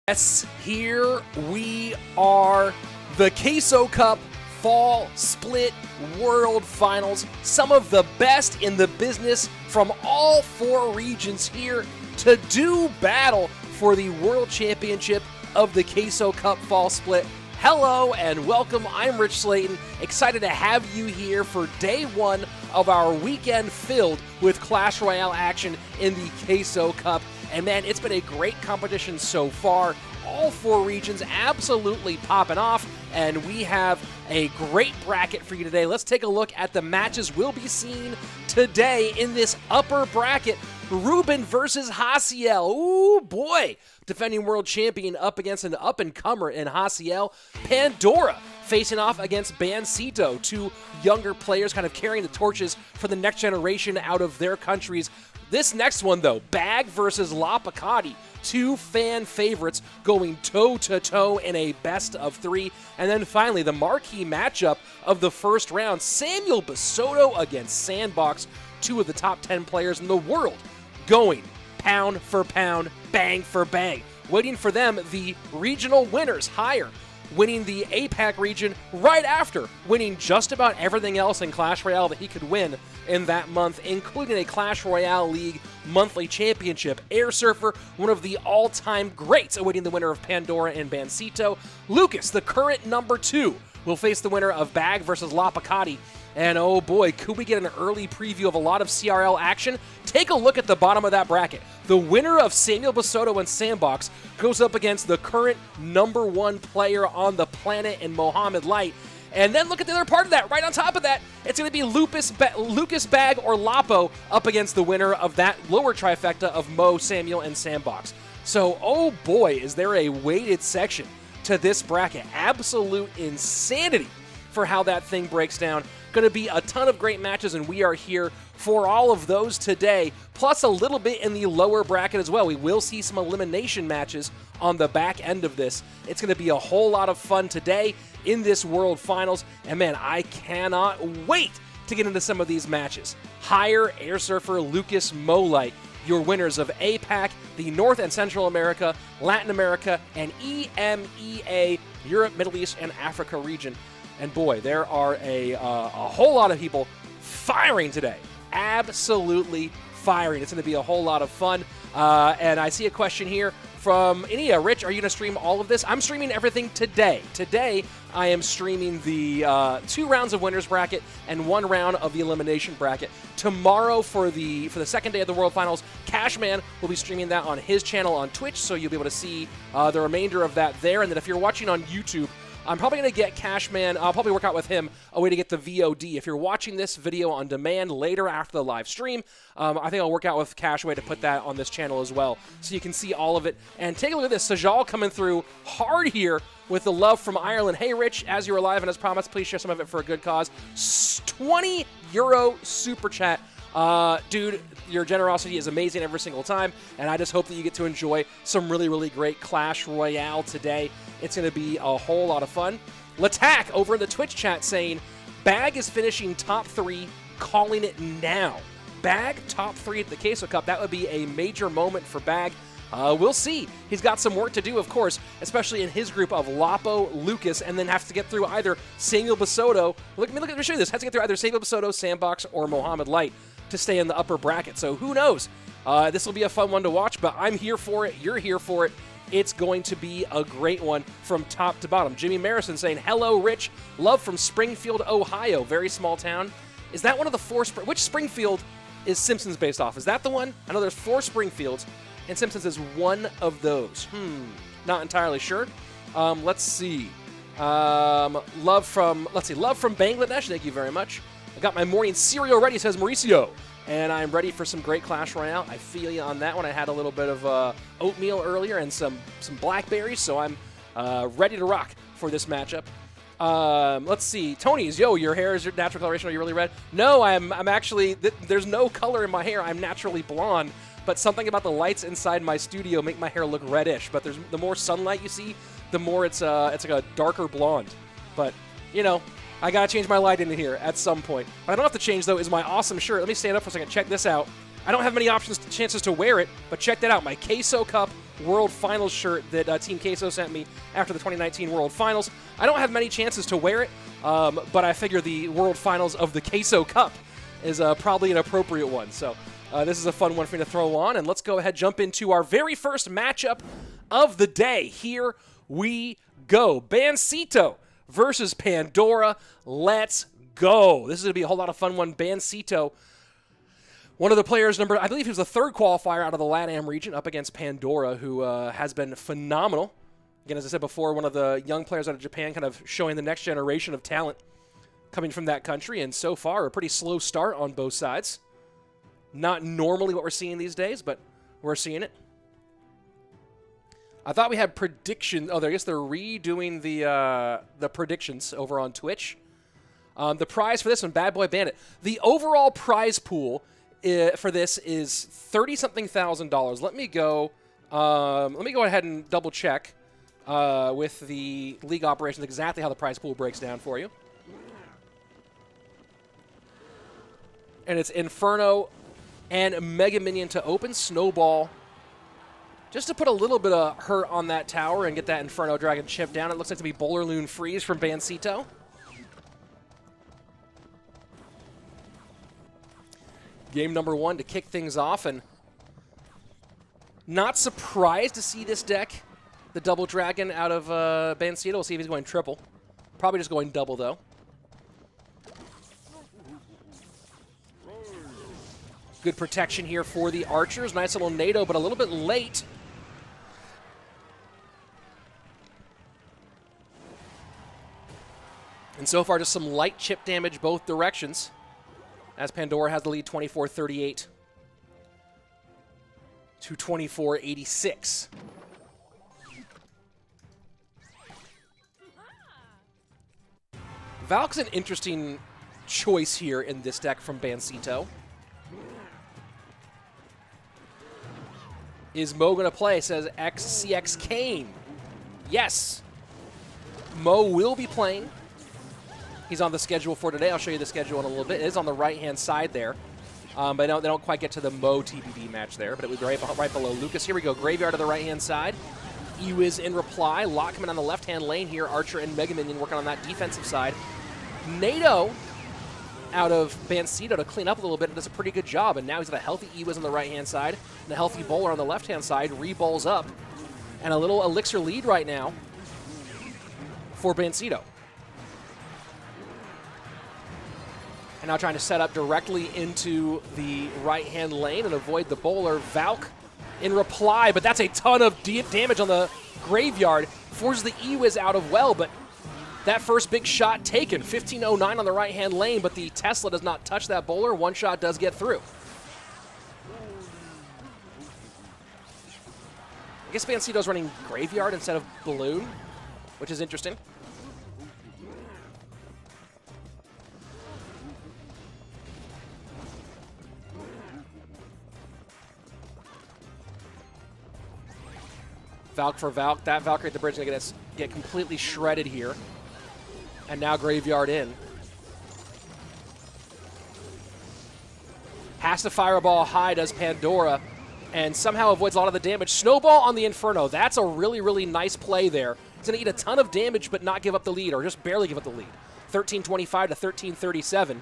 Yes, here we are, the Queso Cup Fall Split World Finals. Some of the best in the business from all four regions here to do battle for the World Championship of the Queso Cup Fall Split. Hello and welcome, I'm Rich Slayton, excited to have you here for day one of our weekend filled with Clash Royale action in the Queso Cup. And man, it's been a great competition so far. All four regions absolutely popping off, and we have a great bracket for you today. Let's take a look at the matches we'll be seeing today in this upper bracket. Ruben versus Haciel. Ooh, boy. Defending world champion up against an up-and-comer in Haciel. Pandora facing off against Bansito, two younger players kind of carrying the torches for the next generation out of their countries. This next one, though, Bag versus LaPoKaTi. Two fan favorites going toe-to-toe in a best-of-3. And then finally, the marquee matchup of the first round, Samuel Bassotto against Sandbox, two of the top 10 players in the world, going pound for pound, bang for bang. Waiting for them, the regional winners, Higher, winning the APAC region right after winning just about everything else in Clash Royale that he could win in that month, including a Clash Royale League monthly championship. Airsurfer, one of the all-time greats, awaiting the winner of Pandora and Bansito. Lucas, the current number 2, will face the winner of Bag versus LaPoKaTi. And oh boy, could we get an early preview of a lot of CRL action? Take a look at the bottom of that bracket. The winner of Samuel Basodo and Sandbox goes up against the current number 1 player on the planet in Mohamed. And then look at the other part of that. Right on top of that, it's going to be Lucas Bag or Lapo up against the winner of that lower trifecta of Mo, Samuel, and Sandbox. So, oh boy, is there a weighted section to this bracket. Absolute insanity for how that thing breaks down. Going to be a ton of great matches, and we are here for all of those today, plus a little bit in the lower bracket as well. We will see some elimination matches on the back end of this. It's going to be a whole lot of fun today in this World Finals, and man, I cannot wait to get into some of these matches. Higher, Airsurfer, Lucas, Molite, your winners of APAC, the North and Central America, Latin America, and EMEA, Europe, Middle East, and Africa region. And boy, there are a whole lot of people firing today. Absolutely firing. It's going to be a whole lot of fun. And I see a question here from Inia. Rich, are you going to stream all of this? I'm streaming everything today. Today, I am streaming the 2 rounds of winners bracket and 1 round of the elimination bracket. Tomorrow, for the second day of the World Finals, Cashman will be streaming that on his channel on Twitch, so you'll be able to see the remainder of that there. And then if you're watching on YouTube, I'm probably going to get Cashman, I'll probably work out with him a way to get the VOD. If you're watching this video on demand later after the live stream, I think I'll work out with Cash a way to put that on this channel as well, so you can see all of it. And take a look at this, Sajal coming through hard here with the love from Ireland. Hey Rich, as you're alive and as promised, please share some of it for a good cause. 20 euro super chat. Dude, your generosity is amazing every single time, and I just hope that you get to enjoy some really, really great Clash Royale today. It's going to be a whole lot of fun. LaTac over in the Twitch chat saying, Bag is finishing top 3, calling it now. Bag top 3 at the Queso Cup. That would be a major moment for Bag. We'll see. He's got some work to do, of course, especially in his group of Lapo, Lucas, and then has to get through either Samuel Basodo. Let me show you this. Has to get through either Samuel Basodo, Sandbox, or Mohamed to stay in the upper bracket. So who knows? This will be a fun one to watch, but I'm here for it. You're here for it. It's going to be a great one from top to bottom. Jimmy Marison saying, hello, Rich. Love from Springfield, Ohio. Very small town. Is that one of the 4? Which Springfield is Simpsons based off? Is that the one? I know there's 4 Springfields, and Simpsons is one of those. Not entirely sure. Let's see. Love from Bangladesh. Thank you very much. I got my morning cereal ready, says Mauricio. And I'm ready for some great Clash Royale. I feel you on that one. I had a little bit of oatmeal earlier and some blackberries, so I'm ready to rock for this matchup. Let's see. Tony's, yo, your hair is your natural coloration. Are you really red? No, I'm actually, there's no color in my hair. I'm naturally blonde, but something about the lights inside my studio make my hair look reddish. But the more sunlight you see, the more it's like a darker blonde. But, you know, I gotta change my light in here at some point. What I don't have to change, though, is my awesome shirt. Let me stand up for a second. Check this out. I don't have many chances to wear it, but check that out. My Queso Cup World Finals shirt that Team Queso sent me after the 2019 World Finals. I don't have many chances to wear it, but I figure the World Finals of the Queso Cup is probably an appropriate one. So this is a fun one for me to throw on, and let's go ahead and jump into our very first matchup of the day. Here we go. Bansito versus Pandora. Let's go. This is going to be a whole lot of fun one. Bansito, one of the players, I believe he was the third qualifier out of the LATAM region, up against Pandora, who has been phenomenal. Again, as I said before, one of the young players out of Japan, kind of showing the next generation of talent coming from that country, and so far a pretty slow start on both sides. Not normally what we're seeing these days, but we're seeing it. I thought we had predictions. Oh, I guess they're redoing the predictions over on Twitch. The prize for this one, Bad Boy Bandit. The overall prize pool for this is $30-something thousand. Let me go ahead and double check with the league operations exactly how the prize pool breaks down for you. And it's Inferno and Mega Minion to open. Snowball, just to put a little bit of hurt on that tower and get that Inferno Dragon chip down. It looks like to be Bowler Loon Freeze from Bansito. Game number one to kick things off, and not surprised to see this deck, the Double Dragon out of Bansito. We'll see if he's going triple. Probably just going double, though. Good protection here for the Archers. Nice little NATO, but a little bit late. And so far, just some light chip damage both directions, as Pandora has the lead 24-38 to 24-86. Valk's an interesting choice here in this deck from Bansito. Is Mo going to play? Says XCX Kane. Yes. Mo will be playing. He's on the schedule for today. I'll show you the schedule in a little bit. It is on the right-hand side there. But they don't quite get to the Mo TBD match there, but it would be right below Lucas. Here we go. Graveyard to the right-hand side. Ewiz in reply. Lot coming on the left-hand lane here. Archer and Mega Minion working on that defensive side. NATO out of Bansito to clean up a little bit and does a pretty good job. And now he's got a healthy Ewiz on the right-hand side and a healthy Bowler on the left-hand side. Re-bowls up. And a little Elixir lead right now for Bansito. And now trying to set up directly into the right-hand lane and avoid the Bowler. Valk in reply, but that's a ton of deep damage on the Graveyard. Forces the Ewiz out of well, but that first big shot taken. 1509 on the right-hand lane, but the Tesla does not touch that Bowler. One shot does get through. I guess Bansito's running Graveyard instead of Balloon, which is interesting. Valk for Valk. That Valkyrie at the bridge is going to get completely shredded here. And now Graveyard in. Has to fireball high, does Pandora, and somehow avoids a lot of the damage. Snowball on the Inferno. That's a really, really nice play there. He's going to eat a ton of damage but not give up the lead, or just barely give up the lead. 1325 to 1337.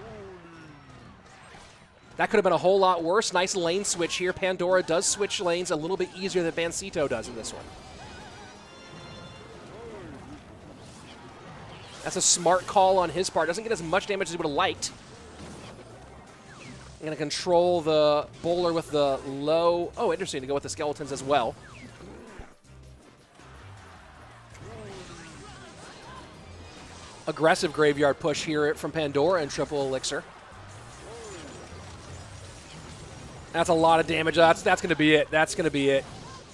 That could have been a whole lot worse. Nice lane switch here. Pandora does switch lanes a little bit easier than Bansito does in this one. That's a smart call on his part. Doesn't get as much damage as he would have liked. I'm going to control the Bowler with the low. Oh, interesting to go with the Skeletons as well. Aggressive Graveyard push here from Pandora and triple Elixir. That's a lot of damage. That's going to be it. That's going to be it.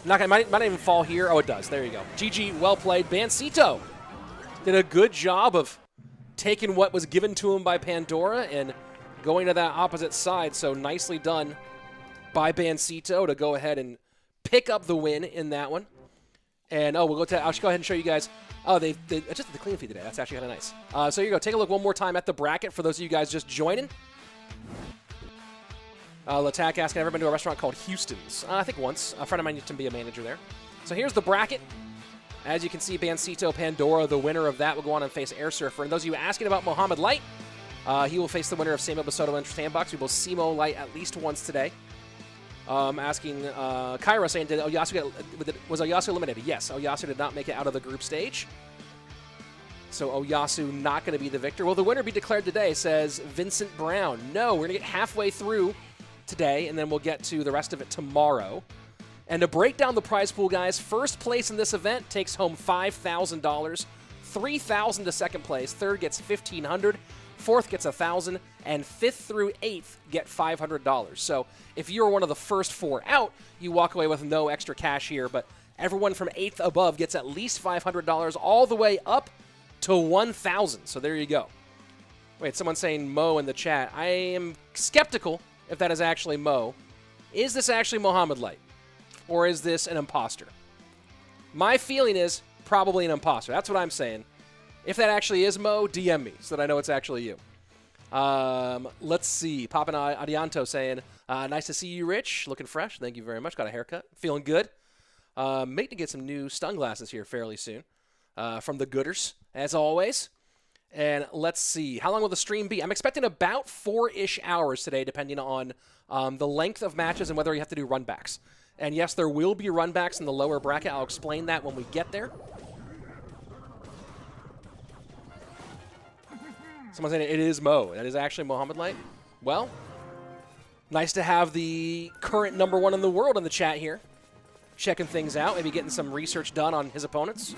Might not even fall here. Oh, it does. There you go. GG, well played. Bansito did a good job of taking what was given to him by Pandora and going to that opposite side. So nicely done by Bansito to go ahead and pick up the win in that one. And I'll go ahead and show you guys. Oh, they adjusted the clean feed today. That's actually kind of nice. So here you go. Take a look one more time at the bracket for those of you guys just joining. Latak asking, ever been to a restaurant called Houston's? I think once. A friend of mine used to be a manager there. So here's the bracket. As you can see, Bansito, Pandora, the winner of that, will go on and face Airsurfer. And those of you asking about Mohamed Light, he will face the winner of Samuel Basodo and Sandbox. We will Simo Light at least once today. Asking Kyra saying, was Oyasu eliminated? Yes, Oyasu did not make it out of the group stage. So Oyasu not going to be the victor. Will the winner be declared today, says Vincent Brown. No, we're going to get halfway through today, and then we'll get to the rest of it tomorrow. And to break down the prize pool, guys, first place in this event takes home $5,000, $3,000 to second place, third gets $1,500, fourth gets $1,000, and fifth through eighth get $500. So if you're one of the first 4 out, you walk away with no extra cash here, but everyone from eighth above gets at least $500 all the way up to $1,000. So there you go. Wait, someone's saying Mo in the chat. I am skeptical if that is actually Mo. Is this actually Mohamed Light? Or is this an imposter? My feeling is probably an imposter. That's what I'm saying. If that actually is Mo, DM me so that I know it's actually you. Let's see. Papin Adianto saying, nice to see you, Rich. Looking fresh. Thank you very much. Got a haircut. Feeling good. Mate to get some new stun glasses here fairly soon. From the Gooders, as always. And let's see. How long will the stream be? I'm expecting about 4-ish hours today, depending on the length of matches and whether you have to do runbacks. And yes, there will be runbacks in the lower bracket. I'll explain that when we get there. Someone's saying it is Mo. That is actually Mohamed Light. Well, nice to have the current #1 in the world in the chat here. Checking things out, maybe getting some research done on his opponents.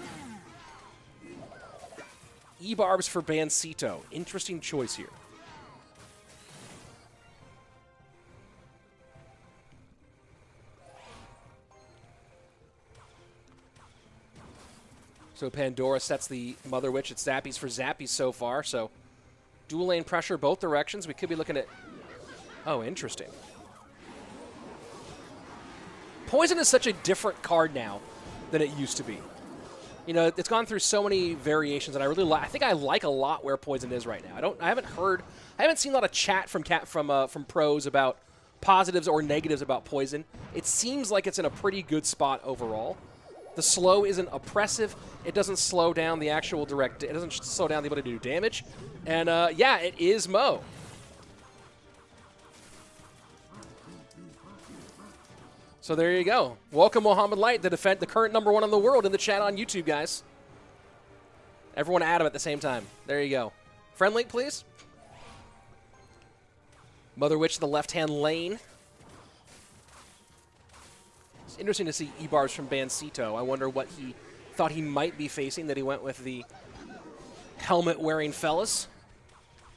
E-barbs for Bansito. Interesting choice here. So Pandora sets the Mother Witch at Zappies for Zappies so far. So dual lane pressure both directions. We could be looking at... Oh, interesting. Poison is such a different card now than it used to be. You know, it's gone through so many variations, and I really like. I think I like a lot where Poison is right now. I haven't seen a lot of chat from pros about positives or negatives about Poison. It seems like it's in a pretty good spot overall. The slow isn't oppressive. It doesn't slow down the actual direct. It doesn't slow down the ability to do damage. And yeah, it is Mo. So there you go. Welcome Mohamed Light, the current #1 in the world in the chat on YouTube, guys. Everyone add him at the same time. There you go. Friend link, please. Mother Witch in the left-hand lane. It's interesting to see E-bars from Bansito. I wonder what he thought he might be facing, that he went with the helmet-wearing fellas.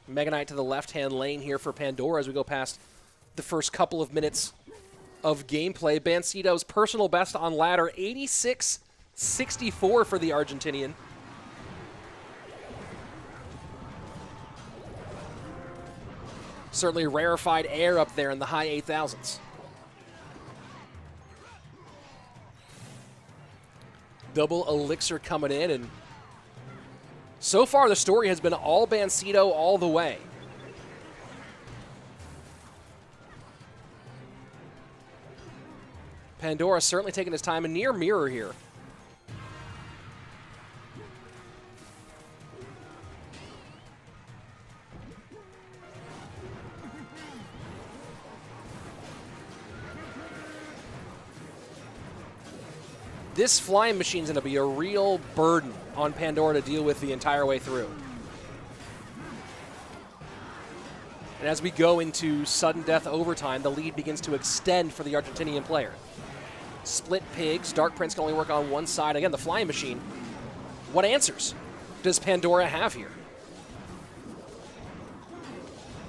Mega Knight to the left-hand lane here for Pandora as we go past the first couple of minutes of gameplay. Bansito's personal best on ladder, 86-64 for the Argentinian. Certainly rarefied air up there in the high 8,000s. Double elixir coming in, and so far the story has been all Bansito all the way. Pandora certainly taking his time, a near mirror here. This flying machine is going to be a real burden on Pandora to deal with the entire way through. And as we go into sudden death overtime, the lead begins to extend for the Argentinian player. Split pigs. Dark Prince can only work on one side. Again, the flying machine. What answers does Pandora have here?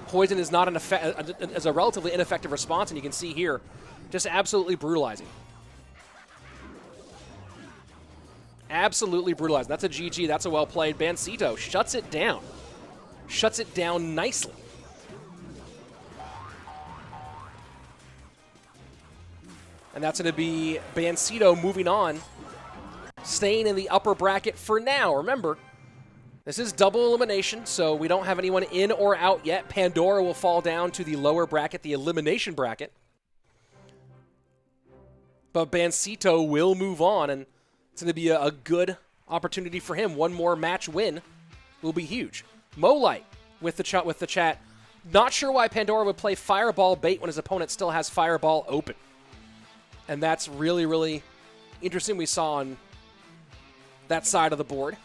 Poison is not as a relatively ineffective response, and you can see here, just absolutely brutalizing. Absolutely brutalizing. That's a GG. That's a well played. Bansito shuts it down. Shuts it down nicely. And that's going to be Bansito moving on, staying in the upper bracket for now. Remember, this is double elimination, so we don't have anyone in or out yet. Pandora will fall down to the lower bracket, the elimination bracket. But Bansito will move on, and it's going to be a good opportunity for him. One more match win will be huge. Molite with the chat. Not sure why Pandora would play Fireball bait when his opponent still has Fireball open. And that's really, really interesting. We saw on that side of the board.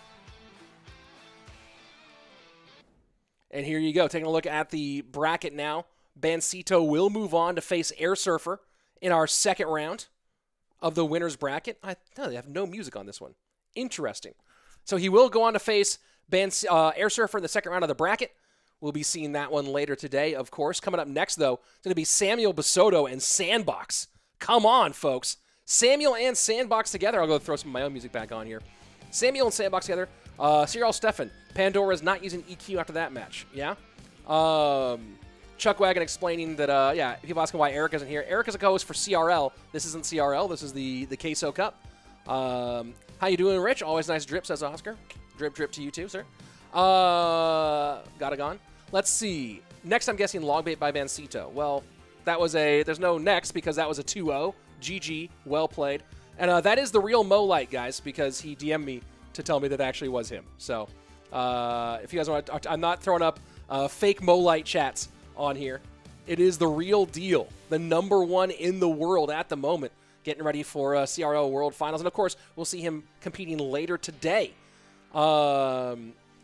And here you go. Taking a look at the bracket now. Bansito will move on to face Airsurfer in our second round of the winner's bracket. They have no music on this one. Interesting. So he will go on to face Airsurfer in the second round of the bracket. We'll be seeing that one later today, of course. Coming up next, though, it's going to be Samuel Basodo and Sandbox. Come on, folks. Samuel and Sandbox together. I'll go throw some of my own music back on here. Samuel and Sandbox together. Cyril Stefan. Pandora is not using EQ after that match. Yeah? Chuckwagon explaining that, yeah, people asking why Eric isn't here. Eric is a co-host for CRL. This isn't CRL. This is the Queso Cup. How you doing, Rich? Always nice drip, says Oscar. Drip, drip to you too, sir. Got it gone. Let's see. Next, I'm guessing Logbait by Bansito. Well, that was there's no next because that was a 2-0. GG. Well played. And that is the real Molite, guys, because he DM'd me to tell me that actually was him. So, if you guys want to, I'm not throwing up fake Molite chats on here. It is the real deal. The #1 in the world at the moment. Getting ready for CRL World Finals. And, of course, we'll see him competing later today.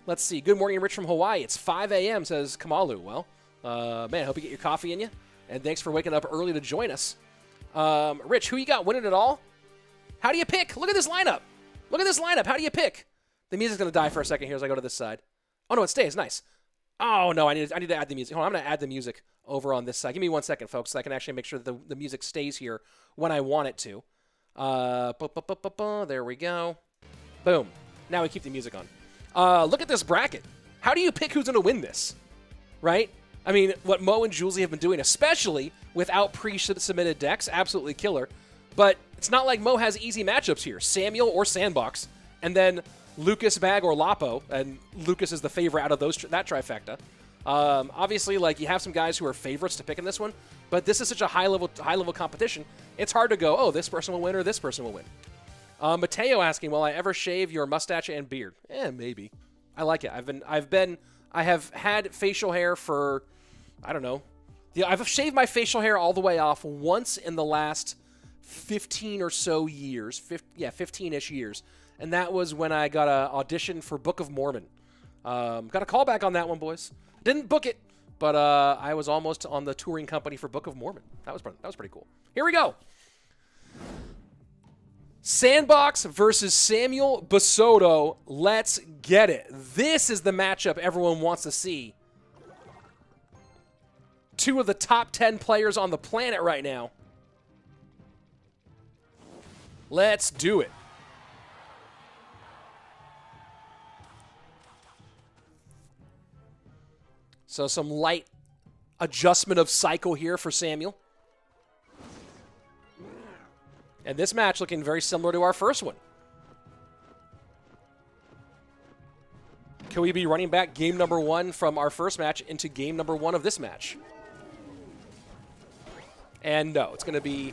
Let's see. Good morning, Rich from Hawaii. It's 5 a.m., says Kamalu. Well, man, I hope you get your coffee in you. And thanks for waking up early to join us. Rich, who you got winning it all? How do you pick? Look at this lineup. Look at this lineup. How do you pick? The music's going to die for a second here as I go to this side. Oh, no, it stays. Nice. Oh, no, I need to add the music. Hold on, I'm going to add the music over on this side. Give me 1 second, folks, so I can actually make sure that the music stays here when I want it to. There we go. Boom. Now we keep the music on. Look at this bracket. How do you pick who's going to win this? Right? I mean, what Mo and Julesy have been doing, especially without pre-submitted decks, absolutely killer. But it's not like Mo has easy matchups here. Samuel or Sandbox, and then Lucas, Bag, or Lapo, and Lucas is the favorite out of that trifecta. Obviously, like, you have some guys who are favorites to pick in this one, but this is such a high-level competition, it's hard to go, oh, this person will win or this person will win. Mateo asking, will I ever shave your mustache and beard? Maybe. I like it. I have had facial hair for, I don't know. Yeah, I've shaved my facial hair all the way off once in the last 15 or so years. 15-ish years. And that was when I got an audition for Book of Mormon. Got a call back on that one, boys. Didn't book it, but I was almost on the touring company for Book of Mormon. That was pretty cool. Here we go. Sandbox versus Samuel Basodo. Let's get it. This is the matchup everyone wants to see. Two of the top 10 players on the planet right now. Let's do it. So some light adjustment of cycle here for Samuel. And this match looking very similar to our first one. Can we be running back game #1 from our first match into game #1 of this match? And no, it's going to be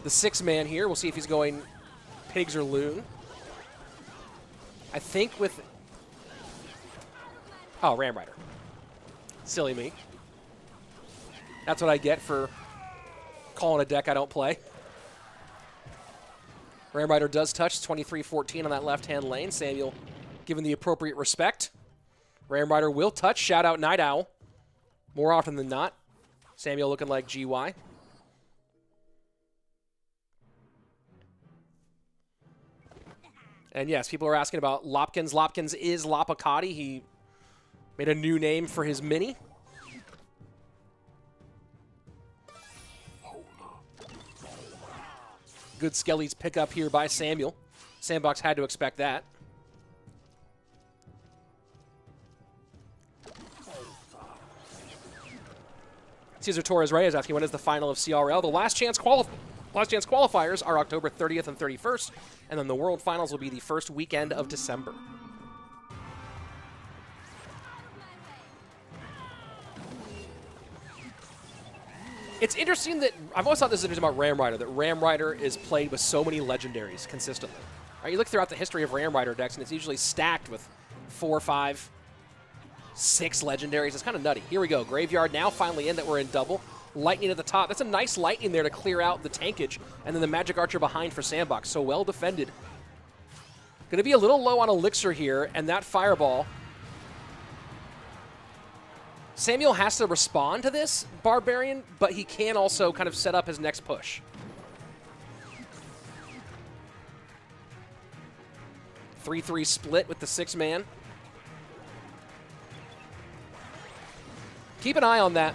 the 6-man here. We'll see if he's going Pigs or Loon. I think with... Oh, Ram Rider. Silly me. That's what I get for calling a deck I don't play. Ram Rider does touch 23-14 on that left-hand lane. Samuel given the appropriate respect. Ram Rider will touch. Shout out Night Owl. More often than not. Samuel looking like GY. And yes, people are asking about Lopkins. Lopkins is LaPoKaTi. He made a new name for his mini. Good Skelly's pickup here by Samuel. Sandbox had to expect that. Cesar Torres Reyes asking, when is the final of CRL? The last chance qualifiers are October 30th and 31st, and then the World Finals will be the first weekend of December. It's interesting that I've always thought this is interesting about Ram Rider, that Ram Rider is played with so many legendaries consistently. Right, you look throughout the history of Ram Rider decks, and it's usually stacked with 4, 5, 6 legendaries. It's kind of nutty. Here we go. Graveyard now finally in that we're in double. Lightning at the top. That's a nice lightning there to clear out the tankage, and then the Magic Archer behind for Sandbox. So well defended. Going to be a little low on Elixir here, and that Fireball. Samuel has to respond to this Barbarian, but he can also kind of set up his next push. Three split with the 6-man. Keep an eye on that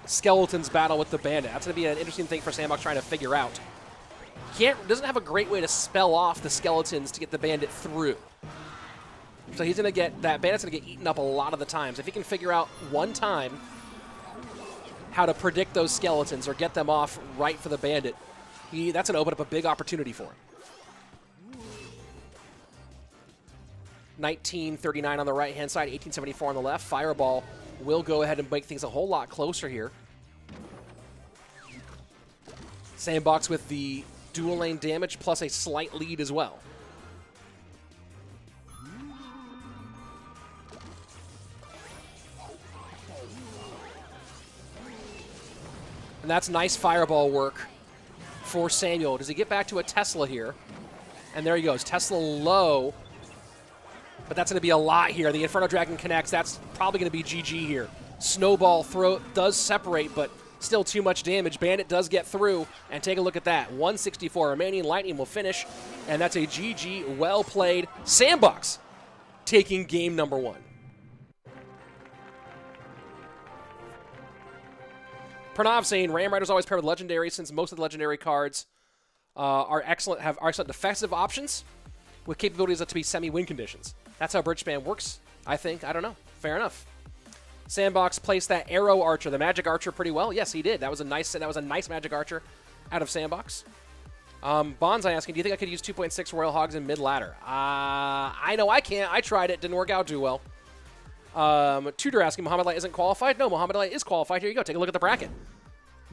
Skeletons battle with the Bandit. That's going to be an interesting thing for Sandbox trying to figure out. Doesn't have a great way to spell off the Skeletons to get the Bandit through. So he's going to get, that Bandit's going to get eaten up a lot of the times. If he can figure out one time how to predict those Skeletons or get them off right for the Bandit, that's going to open up a big opportunity for him. 1939 on the right-hand side, 1874 on the left. Fireball will go ahead and make things a whole lot closer here. Sandbox with the dual lane damage plus a slight lead as well. And that's nice Fireball work for Samuel. Does he get back to a Tesla here? And there he goes. Tesla low. But that's going to be a lot here. The Inferno Dragon connects. That's probably going to be GG here. Snowball throw does separate, but still too much damage. Bandit does get through. And take a look at that. 164 remaining. Lightning will finish. And that's a GG. Well played. Sandbox taking game number 1. Pranav saying Ram Rider's always paired with Legendary since most of the Legendary cards are excellent defensive options with capabilities to be semi-win conditions. That's how Bridgespan works, I think. I don't know. Fair enough. Sandbox placed that Arrow Archer, the Magic Archer, pretty well. Yes, he did. That was a nice Magic Archer out of Sandbox. Bonsai asking, do you think I could use 2.6 Royal Hogs in mid-ladder? I know I can't. I tried it. Didn't work out too well. Tudor asking, Mohamed Light isn't qualified? No, Mohamed Light is qualified. Here you go. Take a look at the bracket.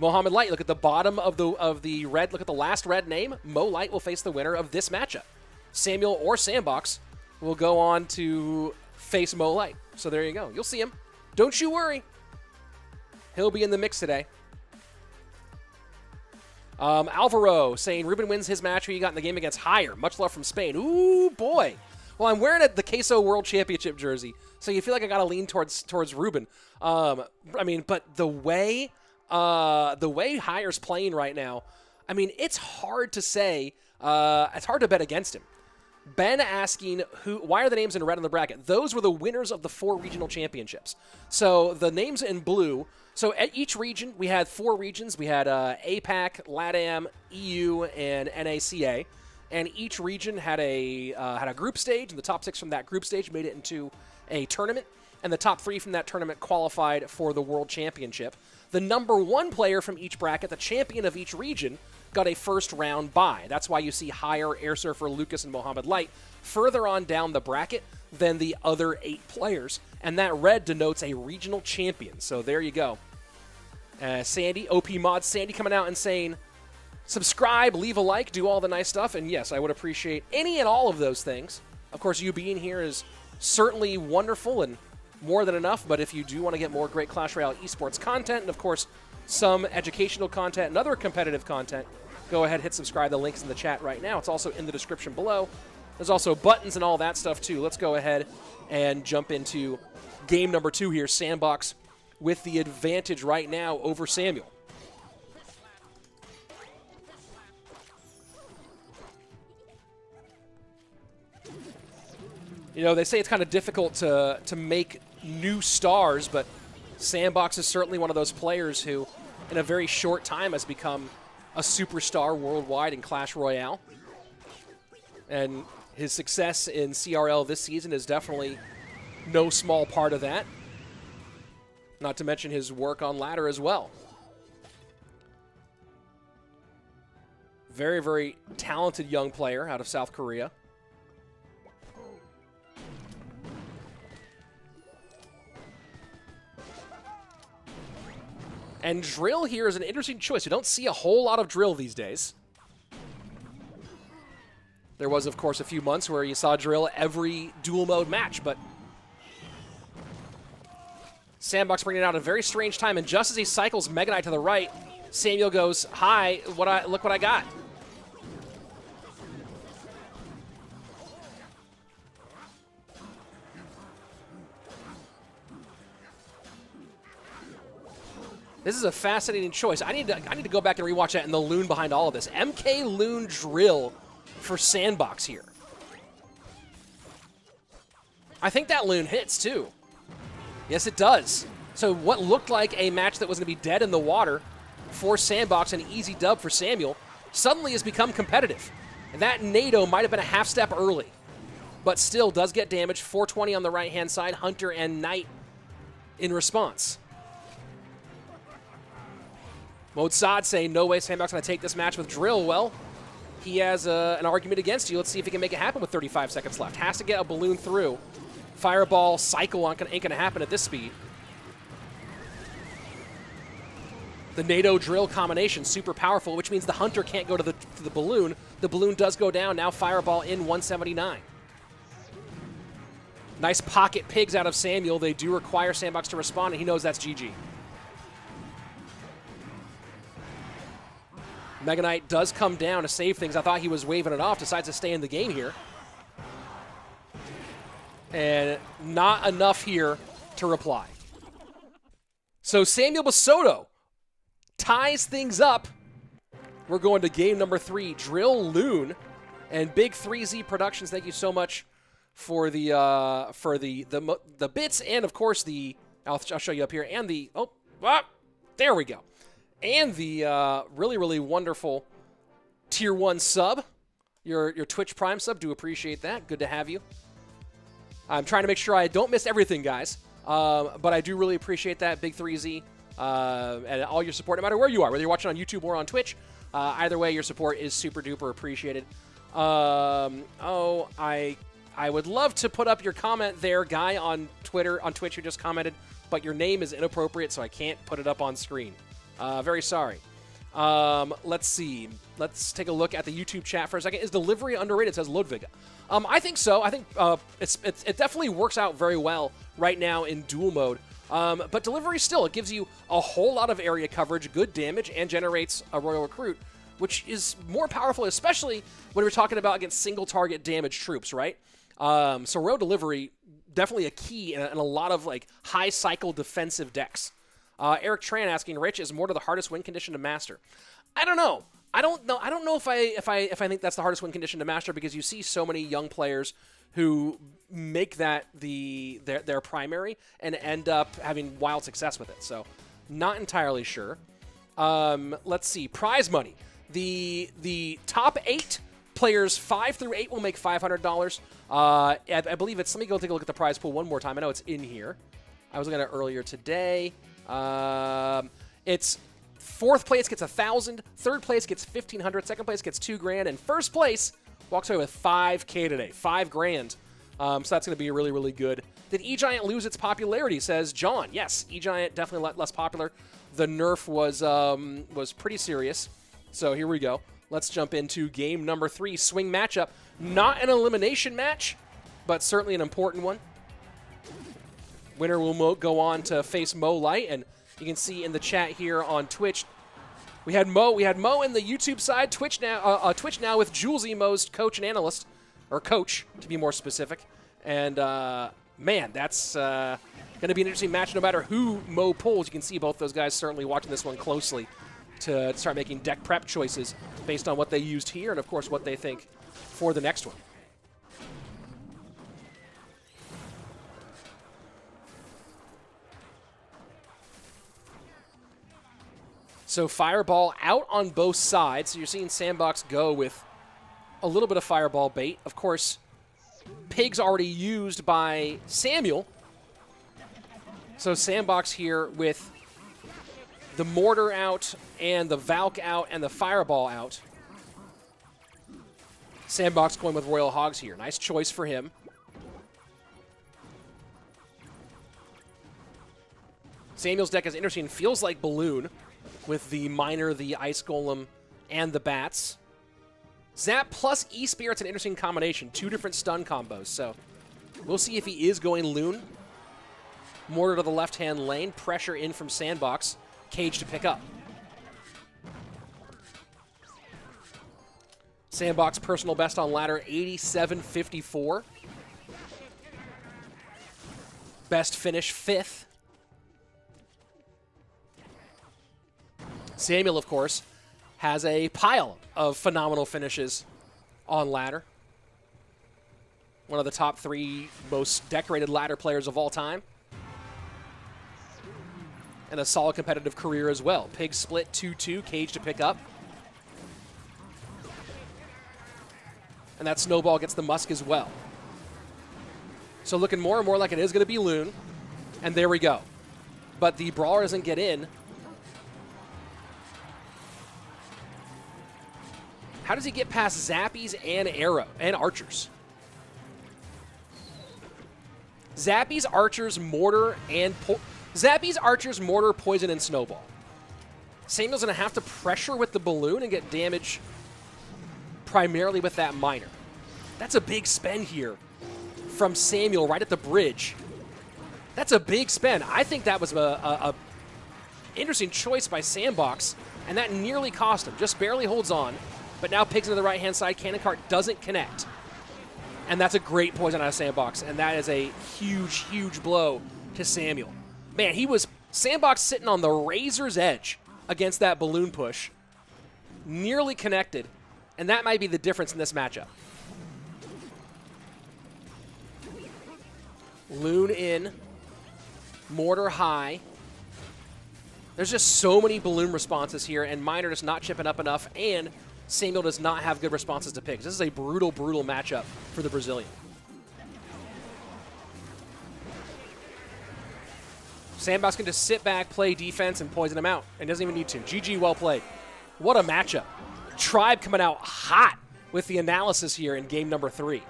Mohamed Light, look at the bottom of the red. Look at the last red name. Mo Light will face the winner of this matchup. Samuel or Sandbox will go on to face Mo Light. So there you go. You'll see him. Don't you worry. He'll be in the mix today. Alvaro saying Ruben wins his match who you got in the game against Higher. Much love from Spain. Ooh, boy. Well, I'm wearing the Queso World Championship jersey, so you feel like I got to lean towards Ruben. I mean, but the way Higher's playing right now, I mean, it's hard to say. It's hard to bet against him. Ben asking, why are the names in red on the bracket? Those were the winners of the 4 regional championships. So the names in blue, so at each region, we had 4 regions. We had APAC, LATAM, EU, and NACA. And each region had a group stage, and the top 6 from that group stage made it into a tournament, and the top 3 from that tournament qualified for the World Championship. The number 1 player from each bracket, the champion of each region, got a first-round bye. That's why you see Higher, Airsurfer, Lucas, and Mohamed Light further on down the bracket than the other 8 players, and that red denotes a regional champion. So there you go. Sandy, OP Mod Sandy coming out and saying, subscribe, leave a like, do all the nice stuff, and yes, I would appreciate any and all of those things. Of course, you being here is certainly wonderful and more than enough, but if you do want to get more great Clash Royale esports content, and of course, some educational content and other competitive content, go ahead, hit subscribe. The link's in the chat right now. It's also in the description below. There's also buttons and all that stuff, too. Let's go ahead and jump into game number 2 here. Sandbox with the advantage right now over Samuel. You know, they say it's kind of difficult to make new stars, but Sandbox is certainly one of those players who, in a very short time, has become a superstar worldwide in Clash Royale. And his success in CRL this season is definitely no small part of that. Not to mention his work on ladder as well. Very, very talented young player out of South Korea. And Drill here is an interesting choice. You don't see a whole lot of Drill these days. There was, of course, a few months where you saw Drill every dual mode match, but Sandbox bringing it out at a very strange time, and just as he cycles Mega Knight to the right, Samuel goes, hi, look what I got. This is a fascinating choice. I need to go back and rewatch that and the Loon behind all of this. MK Loon Drill for Sandbox here. I think that Loon hits too. Yes, it does. So what looked like a match that was going to be dead in the water for Sandbox, an easy dub for Samuel, suddenly has become competitive. And that NATO might have been a half step early, but still does get damage. 420 on the right-hand side, Hunter and Knight in response. Modsad saying, no way Sandbox going to take this match with Drill. Well, he has an argument against you. Let's see if he can make it happen with 35 seconds left. Has to get a balloon through. Fireball cycle ain't going to happen at this speed. The NATO Drill combination, super powerful, which means the Hunter can't go to the balloon. The balloon does go down. Now Fireball in 179. Nice pocket pigs out of Samuel. They do require Sandbox to respond, and he knows that's GG. Mega Knight does come down to save things. I thought he was waving it off, decides to stay in the game here. And not enough here to reply. So Samuel Basodo ties things up. We're going to game number 3, Drill Loon. And Big 3Z Productions, thank you so much for the bits, and of course the, I'll show you up here, and the, there we go. And the really wonderful Tier 1 sub, your Twitch Prime sub. Do appreciate that. Good to have you. I'm trying to make sure I don't miss everything, guys. But I do really appreciate that, Big 3Z, and all your support, no matter where you are, whether you're watching on YouTube or on Twitch. Either way, your support is super duper appreciated. I would love to put up your comment there, guy on Twitter, on Twitch who just commented, but your name is inappropriate, so I can't put it up on screen. Very sorry. Let's see. Let's take a look at the YouTube chat for a second. Is delivery underrated, says Ludwig. I think so. I think it definitely works out very well right now in dual mode. But delivery still, it gives you a whole lot of area coverage, good damage, and generates a Royal Recruit, which is more powerful, especially when we're talking about against single target damage troops, right? So Royal Delivery, definitely a key in a lot of like high cycle defensive decks. Eric Tran asking, Rich, is Mortar the hardest win condition to master? I don't know. I don't know if I think that's the hardest win condition to master, because you see so many young players who make that their primary and end up having wild success with it. So not entirely sure. Let's see. Prize money. The top 8 players 5 through 8 will make $500. I believe it's, let me go take a look at the prize pool one more time. I know it's in here. I was looking at it earlier today. It's 4th place gets 1,000, 3rd place gets 1,500, 2nd place gets $2,000, and 1st place walks away with $5K today, $5,000. So that's going to be really, really good. Did E-Giant lose its popularity, says John? Yes, E-Giant definitely less popular. The nerf was pretty serious. So here we go. Let's jump into game number 3, swing matchup. Not an elimination match, but certainly an important one. Winner will go on to face Mo Light, and you can see in the chat here on Twitch, we had Mo in the YouTube side, Twitch now with Julesy, Mo's coach and analyst, or coach to be more specific. And man, that's going to be an interesting match no matter who Mo pulls. You can see both those guys certainly watching this one closely to start making deck prep choices based on what they used here and of course what they think for the next one. So Fireball out on both sides. So you're seeing Sandbox go with a little bit of Fireball bait. Of course, Pig's already used by Samuel. So Sandbox here with the Mortar out and the Valk out and the Fireball out. Sandbox going with Royal Hogs here. Nice choice for him. Samuel's deck is interesting. Feels like Balloon with the Miner, the Ice Golem, and the Bats. Zap plus E-Spirit's an interesting combination. 2 different stun combos. So we'll see if he is going Loon. Mortar to the left-hand lane. Pressure in from Sandbox. Cage to pick up. Sandbox personal best on ladder, 87.54. Best finish, 5th. Samuel, of course, has a pile of phenomenal finishes on ladder. One of the top 3 most decorated ladder players of all time. And a solid competitive career as well. Pig split 2-2, Cage to pick up. And that snowball gets the Musk as well. So looking more and more like it is going to be Loon. And there we go. But the Brawler doesn't get in. How does he get past Zappies and Arrow and Archers? Zappies, Archers, Mortar, and Zappies, Archers, Mortar, Poison, and Snowball. Samuel's going to have to pressure with the Balloon and get damage primarily with that Miner. That's a big spend here from Samuel right at the bridge. That's a big spend. I think that was a interesting choice by Sandbox, and that nearly cost him. Just barely holds on, but now Pigs into the right-hand side. Cannon Cart doesn't connect. And that's a great poison out of Sandbox, and that is a huge, huge blow to Samuel. Man, Sandbox sitting on the razor's edge against that Balloon push. Nearly connected, and that might be the difference in this matchup. Loon in, Mortar high. There's just so many Balloon responses here, and Miner just not chipping up enough, and Samuel does not have good responses to Pigs. This is a brutal, brutal matchup for the Brazilian. Sandbox can just sit back, play defense, and poison him out, and doesn't even need to. GG, well played. What a matchup. Tribe coming out hot with the analysis here in game number 3.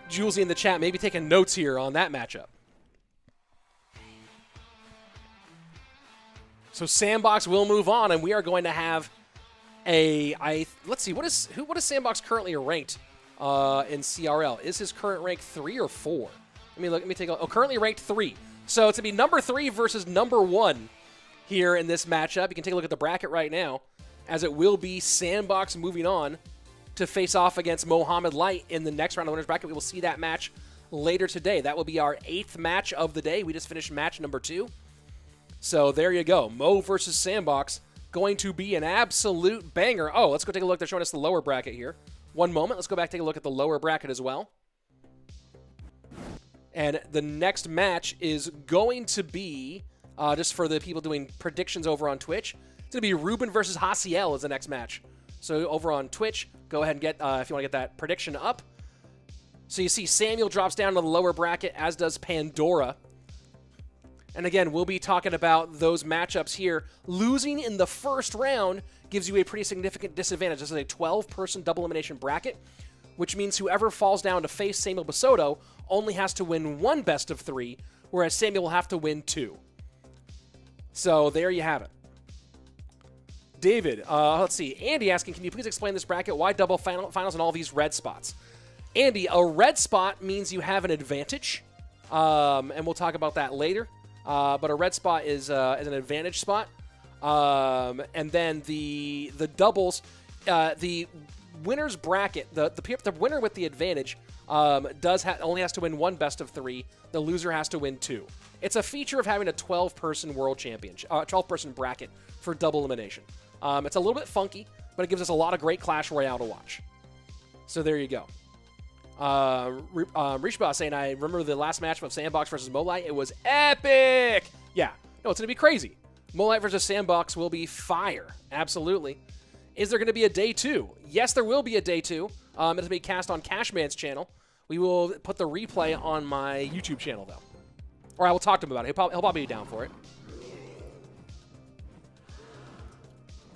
Julesy in the chat maybe taking notes here on that matchup. So Sandbox will move on, and we are going to have let's see, what is Sandbox currently ranked in CRL? Is his current rank 3 or 4? Let me take a look. Oh, currently ranked 3. So it's going to be number 3 versus number 1 here in this matchup. You can take a look at the bracket right now, as it will be Sandbox moving on to face off against Mohamed Light in the next round of the winners bracket. We will see that match later today. That will be our 8th match of the day. We just finished match number 2. So there you go. Mo versus Sandbox, going to be an absolute banger. Oh, let's go take a look. They're showing us the lower bracket here. One moment. Let's go back and take a look at the lower bracket as well. And the next match is going to be, just for the people doing predictions over on Twitch, it's going to be Ruben versus Haciel is the next match. So over on Twitch, go ahead and get, if you want to get that prediction up. So you see Samuel drops down to the lower bracket, as does Pandora. And again, we'll be talking about those matchups here. Losing in the first round gives you a pretty significant disadvantage. This is a 12-person double elimination bracket, which means whoever falls down to face Samuel Basodo only has to win 1 best of 3, whereas Samuel will have to win 2. So there you have it. David, let's see. Andy asking, can you please explain this bracket? Why double finals and all these red spots? Andy, a red spot means you have an advantage, and we'll talk about that later. But a red spot is an advantage spot. And then the doubles, the winner's bracket, the winner with the advantage only has to win 1 best of 3. The loser has to win 2. It's a feature of having a 12-person world championship, 12-person bracket for double elimination. It's a little bit funky, but it gives us a lot of great Clash Royale to watch. So there you go. Rishba saying, I remember the last match of Sandbox versus Molite. It was epic! Yeah. No, it's going to be crazy. Molite versus Sandbox will be fire. Absolutely. Is there going to be a day 2? Yes, there will be a day 2. It'll be cast on Cashman's channel. We will put the replay on my YouTube channel, though. Or I will talk to him about it. He'll probably be down for it.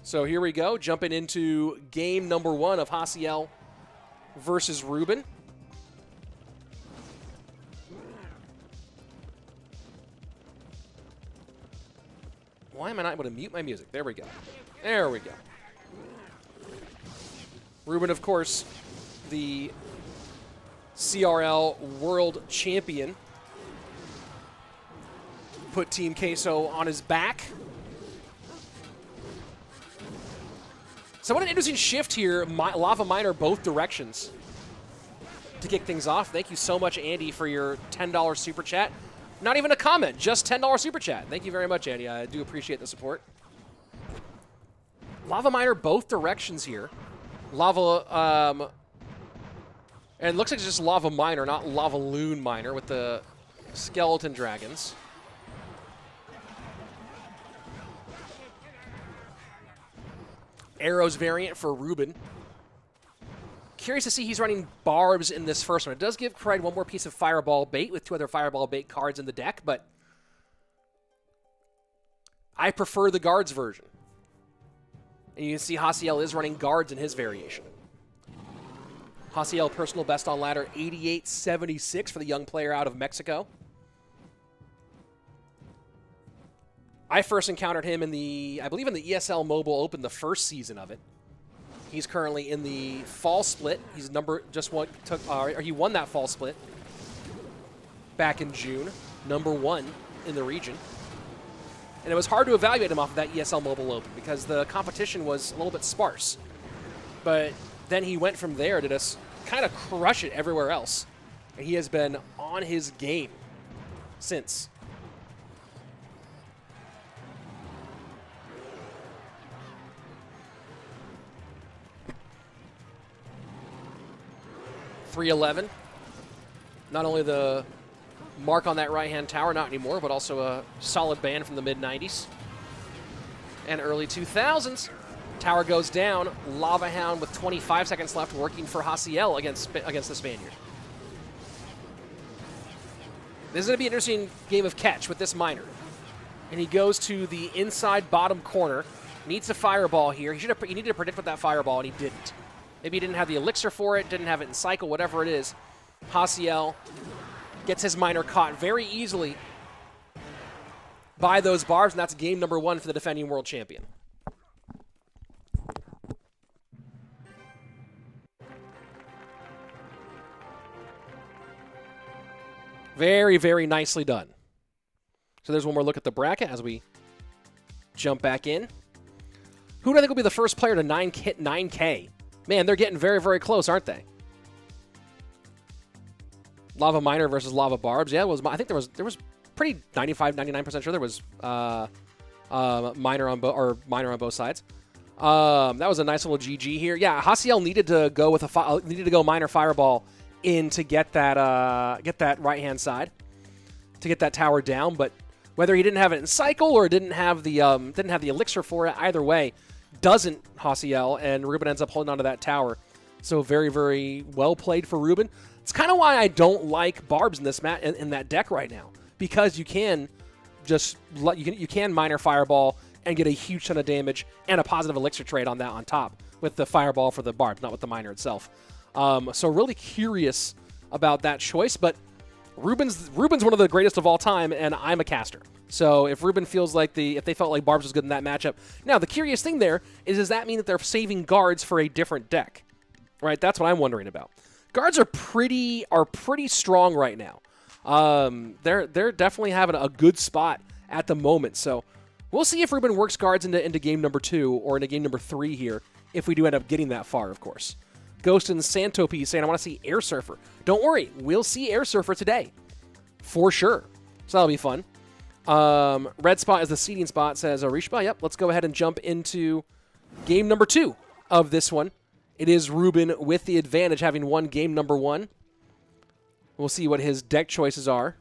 So here we go. Jumping into game number 1 of Haciel versus Ruben. Why am I not able to mute my music? There we go. There we go. Ruben, of course, the CRL World Champion, put Team Queso on his back. So what an interesting shift here. Lava Miner both directions to kick things off. Thank you so much, Andy, for your $10 super chat. Not even a comment, just $10 super chat. Thank you very much, Andy. I do appreciate the support. Lava Miner both directions here. Lava, and it looks like it's just Lava Miner, not Lava Loon Miner with the skeleton dragons. Arrows variant for Ruben. Curious to see he's running barbs in this first one. It does give Craig one more piece of Fireball bait with 2 other Fireball bait cards in the deck, but I prefer the guards version. And you can see Haciel is running guards in his variation. Haciel personal best on ladder 88.76 for the young player out of Mexico. I first encountered him in the, I believe in the ESL Mobile Open, the first season of it. He's currently in the fall split. He's he won that fall split back in June, #1 in the region. And it was hard to evaluate him off of that ESL Mobile Open because the competition was a little bit sparse. But then he went from there to just kind of crush it everywhere else. And he has been on his game since. .311. Not only the mark on that right-hand tower, not anymore, but also a solid band from the mid-90s and early 2000s. Tower goes down. Lava Hound with 25 seconds left working for Haciel against the Spaniard. This is going to be an interesting game of catch with this miner. And he goes to the inside bottom corner. Needs a fireball here. He needed to predict with that fireball, and he didn't. Maybe he didn't have the elixir for it, didn't have it in cycle, whatever it is. Haciel gets his miner caught very easily by those barbs, and that's game #1 for the defending world champion. Very, very nicely done. So there's one more look at the bracket as we jump back in. Who do I think will be the first player to 9K? Man, they're getting very, very close, aren't they? Lava Miner versus Lava Barbs. Yeah, I think there was pretty 95, 99% sure there was miner on both sides. That was a nice little GG here. Yeah, Haciel needed to go with miner fireball in to get that right hand side to get that tower down. But whether he didn't have it in cycle or didn't have the elixir for it, either way, doesn't Haciel, and Ruben ends up holding onto that tower. So very, very well played for Ruben. It's kind of why I don't like barbs in this in that deck right now, because you can miner fireball and get a huge ton of damage and a positive elixir trade on that on top with the fireball for the barbs, not with the miner itself. So really curious about that choice, but Ruben's one of the greatest of all time, and I'm a caster. So if Ruben feels like if they felt like barbs was good in that matchup. Now the curious thing there is, does that mean that they're saving guards for a different deck? Right? That's what I'm wondering about. Guards are pretty strong right now. They're definitely having a good spot at the moment. So we'll see if Ruben works guards into game #2 or into game #3 here, if we do end up getting that far, of course. Ghost and Santopi saying, I want to see Airsurfer. Don't worry, we'll see Airsurfer today. For sure. So that'll be fun. Red spot is the seeding spot, says Arishba. Yep, let's go ahead and jump into game #2 of this one. It is Ruben with the advantage, having won game #1. We'll see what his deck choices are.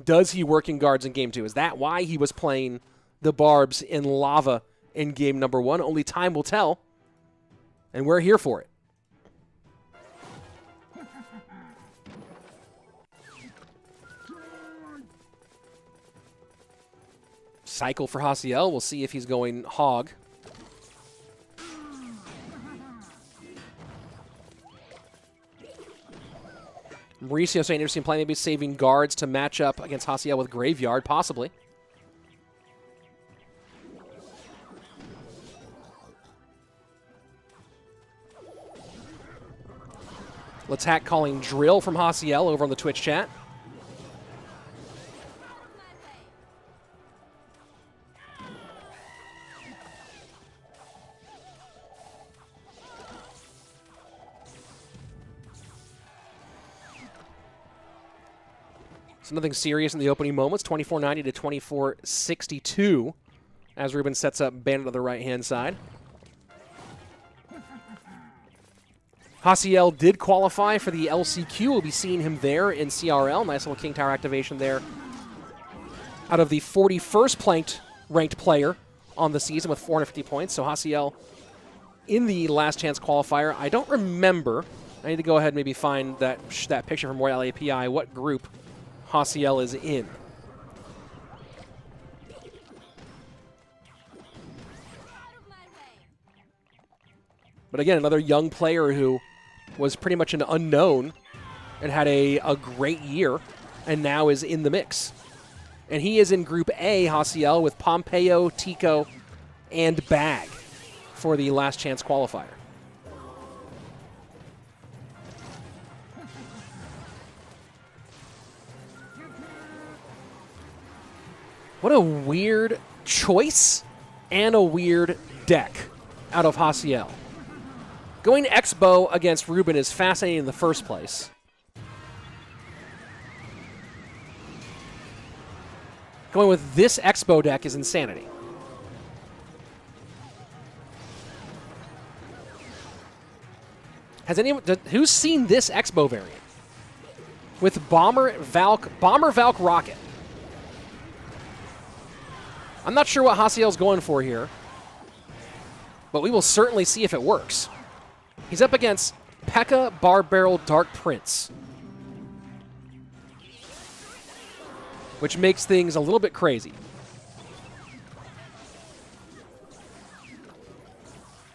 Does he work in guards in game 2? Is that why he was playing the barbs in lava in game #1? Only time will tell. And we're here for it. Cycle for Haciel. We'll see if he's going hog. Mauricio saying interesting play, maybe saving guards to match up against Haciel with Graveyard, possibly. attack calling drill from Haciel over on the Twitch chat. So nothing serious in the opening moments. 24-90 to 24-62 as Ruben sets up Bandit on the right-hand side. Haciel did qualify for the LCQ. We'll be seeing him there in CRL. Nice little King Tower activation there. Out of the 41st ranked player on the season with 450 points. So Haciel in the last chance qualifier. I don't remember. I need to go ahead and maybe find that picture from Royale API. What group Haciel is in. But again, another young player who was pretty much an unknown and had a great year and now is in the mix. And he is in Group A, Haciel, with Pompeo, Tico, and Bag for the last chance qualifier. What a weird choice and a weird deck out of Haciel. Going X-Bow against Ruben is fascinating in the first place. Going with this X-Bow deck is insanity. Who's seen this X-Bow variant? With Bomber, Valk, Rocket. I'm not sure what Haciel's going for here, but we will certainly see if it works. He's up against P.E.K.K.A, Barbarrel, Dark Prince, which makes things a little bit crazy.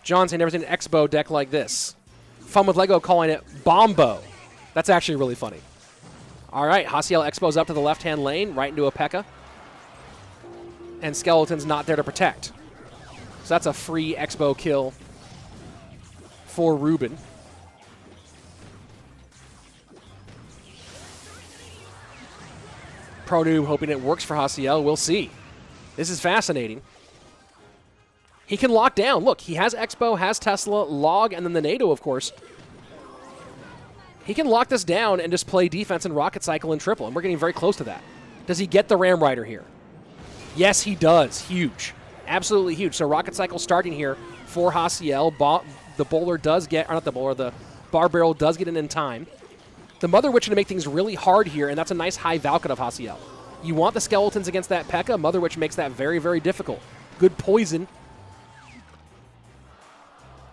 John's never seen an X-Bow deck like this. Fun with Lego calling it Bombo. That's actually really funny. All right, Haciel X-Bow's up to the left-hand lane, right into a P.E.K.K.A. And Skeleton's not there to protect. So that's a free X-Bow kill for Ruben. Pro Noob hoping it works for Haciel. We'll see. This is fascinating. He can lock down. Look, he has X-Bow, has Tesla, Log, and then the NATO, of course. He can lock this down and just play defense and Rocket Cycle and triple, and we're getting very close to that. Does he get the Ram Rider here? Yes, he does. Huge. Absolutely huge. So Rocket Cycle starting here for Haciel. The bowler does get, or not the bowler, the Bar Barrel does get in time. The Mother Witch going to make things really hard here, and that's a nice high Valk of Haciel. You want the Skeletons against that P.E.K.K.A. Mother Witch makes that very, very difficult. Good poison.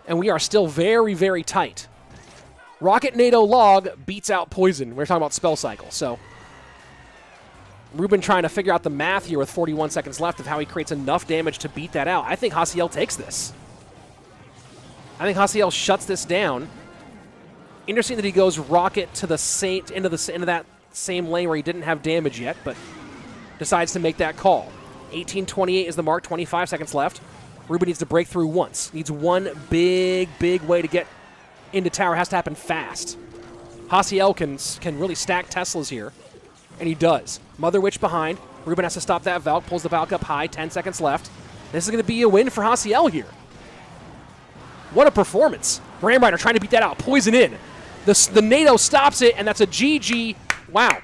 And we are still very, very tight. Rocket NATO Log beats out poison. We're talking about spell cycle, so Ruben trying to figure out the math here with 41 seconds left of how he creates enough damage to beat that out. I think Haciel takes this. I think Haciel shuts this down. Interesting that he goes Rocket to the Saint into that same lane where he didn't have damage yet, but decides to make that call. 18:28 is the mark, 25 seconds left. Ruben needs to break through once. Needs one big, big way to get into tower. Has to happen fast. Haciel can really stack Teslas here, and he does. Mother Witch behind. Ruben has to stop that Valk, pulls the Valk up high, 10 seconds left. This is going to be a win for Haciel here. What a performance. Ram Rider trying to beat that out. Poison in. The NATO stops it, and that's a GG. Wow.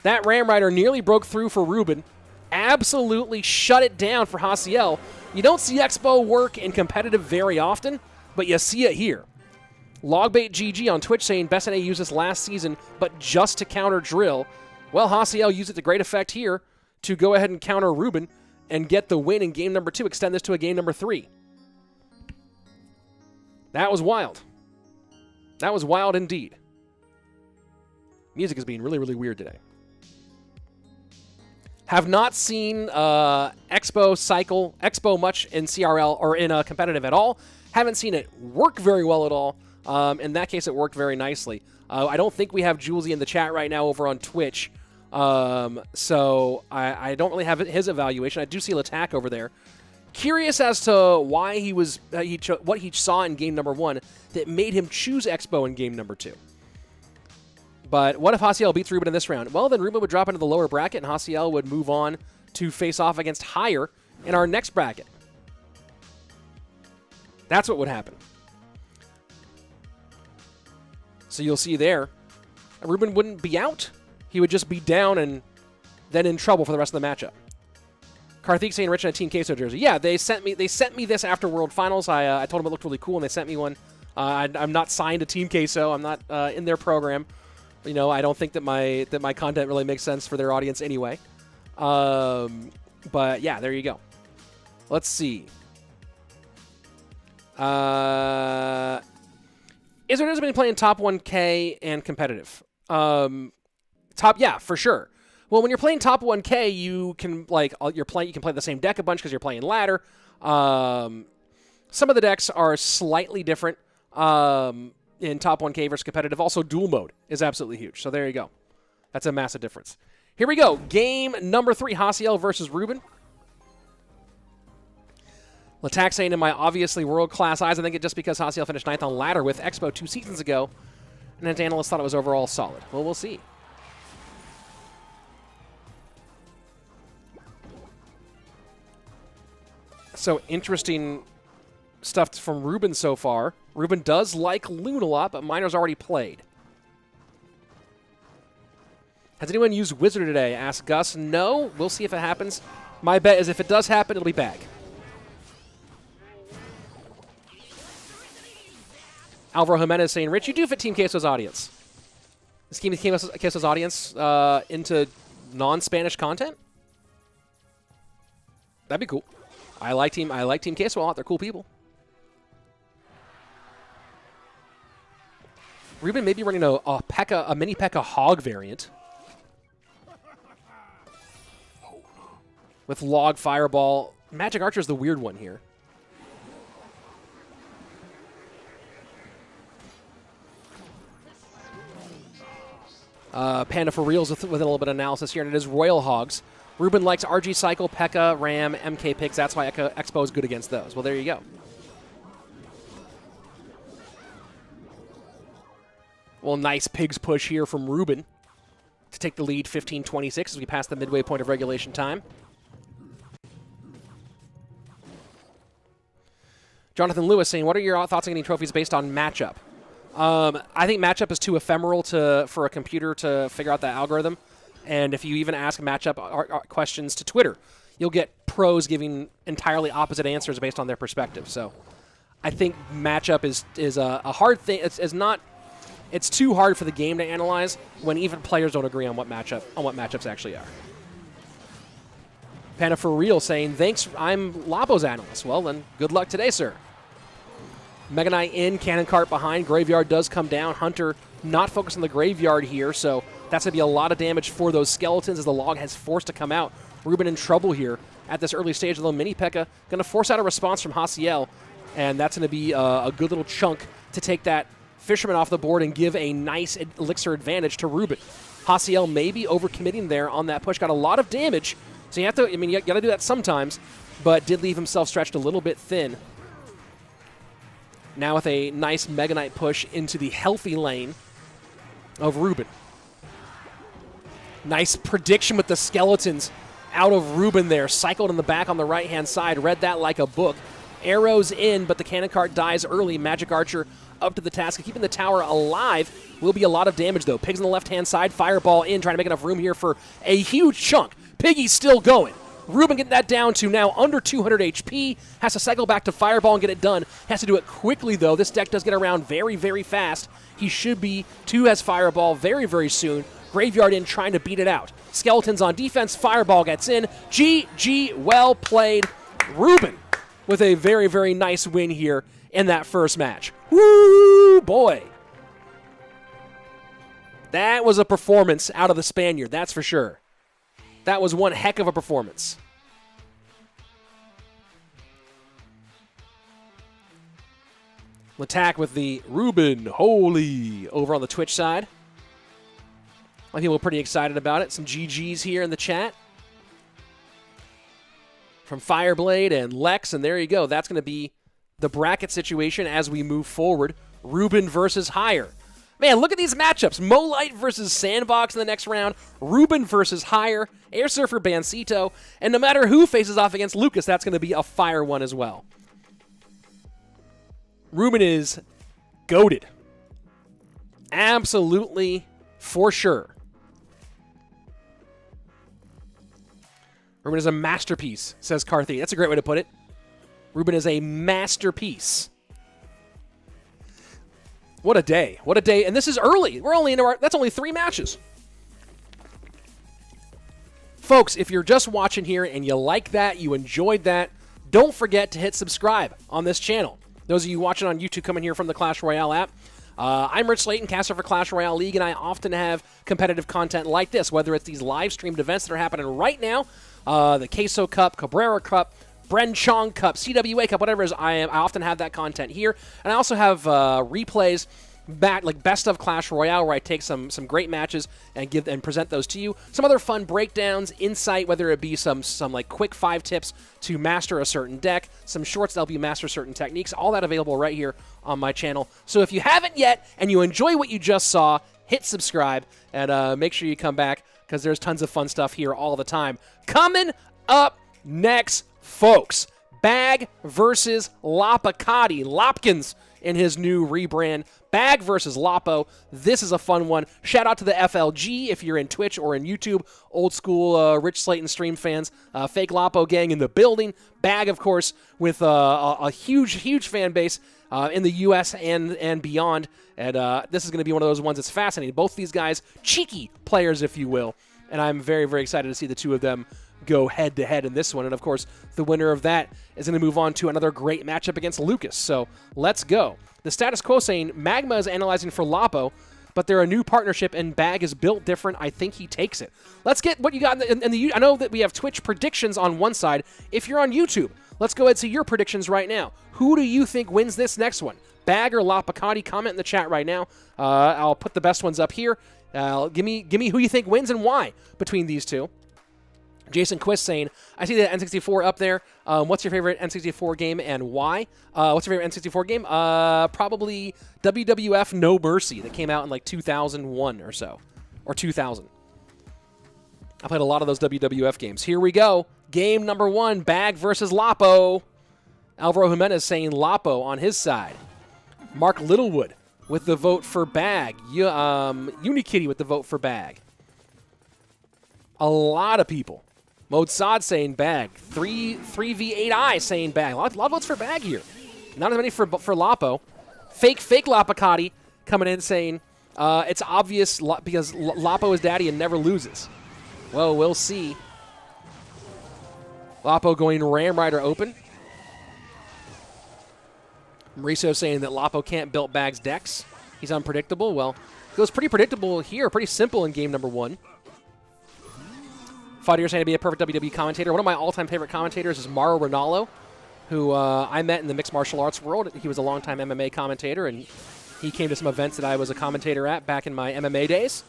That Ram Rider nearly broke through for Ruben. Absolutely shut it down for Haciel. You don't see X-Bow work in competitive very often, but you see it here. Logbait GG on Twitch saying best NA used this last season, but just to counter drill. Well, Haciel used it to great effect here to go ahead and counter Ruben and get the win in game number 2, extend this to a game number 3. That was wild. That was wild indeed. Music is being really, really weird today. Have not seen X-Bow much in CRL or in competitive at all. Haven't seen it work very well at all. In that case, it worked very nicely. I don't think we have Julesy in the chat right now over on Twitch. So I don't really have his evaluation. I do see Latak over there. Curious as to why what he saw in game number 1 that made him choose X-Bow in game number 2. But what if Haciel beats Ruben in this round? Well, then Ruben would drop into the lower bracket, and Haciel would move on to face off against higher in our next bracket. That's what would happen. So you'll see there, Ruben wouldn't be out. He would just be down and then in trouble for the rest of the matchup. Karthik saying Rich in a Team Queso jersey. Yeah, they sent me this after World Finals. I told them it looked really cool, and they sent me one. I'm not signed to Team Queso. I'm not in their program. You know, I don't think that my content really makes sense for their audience anyway. But yeah, there you go. Let's see. Israel has been playing top 1K and competitive. Yeah, for sure. Well, when you're playing top 1K, you can you can play the same deck a bunch because you're playing ladder. Some of the decks are slightly different in top 1K versus competitive. Also, dual mode is absolutely huge. So there you go. That's a massive difference. Here we go. Game number 3, Haciel versus Ruben. LaTac saying in my obviously world-class eyes, I think it just because Haciel finished 9th on ladder with Expo 2 seasons ago, and his analysts thought it was overall solid. Well, we'll see. So interesting stuff from Ruben so far. Ruben does like Loon a lot, but Miner's already played. Has anyone used Wizard today? Asked Gus. No. We'll see if it happens. My bet is if it does happen, it'll be bag. Alvaro Jimenez saying, Rich, you do fit Team Queso's audience. Is Team Queso's audience into non-Spanish content? That'd be cool. I like Team Queso a lot. They're cool people. Ruben may be running a mini P.E.K.K.A. Hog variant. With Log, Fireball. Magic Archer is the weird one here. Panda for Reals with a little bit of analysis here, and it is Royal Hogs. Ruben likes RG Cycle, P.E.K.K.A., Ram, MK Pigs. That's why Expo is good against those. Well, there you go. Well, nice Pigs push here from Ruben to take the lead 15-26 as we pass the midway point of regulation time. Jonathan Lewis saying, what are your thoughts on getting trophies based on matchup? I think matchup is too ephemeral for a computer to figure out that algorithm. And if you even ask matchup questions to Twitter, you'll get pros giving entirely opposite answers based on their perspective. So I think matchup is a hard thing. It's too hard for the game to analyze when even players don't agree on what matchups actually are. Panda for Real saying, thanks, I'm Labo's analyst. Well, then good luck today, sir. Mega Knight in, Cannon Cart behind. Graveyard does come down. Hunter not focused on the graveyard here, so that's going to be a lot of damage for those skeletons as the log has forced to come out. Ruben in trouble here at this early stage, although Mini P.E.K.K.A. going to force out a response from Haciel, and that's going to be a good little chunk to take that Fisherman off the board and give a nice elixir advantage to Ruben. Haciel maybe overcommitting there on that push. Got a lot of damage, so you have to, you got to do that sometimes, but did leave himself stretched a little bit thin. Now with a nice Mega Knight push into the healthy lane of Ruben. Nice prediction with the skeletons out of Ruben there. Cycled in the back on the right-hand side. Read that like a book. Arrows in, but the Cannon Cart dies early. Magic Archer up to the task of keeping the tower alive. Will be a lot of damage, though. Pigs on the left-hand side. Fireball in, trying to make enough room here for a huge chunk. Piggy's still going. Ruben getting that down to now under 200 HP. Has to cycle back to Fireball and get it done. Has to do it quickly, though. This deck does get around very, very fast. He should be 2 has Fireball very, very soon. Graveyard in, trying to beat it out. Skeletons on defense. Fireball gets in. GG, well played. Ruben with a very, very nice win here in that first match. Woo, boy. That was a performance out of the Spaniard, that's for sure. That was one heck of a performance. Attack with the Ruben Holy over on the Twitch side. I think we're pretty excited about it. Some GGs here in the chat. From Fireblade and Lex, and there you go. That's going to be the bracket situation as we move forward. Ruben versus Higher. Man, look at these matchups. Molite versus Sandbox in the next round. Ruben versus Hire. Airsurfer Bansito. And no matter who faces off against Lucas, that's going to be a fire one as well. Ruben is goated. Absolutely, for sure. Ruben is a masterpiece, says Carthy. That's a great way to put it. Ruben is a masterpiece. What a day. What a day. And this is early. We're only into that's only 3 matches. Folks, if you're just watching here and you like that, you enjoyed that, don't forget to hit subscribe on this channel. Those of you watching on YouTube coming here from the Clash Royale app, I'm Rich Slayton, caster for Clash Royale League, and I often have competitive content like this, whether it's these live streamed events that are happening right now, the Queso Cup, Cabrera Cup, Bren Chong Cup, CWA Cup, whatever it is, I often have that content here. And I also have replays back, like best of Clash Royale, where I take some great matches and present those to you. Some other fun breakdowns, insight, whether it be some like quick 5 tips to master a certain deck, some shorts that help you master certain techniques, all that available right here on my channel. So if you haven't yet and you enjoy what you just saw, hit subscribe and make sure you come back, because there's tons of fun stuff here all the time. Coming up next, folks, Bag versus LaPoKaTi. Lopkins in his new rebrand. Bag versus Lapo. This is a fun one. Shout out to the FLG if you're in Twitch or in YouTube. Old school Rich Slayton stream fans. Fake Lapo gang in the building. Bag, of course, with a huge fan base in the U.S. and beyond. And this is going to be one of those ones that's fascinating. Both these guys, cheeky players, if you will. And I'm very, very excited to see the two of them go head-to-head in this one. And, of course, the winner of that is going to move on to another great matchup against Lucas. So let's go. The status quo saying Magma is analyzing for Lapo, but they're a new partnership and Bag is built different. I think he takes it. Let's get what you got in the I know that we have Twitch predictions on one side. If you're on YouTube, let's go ahead and see your predictions right now. Who do you think wins this next one? Bag or LaPoKaTi? Comment in the chat right now. I'll put the best ones up here. Give me who you think wins and why between these two. Jason Quist saying, I see the N64 up there. What's your favorite N64 game and why? What's your favorite N64 game? Probably WWF No Mercy that came out in like 2001 or so. Or 2000. I played a lot of those WWF games. Here we go. Game number 1, Bag versus Lapo. Alvaro Jimenez saying Lapo on his side. Mark Littlewood with the vote for Bag. Unikitty with the vote for Bag. A lot of people. Modsad saying Bag. 3v8i saying Bag. A lot of votes for Bag here. Not as many for Lapo. Fake LaPoKaTi coming in saying it's obvious because Lapo is daddy and never loses. Well, we'll see. Lapo going Ram Rider open. Mauricio saying that Lapo can't build Bag's decks. He's unpredictable. Well, it was pretty predictable here. Pretty simple in game number 1. Fodder saying to be a perfect WWE commentator. One of my all-time favorite commentators is Mauro Ranallo, who I met in the mixed martial arts world. He was a longtime MMA commentator, and he came to some events that I was a commentator at back in my MMA days.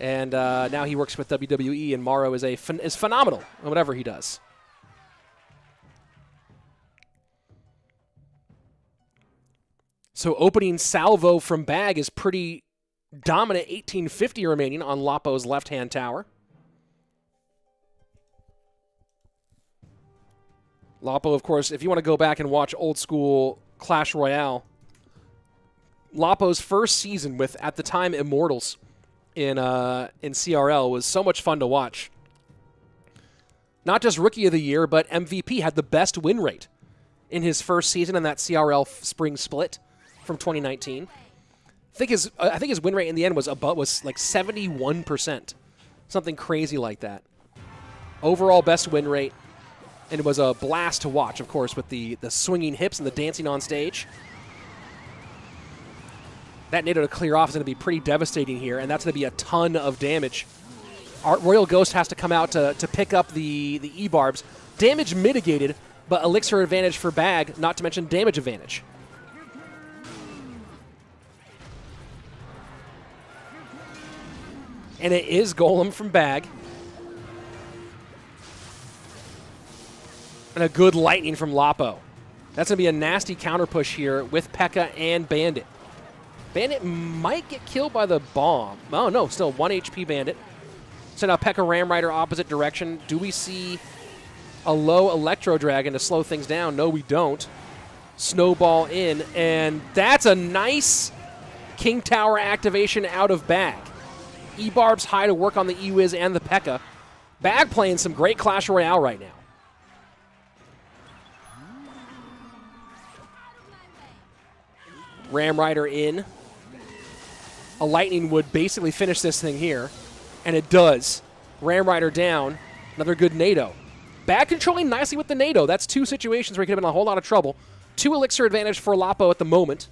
And now he works with WWE, and Mauro is phenomenal in whatever he does. So opening salvo from Bag is pretty dominant. 1850 remaining on Lapo's left-hand tower. Lapo, of course, if you want to go back and watch old school Clash Royale, Lapo's first season with, at the time, Immortals in CRL was so much fun to watch. Not just Rookie of the Year, but MVP, had the best win rate in his first season in that CRL spring split from 2019. I think his win rate in the end was like 71%, something crazy like that. Overall best win rate. And it was a blast to watch, of course, with the swinging hips and the dancing on stage. That NATO to clear off is going to be pretty devastating here, and that's going to be a ton of damage. Royal Ghost has to come out to pick up the E-Barbs. Damage mitigated, but Elixir advantage for Bag, not to mention damage advantage. And it is Golem from Bag. And a good lightning from Lapo. That's going to be a nasty counter push here with P.E.K.K.A. and Bandit. Bandit might get killed by the bomb. Oh, no, still 1 HP Bandit. So now P.E.K.K.A. Ram Rider opposite direction. Do we see a low Electro Dragon to slow things down? No, we don't. Snowball in, and that's a nice King Tower activation out of Bag. E-Barb's high to work on the E-Wiz and the P.E.K.K.A. Bag playing some great Clash Royale right now. Ram Rider in. A Lightning would basically finish this thing here, and it does. Ram Rider down. Another good NATO. Bag controlling nicely with the NATO. That's 2 situations where he could have been in a whole lot of trouble. 2 elixir advantage for Lapo at the moment,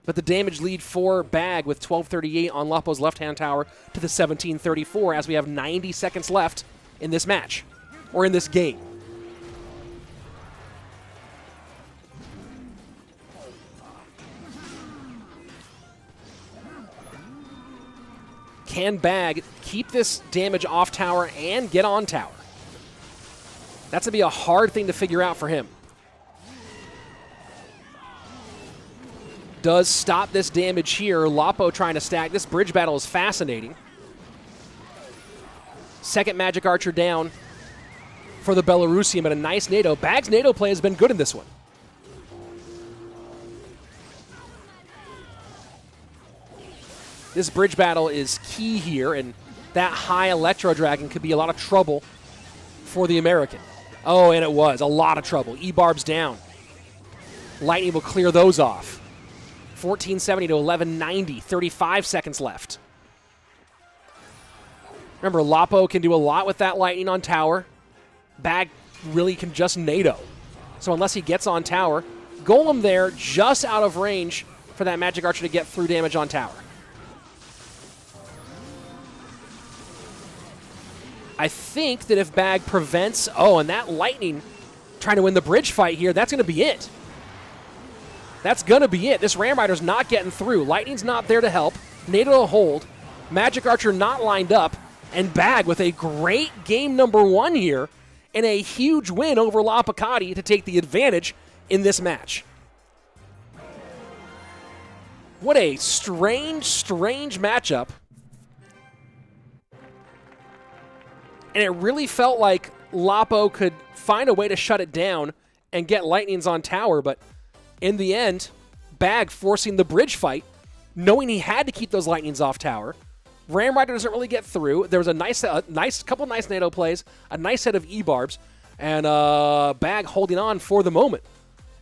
but the damage lead for Bag with 1238 on Lapo's left-hand tower to the 1734 as we have 90 seconds left in this match, or in this game. Can Bag keep this damage off tower and get on tower? That's going to be a hard thing to figure out for him. Does stop this damage here. Lapo trying to stack. This bridge battle is fascinating. Second Magic Archer down for the Belarusian, but a nice NATO. Bag's NATO play has been good in this one. This bridge battle is key here, and that high Electro Dragon could be a lot of trouble for the American. Oh, and it was. A lot of trouble. E-Barb's down. Lightning will clear those off. 1470 to 1190. 35 seconds left. Remember, Lapo can do a lot with that Lightning on tower. Bag really can just NATO. So unless he gets on tower, Golem there just out of range for that Magic Archer to get through damage on tower. I think that if Bag prevents... Oh, and that Lightning trying to win the bridge fight here, that's going to be it. That's going to be it. This Ram Rider's not getting through. Lightning's not there to help. NATO to hold. Magic Archer not lined up. And Bag with a great game number 1 here and a huge win over LaPoKaTi to take the advantage in this match. What a strange, strange matchup. And it really felt like Lapo could find a way to shut it down and get Lightnings on tower, but in the end, Bag forcing the bridge fight, knowing he had to keep those Lightnings off tower. Ram Rider doesn't really get through. There was a couple nice NATO plays, a nice set of E-Barbs, and Bag holding on for the moment.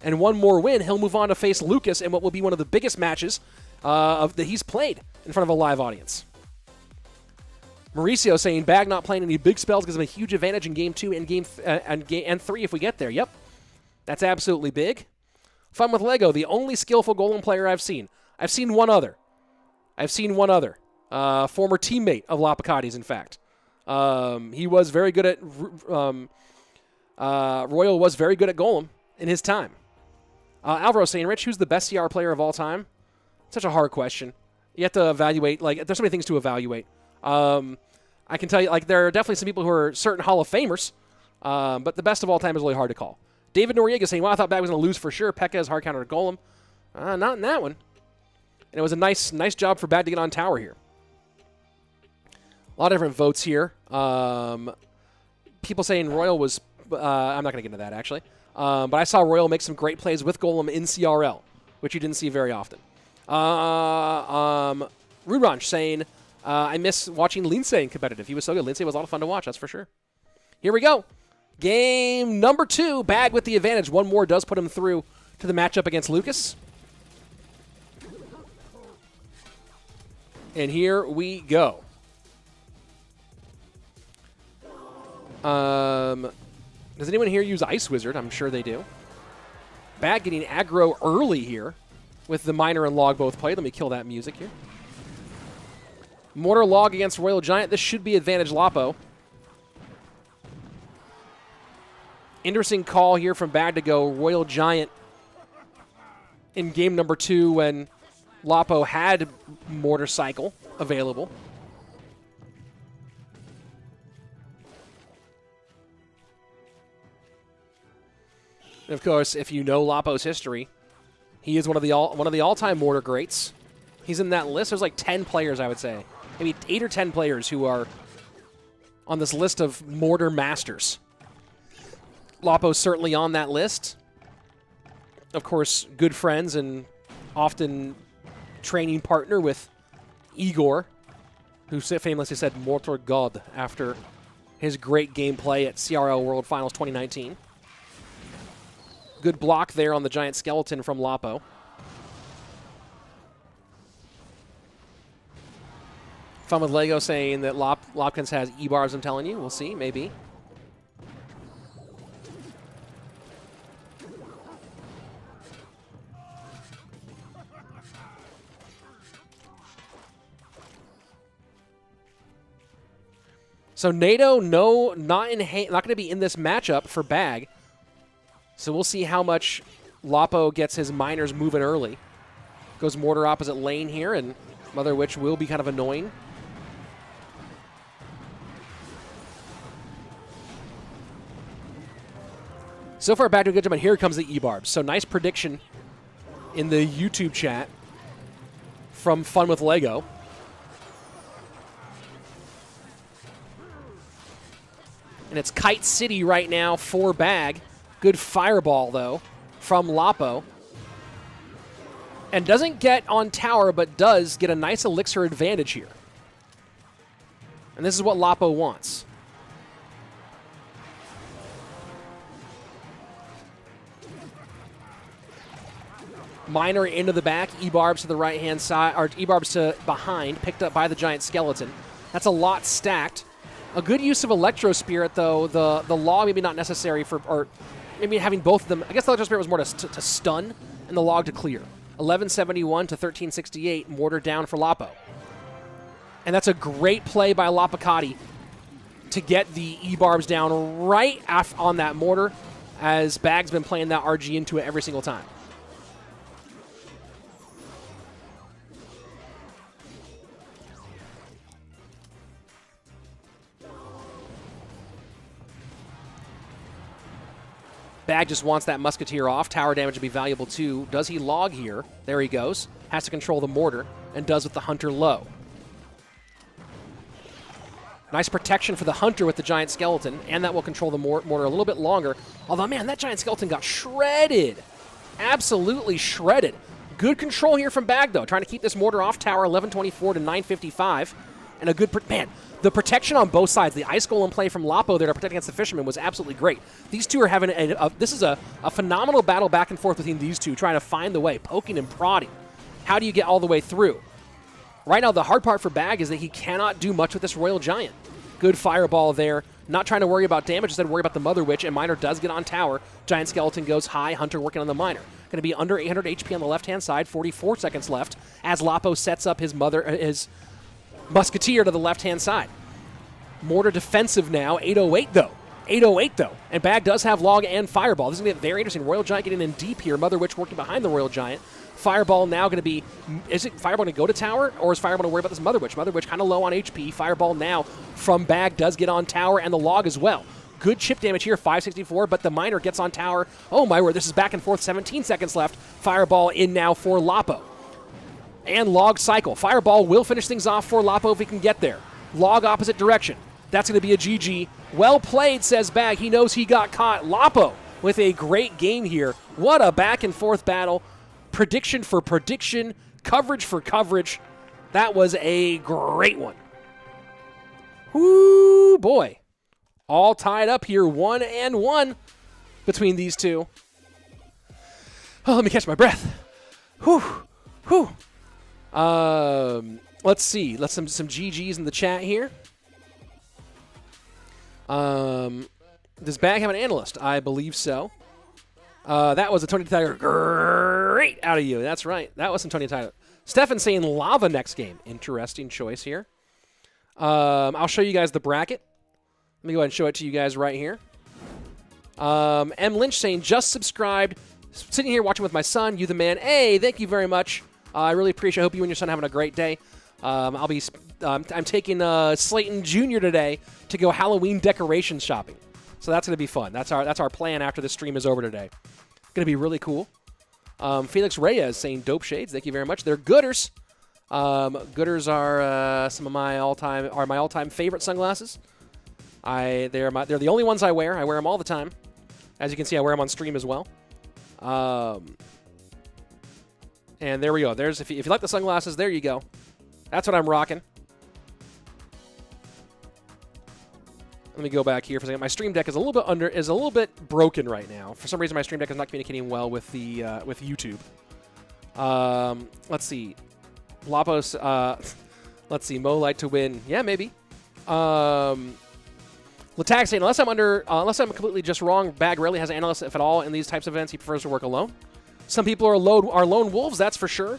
And one more win, he'll move on to face Lucas in what will be one of the biggest matches that he's played in front of a live audience. Mauricio saying Bag not playing any big spells gives him a huge advantage in Game 2 and Game 3 if we get there. Yep, that's absolutely big. Fun with Lego, the only skillful Golem player I've seen. I've seen one other. Former teammate of LaPoKaTi's, in fact. He was very good at... Royal was very good at Golem in his time. Alvaro saying, Rich, who's the best CR player of all time? Such a hard question. You have to evaluate. Like, there's so many things to evaluate. I can tell you, like, there are definitely some people who are certain Hall of Famers, but the best of all time is really hard to call. David Noriega saying, well, I thought Bag was going to lose for sure. P.E.K.K.A. is hard counter to Golem. Not in that one. And it was a nice job for Bag to get on tower here. A lot of different votes here. People saying Royal was... I'm not going to get into that, actually. But I saw Royal make some great plays with Golem in CRL, which you didn't see very often. Ruben saying... I miss watching Lindsay in competitive. He was so good. Lindsay was a lot of fun to watch, that's for sure. Here we go. Game number 2. Bag with the advantage. One more does put him through to the matchup against Lucas. And here we go. Does anyone here use Ice Wizard? I'm sure they do. Bag getting aggro early here with the Miner and Log both played. Let me kill that music here. Mortar Log against Royal Giant. This should be advantage Lapo. Interesting call here from Bag to go Royal Giant in game number 2 when Lapo had Mortar Cycle available. And of course, if you know Lapo's history, he is one of the all-time Mortar greats. He's in that list. There's like 10 players, I would say. Maybe 8 or 10 players who are on this list of mortar masters. Lapo's certainly on that list. Of course, good friends and often training partner with Igor, who famously said Mortar God after his great gameplay at CRL World Finals 2019. Good block there on the giant skeleton from Lapo. Fun with Lego saying that Lopkins has E-bars, I'm telling you. We'll see, maybe. So NATO, not going to be in this matchup for Bag. So we'll see how much Lapo gets his miners moving early. Goes Mortar opposite lane here, and Mother Witch will be kind of annoying. So far, back to a good job, and here comes the E-Barbs. So nice prediction in the YouTube chat from Fun with Lego. And it's Kite City right now for Bag. Good fireball, though, from Lapo. And doesn't get on tower, but does get a nice elixir advantage here. And this is what Lapo wants. Miner into the back, E-Barbs to the right-hand side, or E-Barbs to behind, picked up by the giant skeleton. That's a lot stacked. A good use of Electro Spirit, though. The log maybe not necessary for, or maybe having both of them. I guess the Electro Spirit was more to stun and the log to clear. 1171 to 1368, Mortar down for Lapo. And that's a great play by LaPoKaTi to get the E-Barbs down right on that Mortar, as Bag's been playing that RG into it every single time. Bag just wants that Musketeer off. Tower damage would be valuable too. Does he log here? There he goes. Has to control the Mortar, and does with the Hunter low. Nice protection for the Hunter with the giant skeleton, and that will control the Mortar a little bit longer. Although, man, that giant skeleton got shredded. Absolutely shredded. Good control here from Bag, though. Trying to keep this Mortar off tower, 1124 to 955. And a good, man, the protection on both sides, the Ice Golem play from Lapo there to protect against the Fisherman was absolutely great. These two are having this is a phenomenal battle back and forth between these two, trying to find the way, poking and prodding. How do you get all the way through? Right now, the hard part for Bag is that he cannot do much with this Royal Giant. Good fireball there. Not trying to worry about damage, instead worry about the Mother Witch, and Miner does get on tower. Giant Skeleton goes high, Hunter working on the Miner. Going to be under 800 HP on the left-hand side, 44 seconds left, as Lapo sets up his Musketeer to the left-hand side. Mortar defensive now, 808 though. 808 though. And Bag does have log and fireball. This is going to be very interesting. Royal Giant getting in deep here. Mother Witch working behind the Royal Giant. Fireball now going to be, is it Fireball going to go to tower, or is Fireball going to worry about this Mother Witch? Mother Witch kind of low on HP. Fireball now from Bag does get on tower, and the log as well. Good chip damage here, 564, but the Miner gets on tower. Oh my word, this is back and forth, 17 seconds left. Fireball in now for Lapo. And log cycle. Fireball will finish things off for Lapo if he can get there. Log opposite direction. That's going to be a GG. Well played, says Bag. He knows he got caught. Lapo with a great game here. What a back and forth battle. Prediction for prediction. Coverage for coverage. That was a great one. Whoo, boy. All tied up here, 1-1 between these two. Oh, let me catch my breath. Whew, whew. Let's see. Let's some GGs in the chat here. Does Bag have an analyst? I believe so. That was a Tony Tiger. Great out of you. That's right. That was some Tony Tiger. Stefan saying Lava next game. Interesting choice here. I'll show you guys the bracket. Let me go ahead and show it to you guys right here. M. Lynch saying, just subscribed. Sitting here watching with my son. You the man. Hey, thank you very much. I really appreciate it. I hope you and your son are having a great day. I'm taking Slayton Jr. today to go Halloween decoration shopping. So that's going to be fun. That's our plan after the stream is over today. Going to be really cool. Felix Reyes saying dope shades. Thank you very much. They're gooders. Gooders are some of my all-time favorite sunglasses. They're the only ones I wear. I wear them all the time. As you can see, I wear them on stream as well. And there we go. There's if you like the sunglasses, there you go. That's what I'm rocking. Let me go back here for a second. My stream deck is a little bit broken right now. For some reason, my stream deck is not communicating well with the with YouTube. Let's see. Lapos. Let's see. Mo like to win. Yeah, maybe. Latax saying unless I'm completely just wrong, Bag rarely has analysts if at all in these types of events. He prefers to work alone. Some people are lone wolves. That's for sure.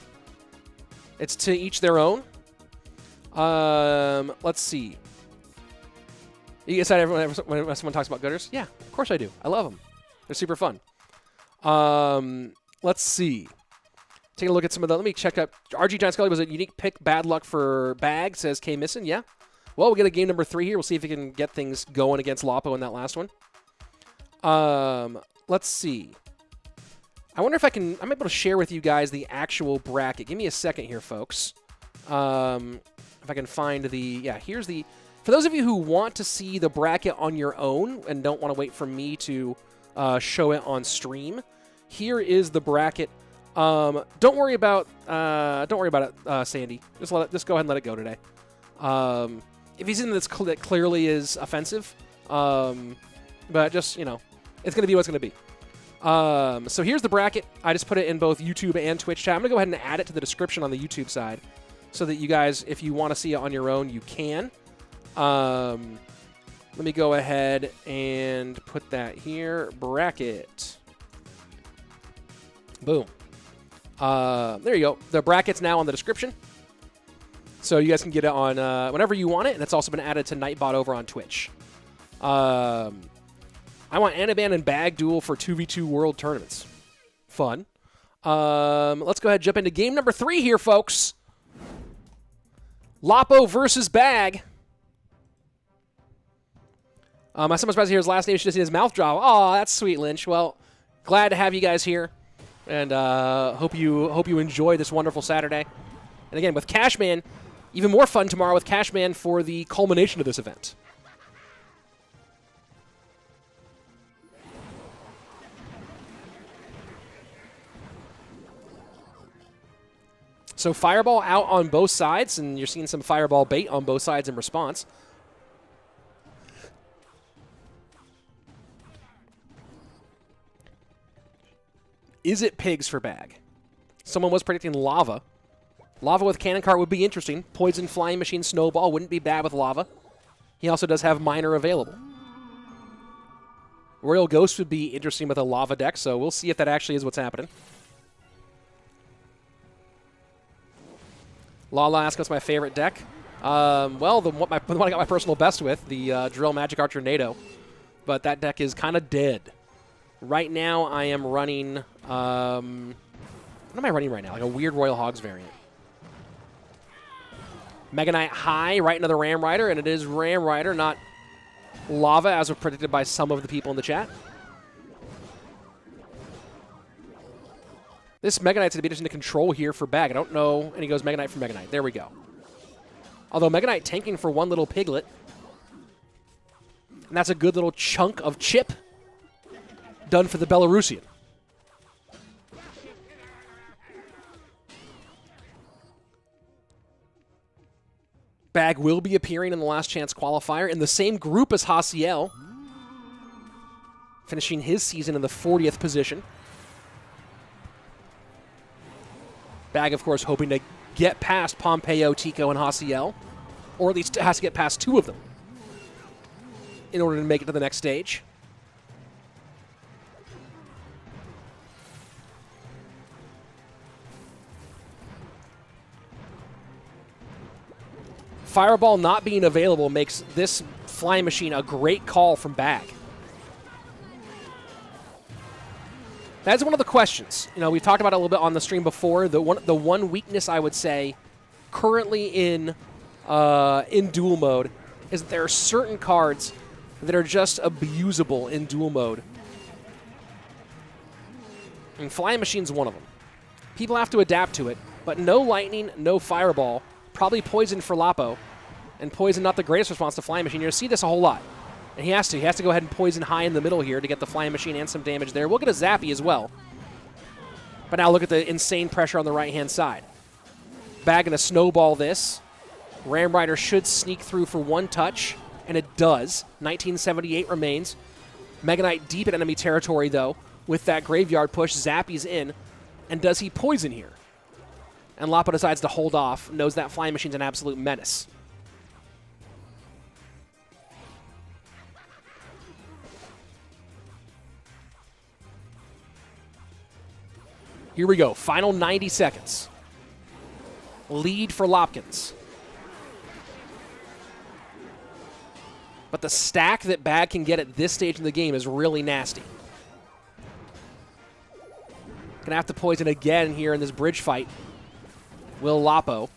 It's to each their own. Let's see. You decide when someone talks about Gooders? Yeah, of course I do. I love them. They're super fun. Let's see. Take a look at some of the. Let me check up. RG Giant Scully was a unique pick. Bad luck for Bag, says K Missin. Yeah. Well, we'll get a game number 3 here. We'll see if we can get things going against Lapo in that last one. Let's see. I wonder if I'm able to share with you guys the actual bracket. Give me a second here, folks. If I can find the. Yeah, here's the. For those of you who want to see the bracket on your own and don't want to wait for me to show it on stream, here is the bracket. Don't worry about it, Sandy. Just go ahead and let it go today. If he's in this that clearly is offensive, but just it's going to be what's going to be. So here's the bracket. I just put it in both YouTube and Twitch chat. I'm going to go ahead and add it to the description on the YouTube side so that you guys, if you want to see it on your own, you can. Let me go ahead and put that here. Bracket. Boom. There you go. The bracket's now on the description. So you guys can get it on whenever you want it, and it's also been added to Nightbot over on Twitch. I want Anaban and Bag duel for 2v2 World Tournaments. Fun. Let's go ahead and jump into game number 3 here, folks. Lapo versus Bag. I'm somewhat surprised to hear his last name. You should have seen his mouth drop. Oh, that's sweet, Lynch. Well, glad to have you guys here, and hope you enjoy this wonderful Saturday. And again, with Cashman, even more fun tomorrow with Cashman for the culmination of this event. So Fireball out on both sides, and you're seeing some Fireball bait on both sides in response. Is it pigs for Bag? Someone was predicting lava. Lava with Cannon Cart would be interesting. Poison, Flying Machine, Snowball wouldn't be bad with lava. He also does have Miner available. Royal Ghost would be interesting with a lava deck, so we'll see if that actually is what's happening. Lala asks what's my favorite deck. Well, the one I got my personal best with, the Drill Magic Archer NATO. But that deck is kind of dead. Right now, I am running... what am I running right now? Like a weird Royal Hogs variant. Mega Knight high, right into the Ram Rider, and it is Ram Rider, not lava, as was predicted by some of the people in the chat. This Mega Knight's going to be interesting to control here for Bag. I don't know. And he goes Mega Knight for Mega Knight. There we go. Although Mega Knight tanking for one little piglet. And that's a good little chunk of chip done for the Belarusian. Bag will be appearing in the Last Chance qualifier in the same group as Haciel, finishing his season in the 40th position. Bag, of course, hoping to get past Pompeo, Tico, and Haciel, or at least has to get past 2 of them in order to make it to the next stage. Fireball not being available makes this Flying Machine a great call from Bag. That's one of the questions. We've talked about it a little bit on the stream before. The one weakness I would say currently in duel mode is that there are certain cards that are just abusable in duel mode. And Flying Machine's one of them. People have to adapt to it. but no lightning, no fireball. Probably poison for Lapo. And poison not the greatest response to Flying Machine. You're going to see this a whole lot. And he has to. He has to go ahead and poison high in the middle here to get the Flying Machine and some damage there. We'll get a Zappy as well. But now look at the insane pressure on the right-hand side. Bag going to snowball this. Ram Rider should sneak through for one touch, and it does. 1978 remains. Mega Knight deep in enemy territory, though, with that graveyard push. Zappy's in. And does he poison here? And Lapo decides to hold off, knows that Flying Machine's an absolute menace. Here we go, final 90 seconds. Lead for Lopkins. But the stack that Bag can get at this stage in the game is really nasty. Gonna have to poison again here in this bridge fight. Will Lapo.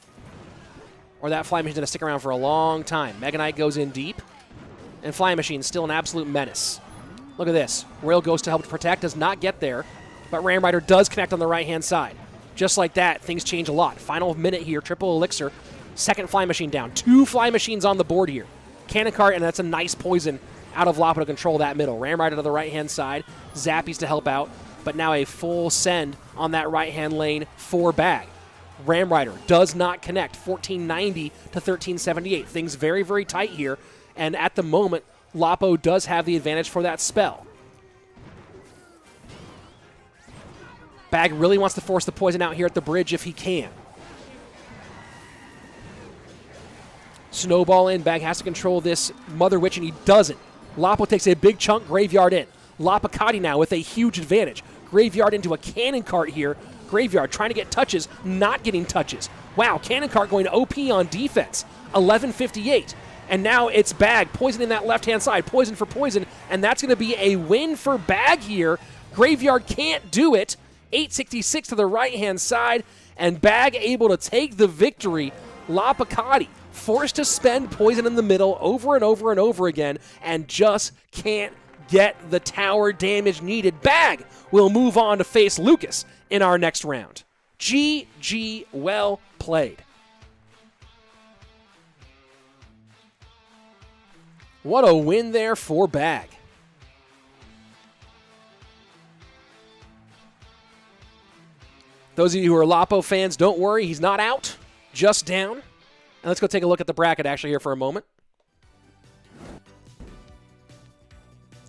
Or that Flying Machine's gonna stick around for a long time. Mega Knight goes in deep. And Flying Machine's still an absolute menace. Look at this. Royal Ghost to help to protect, does not get there. But Ram Rider does connect on the right-hand side. Just like that, things change a lot. Final minute here, triple elixir. Second Flying Machine down. 2 Flying Machines on the board here. Cannon Cart, and that's a nice poison out of Lapo to control that middle. Ram Rider to the right-hand side. Zappies to help out. But now a full send on that right-hand lane for Bag. Ram Rider does not connect. 1490 to 1378. Things very, very tight here. And at the moment, Lapo does have the advantage for that spell. Bag really wants to force the poison out here at the bridge if he can. Snowball in. Bag has to control this Mother Witch, and he doesn't. Lapo takes a big chunk. Graveyard in. LaPoKaTi now with a huge advantage. Graveyard into a Cannon Cart here. Graveyard trying to get touches, not getting touches. Wow, Cannon Cart going OP on defense. 1158. And now it's Bag poisoning that left-hand side. Poison for poison, and that's going to be a win for Bag here. Graveyard can't do it. 866 to the right-hand side, and Bag able to take the victory. LaPoKaTi forced to spend poison in the middle over and over and over again, and just can't get the tower damage needed. Bag will move on to face Lucas in our next round. GG, well played. What a win there for Bag. Those of you who are Lapo fans, don't worry, he's not out, just down. And let's go take a look at the bracket actually here for a moment.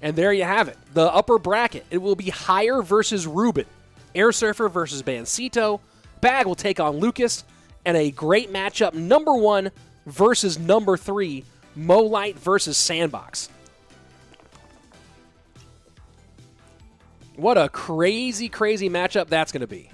And there you have it, the upper bracket. It will be Higher versus Ruben, Airsurfer versus Bansito. Bag will take on Lucas, and a great matchup, number 1 versus number 3, Molite versus Sandbox. What a crazy, crazy matchup that's going to be.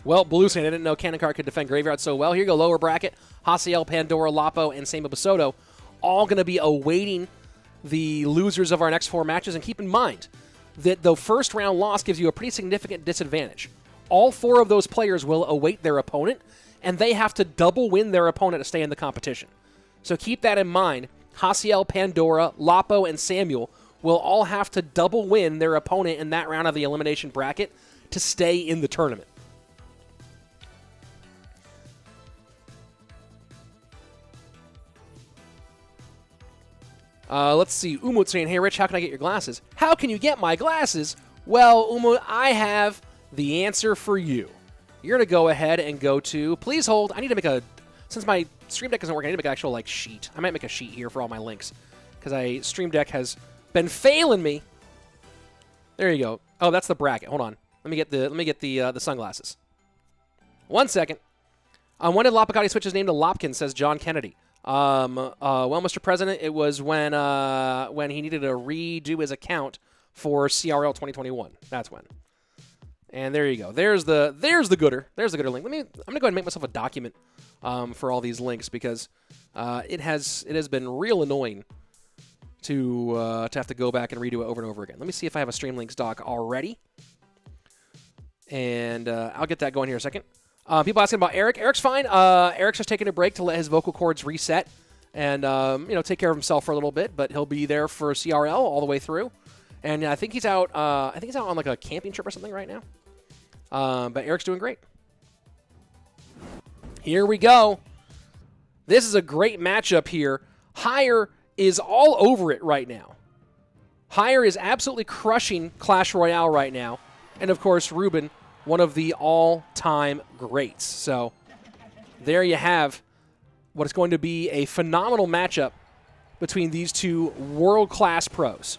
Well, Blue saying I didn't know Cannon Cart could defend Graveyard so well. Here you go, lower bracket. Hasiel, Pandora, Lapo, and Same Basodo all going to be awaiting the losers of our next 4 matches. And keep in mind that the first round loss gives you a pretty significant disadvantage. All 4 of those players will await their opponent, and they have to double win their opponent to stay in the competition. So keep that in mind. Hasiel, Pandora, Lapo, and Samuel will all have to double win their opponent in that round of the elimination bracket to stay in the tournament. Let's see. Umut saying, hey, Rich, how can I get your glasses? How can you get my glasses? Well, Umut, I have the answer for you. You're going to go ahead and go to, please hold. I need to make a, since my Stream Deck isn't working, I need to make an actual, like, sheet. I might make a sheet here for all my links, because Stream Deck has been failing me. There you go. Oh, that's the bracket. Hold on. Let me get the sunglasses. 1 second. When did LaPoKaTi switch his name to Lopkins, says John Kennedy. Well, Mr. President, it was when he needed to redo his account for CRL 2021. That's when. And there you go. There's the gooder. There's the gooder link. I'm gonna go ahead and make myself a document for all these links, because it has been real annoying to have to go back and redo it over and over again. Let me see if I have a Streamlinks doc already, and I'll get that going here in a second. People asking about Eric. Eric's fine. Eric's just taking a break to let his vocal cords reset and take care of himself for a little bit, but he'll be there for CRL all the way through. And I think he's out. I think he's out on like a camping trip or something right now. But Eric's doing great. Here we go. This is a great matchup here. Higher is all over it right now. Higher is absolutely crushing Clash Royale right now. And of course, Ruben, one of the all-time greats. So there you have what is going to be a phenomenal matchup between these two world-class pros.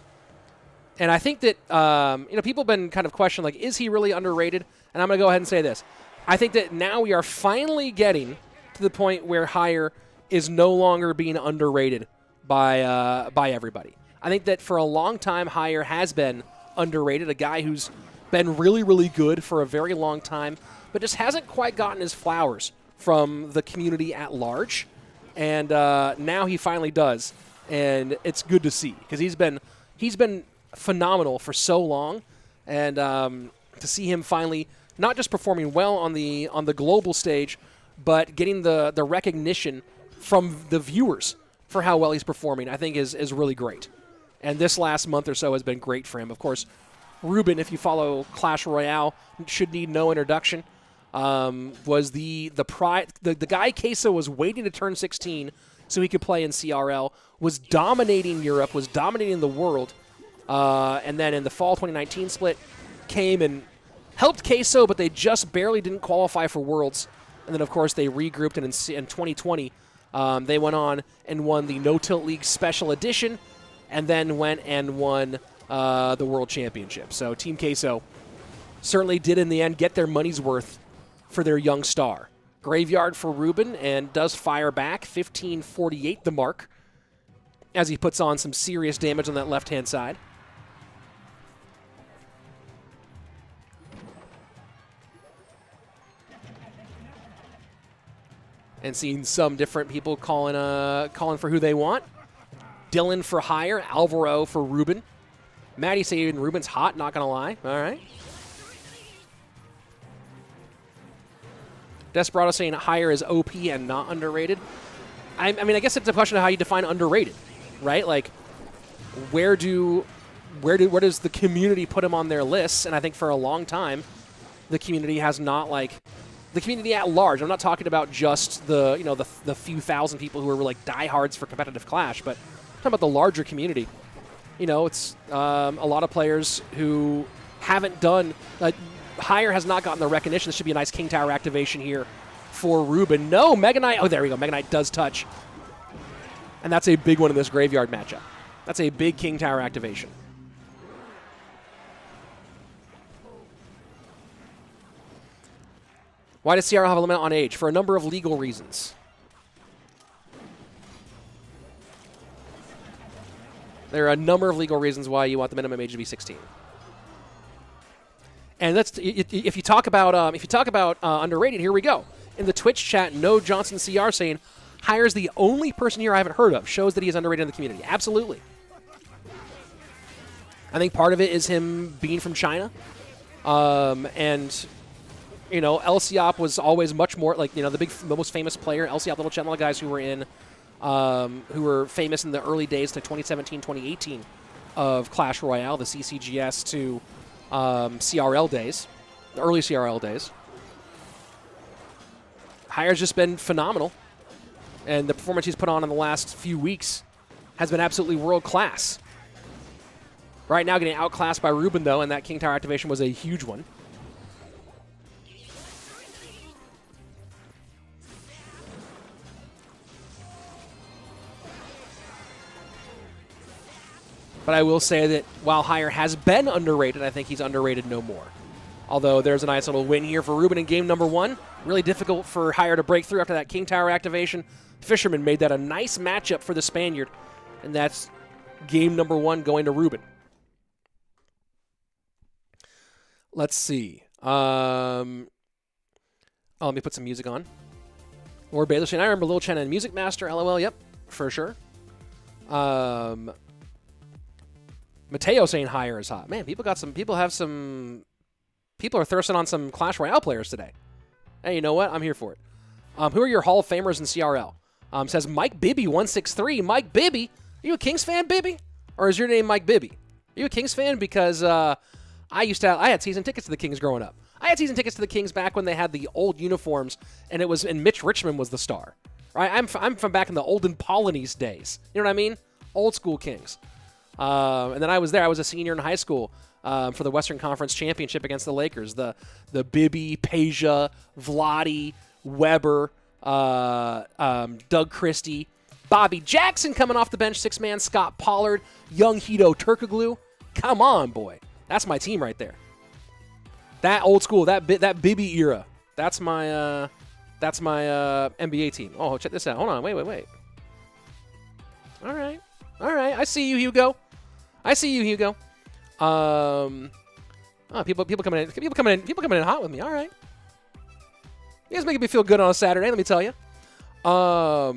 And I think that, people have been kind of questioning, like, is he really underrated? And I'm going to go ahead and say this. I think that now we are finally getting to the point where Higher is no longer being underrated by everybody. I think that for a long time, Higher has been underrated, a guy who's been really, really good for a very long time, but just hasn't quite gotten his flowers from the community at large. And now he finally does, and it's good to see because he's been phenomenal for so long, and to see him finally not just performing well on the global stage, but getting the recognition from the viewers for how well he's performing, I think is really great. And this last month or so has been great for him. Of course, Ruben, if you follow Clash Royale, should need no introduction. Was the guy Queso was waiting to turn 16 so he could play in CRL, was dominating Europe, was dominating the world, and then in the fall 2019 split came and helped Queso, but they just barely didn't qualify for Worlds. And then, of course, they regrouped, and in 2020, they went on and won the No Tilt League Special Edition, and then went and won the World Championship. So Team Queso certainly did, in the end, get their money's worth for their young star. Graveyard for Ruben, and does fire back, 1548 the mark, as he puts on some serious damage on that left-hand side. And seeing some different people calling for who they want. Dylan for Higher, Alvaro for Ruben. Maddie saying Ruben's hot, not going to lie. All right. Desperado saying Higher is OP and not underrated. I mean, I guess it's a question of how you define underrated, right? Like, where does the community put him on their lists? And I think for a long time, the community has not, like, the community at large. I'm not talking about just the few thousand people who are like diehards for competitive Clash, but I'm talking about the larger community. It's a lot of players who haven't done. Higher has not gotten the recognition. This should be a nice King Tower activation here for Ruben. No, Mega Knight. Oh, there we go. Mega Knight does touch. And that's a big one in this Graveyard matchup. That's a big King Tower activation. Why does CRL have a limit on age? For a number of legal reasons. There are a number of legal reasons why you want the minimum age to be 16. And if you talk about underrated, here we go. In the Twitch chat, No Johnson CR saying Higher is the only person here I haven't heard of. Shows that he is underrated in the community. Absolutely. I think part of it is him being from China, and LCOP was always much more like the most famous player. LCOP, Little Chen, all the guys who were famous in the early days to 2017, 2018 of Clash Royale, the CCGS to CRL days, the early CRL days. Higher's just been phenomenal, and the performance he's put on in the last few weeks has been absolutely world class. Right now, getting outclassed by Ruben though, and that King Tower activation was a huge one. But I will say that while Higher has been underrated, I think he's underrated no more. Although there's a nice little win here for Ruben in game number 1. Really difficult for Higher to break through after that King Tower activation. Fisherman made that a nice matchup for the Spaniard. And that's game number 1 going to Ruben. Let's see. Let me put some music on. Lord Baylor saying, I remember Lil Chen and Music Master, LOL, yep, for sure. Mateo saying Higher is hot. Man, people are thirsting on some Clash Royale players today. Hey, you know what? I'm here for it. Who are your Hall of Famers in CRL? Says Mike Bibby 163. Mike Bibby? Are you a Kings fan, Bibby? Or is your name Mike Bibby? you a Kings fan? Because I had season tickets to the Kings growing up. I had season tickets to the Kings back when they had the old uniforms, and Mitch Richmond was the star. Right? I'm from back in the olden Polonese days. You know what I mean? Old school Kings. And then I was there. I was a senior in high school for the Western Conference Championship against the Lakers. The Bibby, Peja, Vladi, Weber, Doug Christie, Bobby Jackson coming off the bench, 6-man, Scott Pollard, young Hito Turkoglu. Come on, boy. That's my team right there. That old school, that Bibby era. That's my NBA team. Oh, check this out. Hold on. Wait. All right. I see you, Hugo. People coming in hot with me. All right. You guys making me feel good on a Saturday, let me tell you. I'll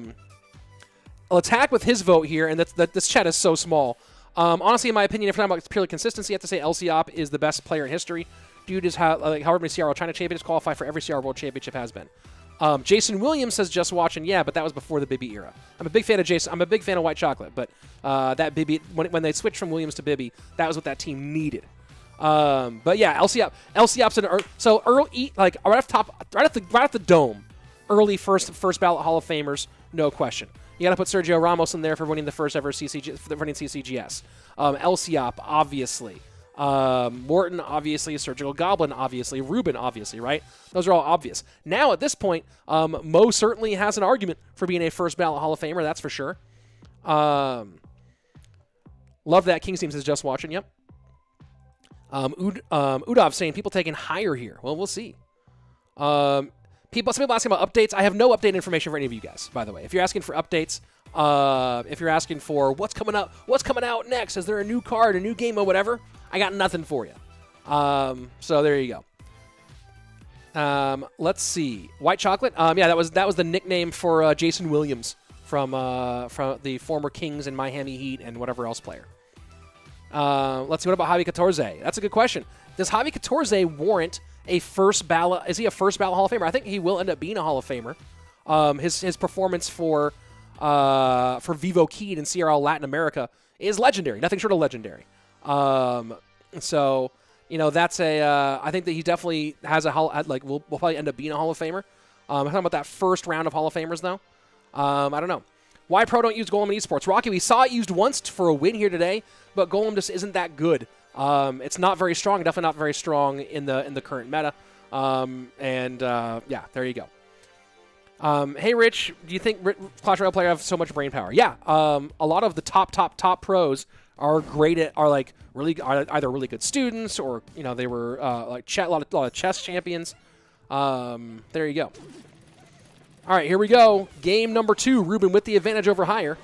attack with his vote here, and this chat is so small. Honestly, in my opinion, if we're talking about purely consistency, I have to say LCOP is the best player in history. Dude is however many CRL China champions qualify for every CR World Championship has been. Jason Williams says just watching, yeah, but that was before the Bibby era. I'm a big fan of Jason. I'm a big fan of White Chocolate, but that Bibby, when they switched from Williams to Bibby, that was what that team needed. But yeah, LCOP's so early, like right off the dome, early first ballot Hall of Famers, no question. You got to put Sergio Ramos in there for winning the first ever CCGS. LCOP, obviously. Morton, obviously. Surgical Goblin, obviously. Ruben, obviously, right? Those are all obvious. Now, at this point, Mo certainly has an argument for being a first ballot Hall of Famer, that's for sure. Love that. Kings team says just watching, yep. Udov saying people taking higher here. Well, we'll see. Some people asking about updates. I have no update information for any of you guys, by the way. If you're asking for updates, if you're asking for what's coming out next, is there a new card, a new game, or whatever, I got nothing for you. So there you go. Let's see. White Chocolate. Yeah, that was the nickname for Jason Williams from the former Kings and Miami Heat and whatever else player. Let's see. What about Javi Catorze? That's a good question. Does Javi Catorze warrant a first ballot? Is he a first ballot Hall of Famer? I think he will end up being a Hall of Famer. His performance for Vivo Keyed in CRL Latin America is legendary. Nothing short of legendary. So that's I think that he definitely has will probably end up being a Hall of Famer. I'm talking about that first round of Hall of Famers though. I don't know. Why Pro don't use Golem in esports? Rocky, we saw it used once for a win here today, but Golem just isn't that good. It's not very strong, definitely not very strong in the current meta. Yeah, there you go. Hey, Rich, do you think Clash Royale players have so much brain power? Yeah, a lot of the top pros are great at are either really good students or they were a lot of chess champions. There you go. All right, here we go. Game number 2. Ruben with the advantage over higher.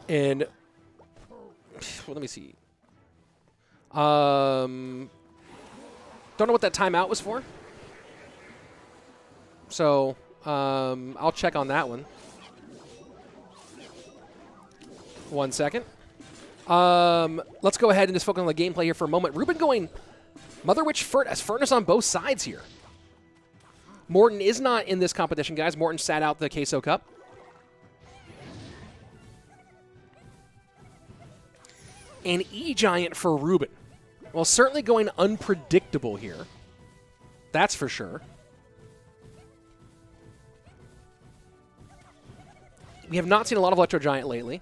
And well, let me see. Don't know what that timeout was for. So I'll check on that one. 1 second. Let's go ahead and just focus on the gameplay here for a moment. Ruben going Mother Witch Furnace on both sides here. Morton is not in this competition, guys. Morton sat out the Queso Cup. An E-Giant for Ruben. Well, certainly going unpredictable here. That's for sure. We have not seen a lot of Electro Giant lately.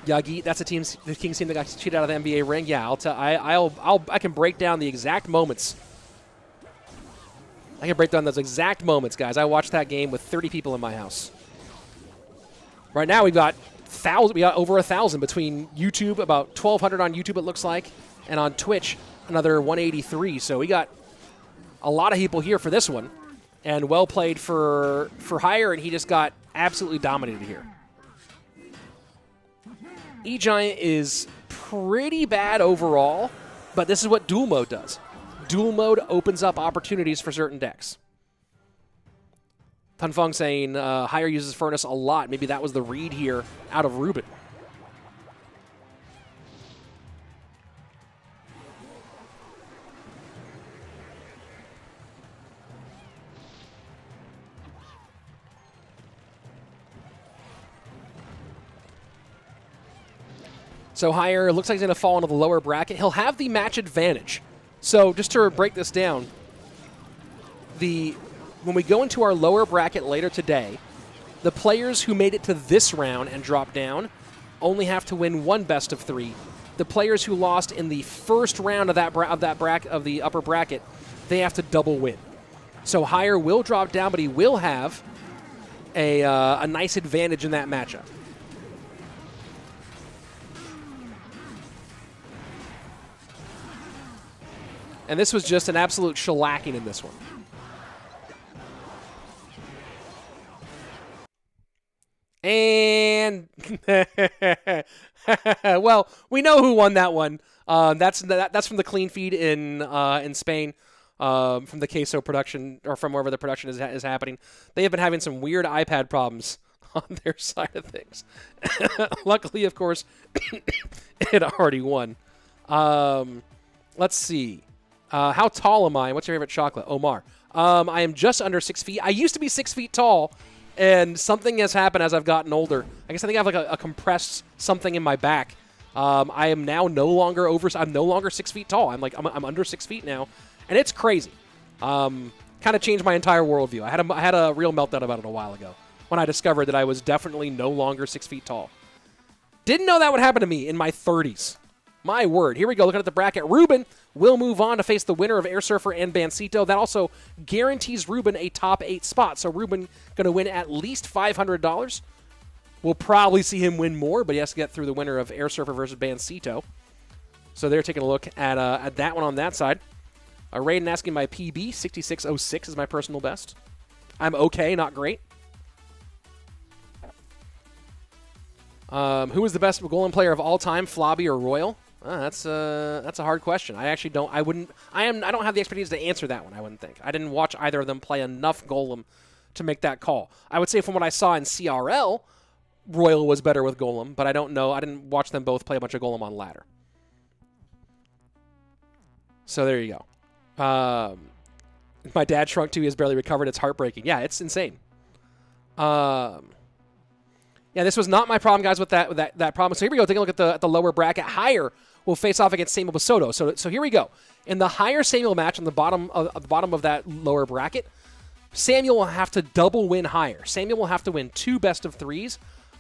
Yagi, that's the Kings team that got cheated out of the NBA ring. Yeah, I can break down the exact moments. I can break down those exact moments, guys. I watched that game with 30 people in my house. Right now we got over 1,000 between YouTube, about 1,200 on YouTube it looks like, and on Twitch another 183. So we got a lot of people here for this one, and well played for hire, and he just got absolutely dominated here. E-Giant is pretty bad overall, but this is what dual mode does. Dual mode opens up opportunities for certain decks. Tunfeng saying higher uses Furnace a lot. Maybe that was the read here out of Ruben. So Higher looks like he's going to fall into the lower bracket. He'll have the match advantage. So just to break this down, when we go into our lower bracket later today, the players who made it to this round and dropped down only have to win one best of 3. The players who lost in the first round of the upper bracket, they have to double win. So Higher will drop down, but he will have a nice advantage in that matchup. And this was just an absolute shellacking in this one. And well, we know who won that one. That's from the clean feed in Spain, from the Queso production, or from wherever the production is happening. They have been having some weird iPad problems on their side of things. Luckily, of course, it already won. Let's see. How tall am I? What's your favorite chocolate? Omar. I am just under 6 feet. I used to be 6 feet tall. And something has happened as I've gotten older. I guess I think I have like a compressed something in my back. I am now no longer I'm no longer 6 feet tall. I'm under 6 feet now, and it's crazy. Kind of changed my entire worldview. I had a real meltdown about it a while ago when I discovered that I was definitely no longer 6 feet tall. Didn't know that would happen to me in my 30s. My word. Here we go. Looking at the bracket. Ruben will move on to face the winner of Airsurfer and Bansito. That also guarantees Ruben a top 8 spot. So Ruben going to win at least $500. We'll probably see him win more, but he has to get through the winner of Airsurfer versus Bansito. So they're taking a look at that one on that side. Raiden asking my PB. 6606 is my personal best. I'm okay, not great. Who is the best Golem player of all time, Flobby or Royal? That's a hard question. I actually don't. I don't have the expertise to answer that one. I wouldn't think. I didn't watch either of them play enough Golem to make that call. I would say from what I saw in CRL, Royal was better with Golem, but I don't know. I didn't watch them both play a bunch of Golem on ladder. So there you go. My dad shrunk too. He has barely recovered. It's heartbreaking. Yeah, it's insane. Yeah, this was not my problem, guys, with that problem. So here we go. Take a look at the lower bracket. Higher will face off against Samuel Basodo. So here we go. In the Higher Samuel match on the bottom of that lower bracket, Samuel will have to double win Higher. Samuel will have to win 2 best of 3s.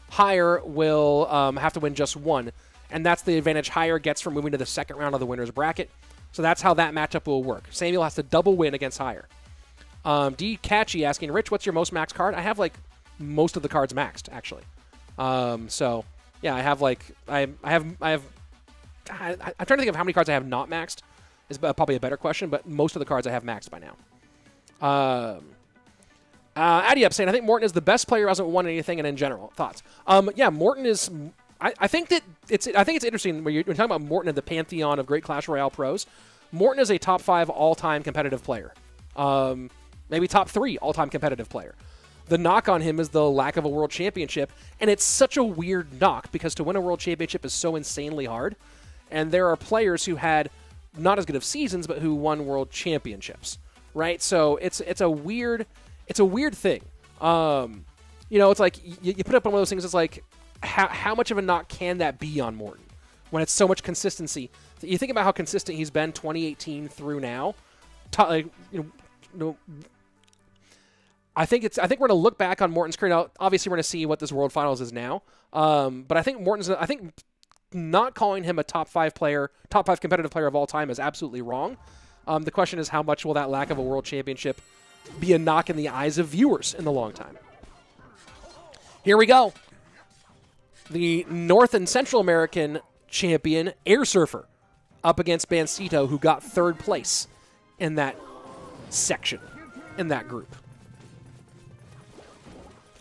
Higher will have to win just 1, and that's the advantage Higher gets from moving to the second round of the winner's bracket. So that's how that matchup will work. Samuel has to double win against Higher. D. Catchy asking, Rich, what's your most maxed card? I have most of the cards maxed, actually. So yeah, I have I'm trying to think of how many cards I have not maxed. Is probably a better question, but most of the cards I have maxed by now. Addy up saying, I think Morton is the best player who hasn't won anything, and in general, thoughts. Yeah, Morton is. I think it's interesting when you're talking about Morton in the pantheon of great Clash Royale pros. Morton is a top 5 all-time competitive player, maybe top 3 all-time competitive player. The knock on him is the lack of a world championship, and it's such a weird knock because to win a world championship is so insanely hard, and there are players who had not as good of seasons but who won world championships, right? So it's a weird thing. It's like you put up one of those things. It's like how much of a knock can that be on Morton when it's so much consistency? You think about how consistent he's been 2018 through now. I think we're going to look back on Morton's career. Now, obviously, we're going to see what this World Finals is now. But I think I think not calling him a top 5 competitive player of all time is absolutely wrong. The question is, how much will that lack of a World Championship be a knock in the eyes of viewers in the long time? Here we go. The North and Central American champion, Airsurfer, up against Bansito, who got 3rd place in that section, in that group.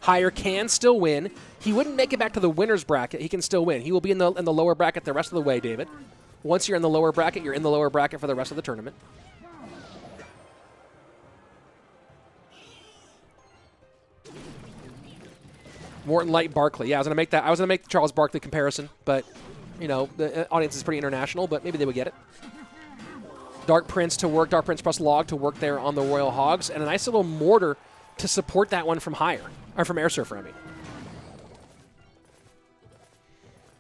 Higher can still win. He wouldn't make it back to the winner's bracket. He can still win. He will be in the lower bracket the rest of the way, David. Once you're in the lower bracket, you're in the lower bracket for the rest of the tournament. Morton Light Barkley. Yeah, I was gonna make the Charles Barkley comparison, but the audience is pretty international, but maybe they would get it. Dark Prince to work, Dark Prince plus Log to work there on the Royal Hogs, and a nice little mortar to support that one from Higher, or from Airsurfer, I mean.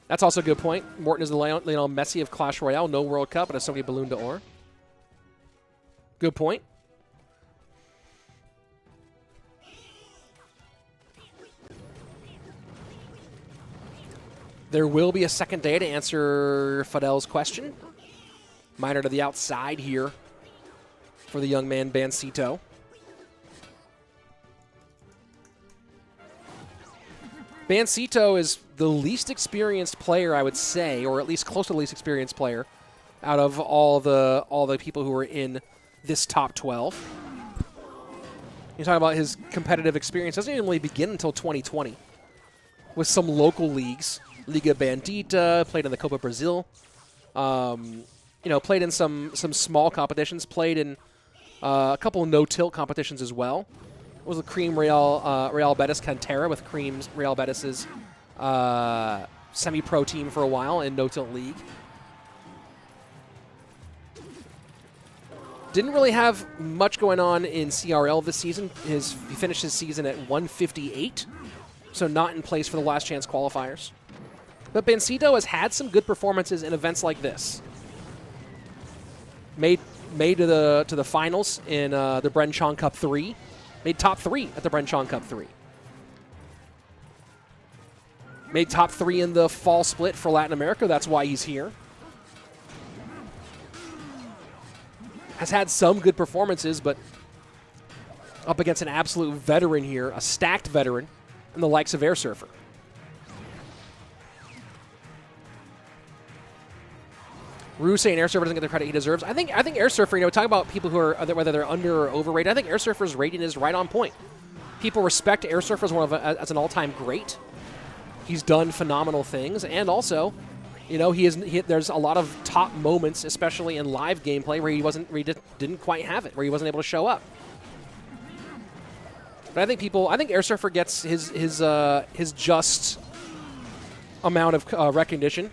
That's also a good point. Morton is the Lionel Messi of Clash Royale. No World Cup, but has so many Balloon d'Or. Good point. There will be a second day to answer Fidel's question. Miner to the outside here for the young man Bansito. Bansito is the least experienced player, I would say, or at least close to the least experienced player out of all the people who are in this top 12. You talk about his competitive experience. Doesn't even really begin until 2020 with some local leagues. Liga Bandita, played in the Copa Brazil. Played in some small competitions, played in a couple of no-tilt competitions as well. It was the Cream Real Betis Cantera with Cream's Real Betis's semi-pro team for a while in no-tilt league. Didn't really have much going on in CRL this season. He finished his season at 158, so not in place for the last chance qualifiers. But Bansito has had some good performances in events like this. Made to the finals in the Bren Chong Cup 3. Made top 3 at the Bren Chong Cup 3. Made top 3 in the fall split for Latin America. That's why he's here. Has had some good performances, but up against an absolute veteran here, a stacked veteran, in the likes of Airsurfer. Rue saying Airsurfer doesn't get the credit he deserves. I think Airsurfer, talk about people who are, whether they're under or overrated, I think Airsurfer's rating is right on point. People respect Airsurfer as an all-time great. He's done phenomenal things, and also, there's a lot of top moments, especially in live gameplay, where he didn't quite have it, where he wasn't able to show up. But I think Airsurfer gets his just amount of recognition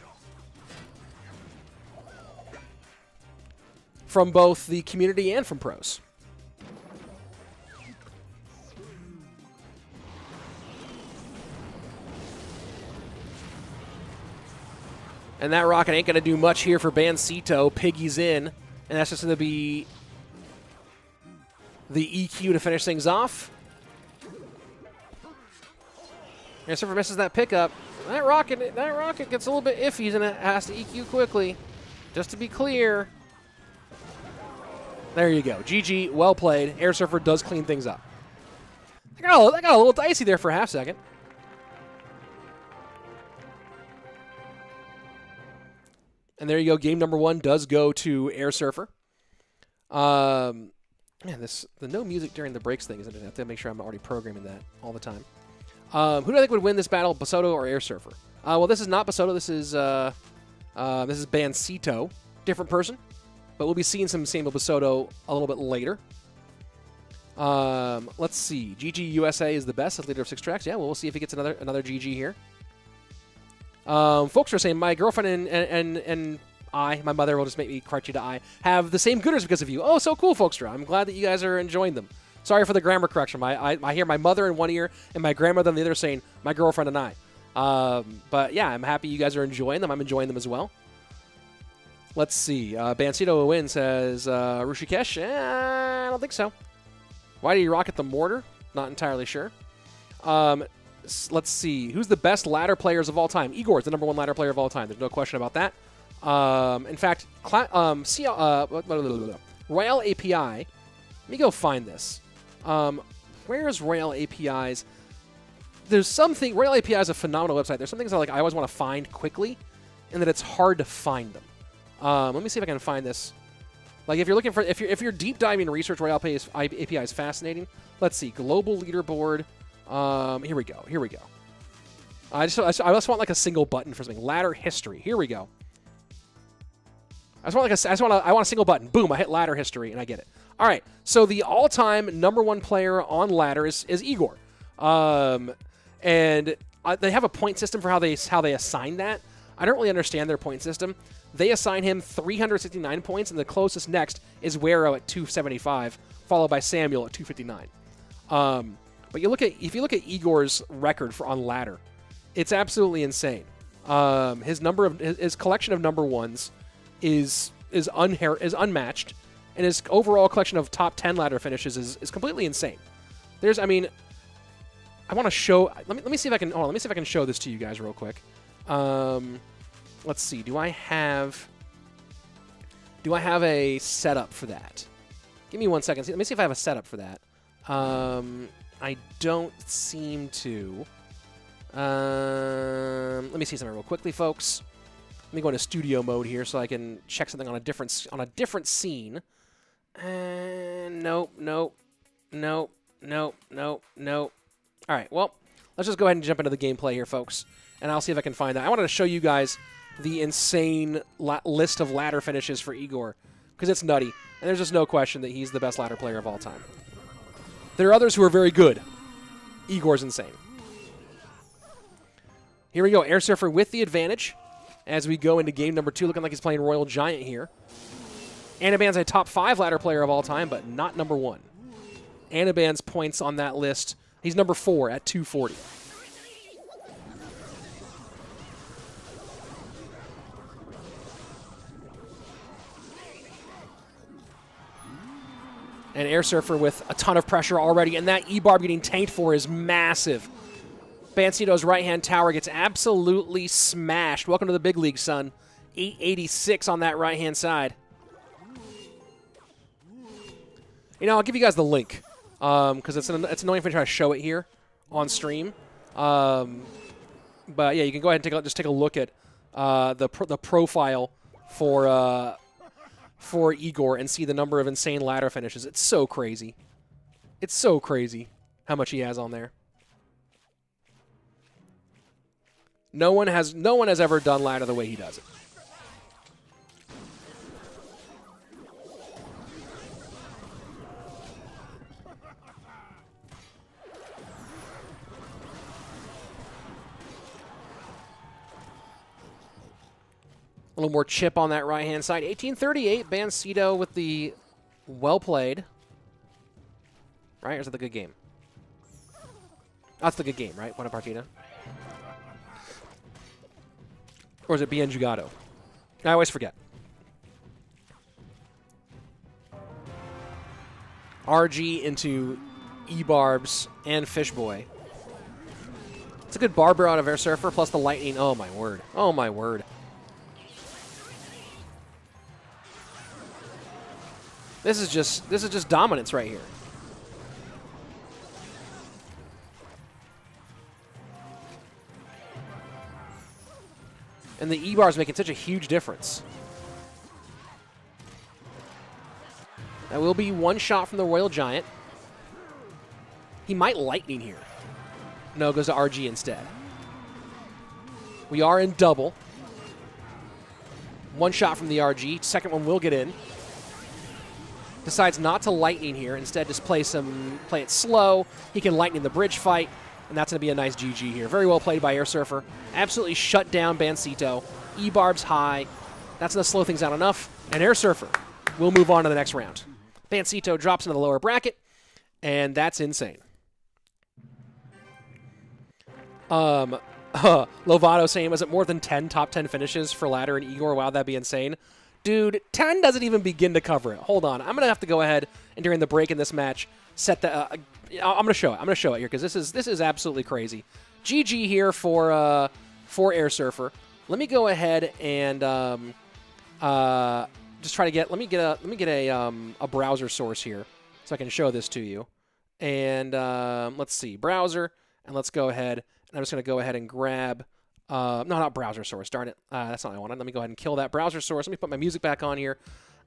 from both the community and from pros. And that rocket ain't going to do much here for Bansito. Piggy's in, and that's just going to be the EQ to finish things off. Airsurfer misses that pickup. That rocket gets a little bit iffy, and it has to EQ quickly. Just to be clear. There you go. GG, well played. Airsurfer does clean things up. That got a little dicey there for a half second. And there you go. Game number 1 does go to Airsurfer. Man, the no music during the breaks thing isn't it? I have to make sure I'm already programming that all the time. Who do I think would win this battle, Basodo or Airsurfer? Well, this is not Basodo. This is Bansito. Different person. But we'll be seeing some same Basodo a little bit later. Let's see. GG USA is the best as leader of 6 tracks. Yeah, well, we'll see if he gets another GG here. Folks are saying my girlfriend and I, my mother will just make me correct you to I, have the same gooders because of you. Oh, so cool, Folkstra. I'm glad that you guys are enjoying them. Sorry for the grammar correction. I hear my mother in one ear and my grandmother in the other saying my girlfriend and I. But yeah, I'm happy you guys are enjoying them. I'm enjoying them as well. Let's see. Bansito win says Rushikesh. I don't think so. Why do you rocket the mortar? Not entirely sure. Let's see. Who's the best ladder players of all time? Igor is the #1 ladder player of all time. There's no question about that. In fact, Royale API. Let me go find this. Where is Royale API's? There's something. Royale API is a phenomenal website. There's some things I always want to find quickly, and that it's hard to find them. Let me see if I can find this. Like if you're looking for, if you're deep diving research, Royale API is fascinating. Let's see, global leaderboard. Here we go. I just want like a single button for something. Ladder history. Here we go. I want a single button. Boom! I hit ladder history and I get it. All right. So the all-time #1 player on ladder is Igor, and they have a point system for how they assign that. I don't really understand their point system. They assign him 369 points, and the closest next is Wero at 275, followed by Samuel at 259. But if you look at Igor's record on ladder, it's absolutely insane. His collection of number ones is unmatched, and his overall collection of top 10 ladder finishes is completely insane. I mean, I want to show. Let me see if I can. Hold on, let me see if I can show this to you guys real quick. Let's see. Do I have a setup for that? Give me 1 second. Let me see if I have a setup for that. I don't seem to. Let me see something real quickly, folks. Let me go into studio mode here so I can check something on a different scene. Nope. All right, well, let's just go ahead and jump into the gameplay here, folks, and I'll see if I can find that. I wanted to show you guys the insane list of ladder finishes for Igor, because it's nutty, and there's just no question that he's the best ladder player of all time. There are others who are very good. Igor's insane. Here we go, Airsurfer with the advantage as we go into game number 2, looking like he's playing Royal Giant here. Anaban's a top 5 ladder player of all time, but not number 1. Anaban's points on that list, he's number 4 at 240. And Airsurfer with a ton of pressure already, and that E-Barb getting tanked for is massive. Bansito's right-hand tower gets absolutely smashed. Welcome to the big league, son. 886 on that right-hand side. You know, I'll give you guys the link, because it's annoying if I try to show it here on stream. But yeah, you can go ahead and just take a look at the profile for Igor and see the number of insane ladder finishes. It's so crazy. It's so crazy how much he has on there. No one has ever done ladder the way he does it. A little more chip on that right-hand side. 1838, Bansito with the well played. Right? Or is it the good game? That's the good game, right? Buena partida. Or is it bien jugado? I always forget. RG into E-Barbs and Fishboy. It's a good barber out of Airsurfer plus the lightning. Oh, my word. Oh, my word. This is just dominance right here. And the E-bar is making such a huge difference. That will be one shot from the Royal Giant. He might lightning here. No, goes to RG instead. We are in double. One shot from the RG. Second one will get in. Decides not to lightning here. Instead, just play it slow. He can lightning the bridge fight. And that's going to be a nice GG here. Very well played by Airsurfer. Absolutely shut down Bansito. E-Barb's high. That's going to slow things down enough. And Airsurfer will move on to the next round. Bansito drops into the lower bracket. And that's insane. Lovato saying, was it more than 10 top 10 finishes for ladder and Igor? Wow, that'd be insane. Dude, 10 doesn't even begin to cover it. Hold on. I'm going to have to go ahead and during the break in this match, set the... I'm going to show it. I'm going to show it here because this is absolutely crazy. GG here for Airsurfer. Let me go ahead and just try to get... Let me get a browser source here so I can show this to you. And let's see. Browser. And let's go ahead. And I'm just going to go ahead and grab... no, not browser source. Darn it. That's not what I wanted. Let me go ahead and kill that browser source. Let me put my music back on here.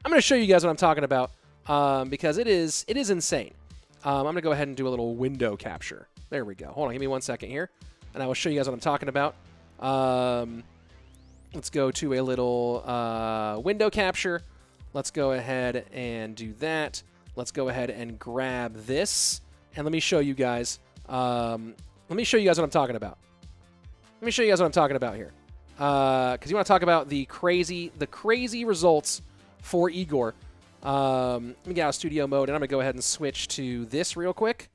I'm going to show you guys what I'm talking about because it is insane. I'm going to go ahead and do a little window capture. There we go. Hold on. Give me 1 second here, and I will show you guys what I'm talking about. Let's go to a little window capture. Let's go ahead and do that. Let's go ahead and grab this, and let me show you guys. Let me show you guys what I'm talking about. Let me show you guys what I'm talking about here. Because you want to talk about the crazy results for Igor. Let me get out of studio mode, and I'm going to go ahead and switch to this real quick.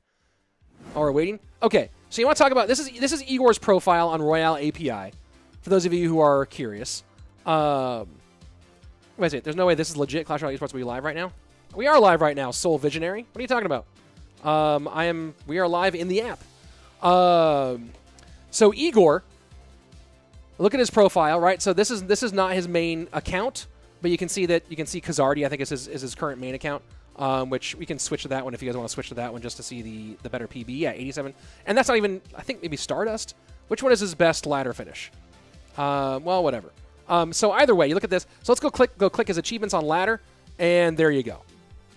Oh, we're waiting? Okay, so you want to talk about... This is Igor's profile on Royale API. for those of you who are curious. Wait a second. There's no way this is legit. Clash Royale Esports will be live right now. We are live right now, Soul Visionary. What are you talking about? We are live in the app. So Igor, look at his profile, right? So this is not his main account, but you can see Kazardi, I think is his current main account. Which we can switch to that one if you guys want to switch to that one just to see the better PB. Yeah, 87. And that's not even, I think maybe Stardust. Which one is his best ladder finish? Well, whatever. So either way, you look at this. So let's go click his achievements on ladder, and there you go.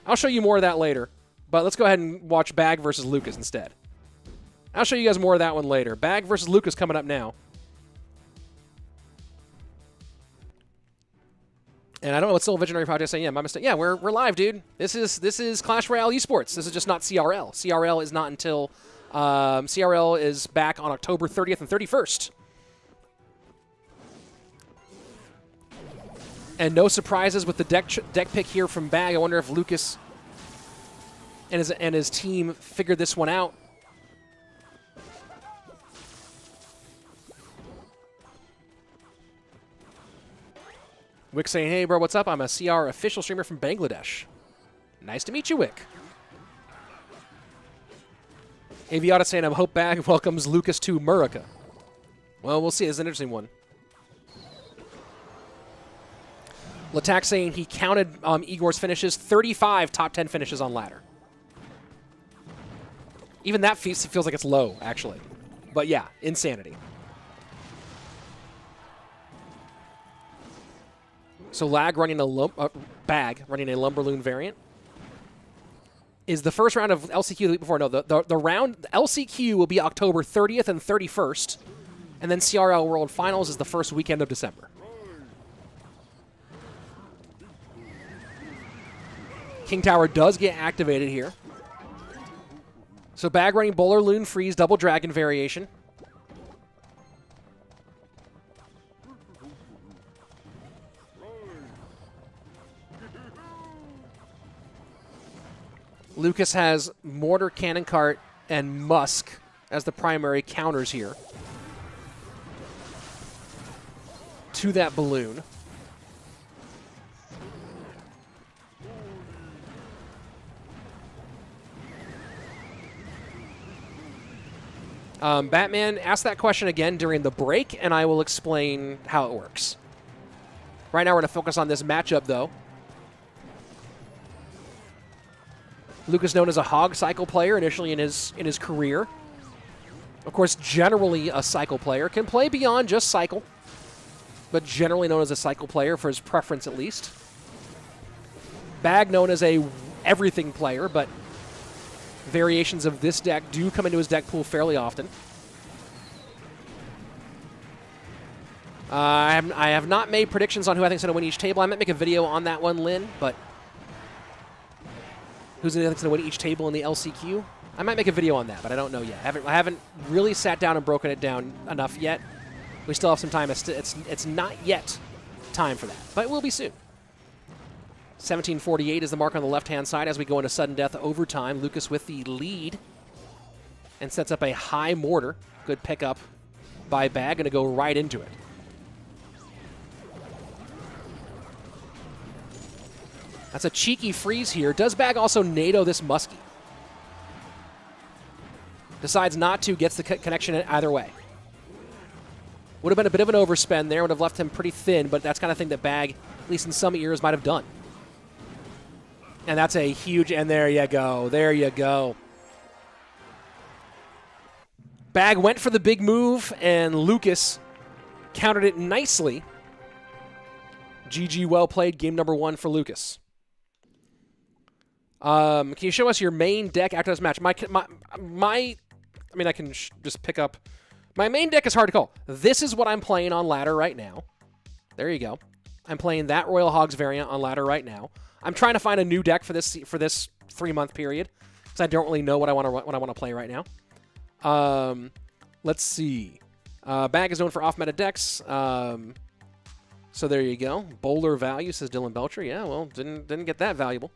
I'll show you more of that later, but let's go ahead and watch Bag versus Lucas instead. I'll show you guys more of that one later. Bag versus Lucas coming up now. And I don't know what Soul Visionary Project is saying. Yeah, my mistake. Yeah, we're live, dude. This is Clash Royale Esports. This is just not CRL. CRL is not until CRL is back on October 30th and 31st. And no surprises with the deck pick here from Bag. I wonder if Lucas and his team figured this one out. Wick saying, hey, bro, what's up? I'm a CR official streamer from Bangladesh. Nice to meet you, Wick. Aviata saying, I hope Bag welcomes Lucas to America. Well, we'll see. It's an interesting one. Latak saying he counted Igor's finishes, 35 top 10 finishes on ladder. Even that feels like it's low, actually. But yeah, insanity. So Lag running a Bag running a Lumberloon variant. Is the first round of LCQ the week before? No, the round LCQ will be October 30th and 31st, and then CRL World Finals is the first weekend of December. King Tower does get activated here. So Bag running Bowler Loon Freeze Double Dragon variation. Lucas has Mortar, Cannon Cart, and Musk as the primary counters here to that balloon. Batman asked that question again during the break, and I will explain how it works. Right now we're going to focus on this matchup, though. Lucas known as a hog cycle player initially in his career. Of course, generally a cycle player. Can play beyond just cycle, but generally known as a cycle player for his preference at least. Bag known as a everything player, but variations of this deck do come into his deck pool fairly often. I have not made predictions on who I think is going to win each table. I might make a video on that one, Lynn, but who's going to win each table in the LCQ? I might make a video on that, but I don't know yet. I haven't really sat down and broken it down enough yet. We still have some time. It's not yet time for that, but it will be soon. 17:48 is the mark on the left-hand side as we go into sudden death overtime. Lucas with the lead and sets up a high mortar. Good pickup by Bag. Going to go right into it. That's a cheeky freeze here. Does Bag also NATO this Muskie? Decides not to, gets the connection either way. Would have been a bit of an overspend there. Would have left him pretty thin, but that's kind of thing that Bag, at least in some ears, might have done. And that's a huge, and there you go. There you go. Bag went for the big move, and Lucas countered it nicely. GG, well played. Game number 1 for Lucas. Can you show us your main deck after this match? I mean, I can just pick up. My main deck is hard to call. This is what I'm playing on ladder right now. There you go. I'm playing that Royal Hogs variant on ladder right now. I'm trying to find a new deck for this 3-month period because I don't really know what I want to play right now. Let's see. Bag is known for off-meta decks. So there you go. Bowler value, says Dylan Belcher. Yeah, well, didn't get that valuable.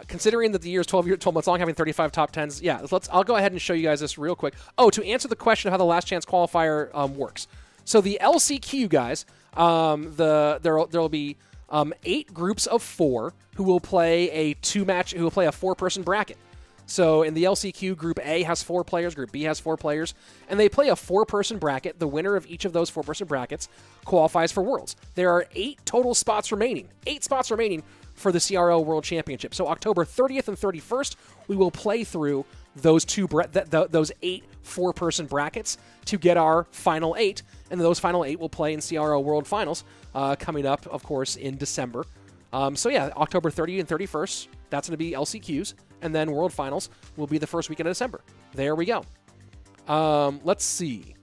Considering that the year is 12 months long, having 35 top 10s, yeah, I'll go ahead and show you guys this real quick. Oh, to answer the question of how the last chance qualifier works. So the LCQ guys, there'll be 8 groups of 4 who will play a 4-person bracket. So in the LCQ, Group A has 4 players, Group B has 4 players, and they play a 4-person bracket. The winner of each of those 4-person brackets qualifies for Worlds. There are 8 total spots remaining. 8 spots remaining for the CRL World Championship. So October 30th and 31st, we will play through those 8 4-person brackets to get our final 8, and those final 8 will play in CRL World Finals coming up, of course, in December. So yeah, October 30th and 31st, that's going to be LCQs, and then World Finals will be the first weekend of December. There we go. Let's see.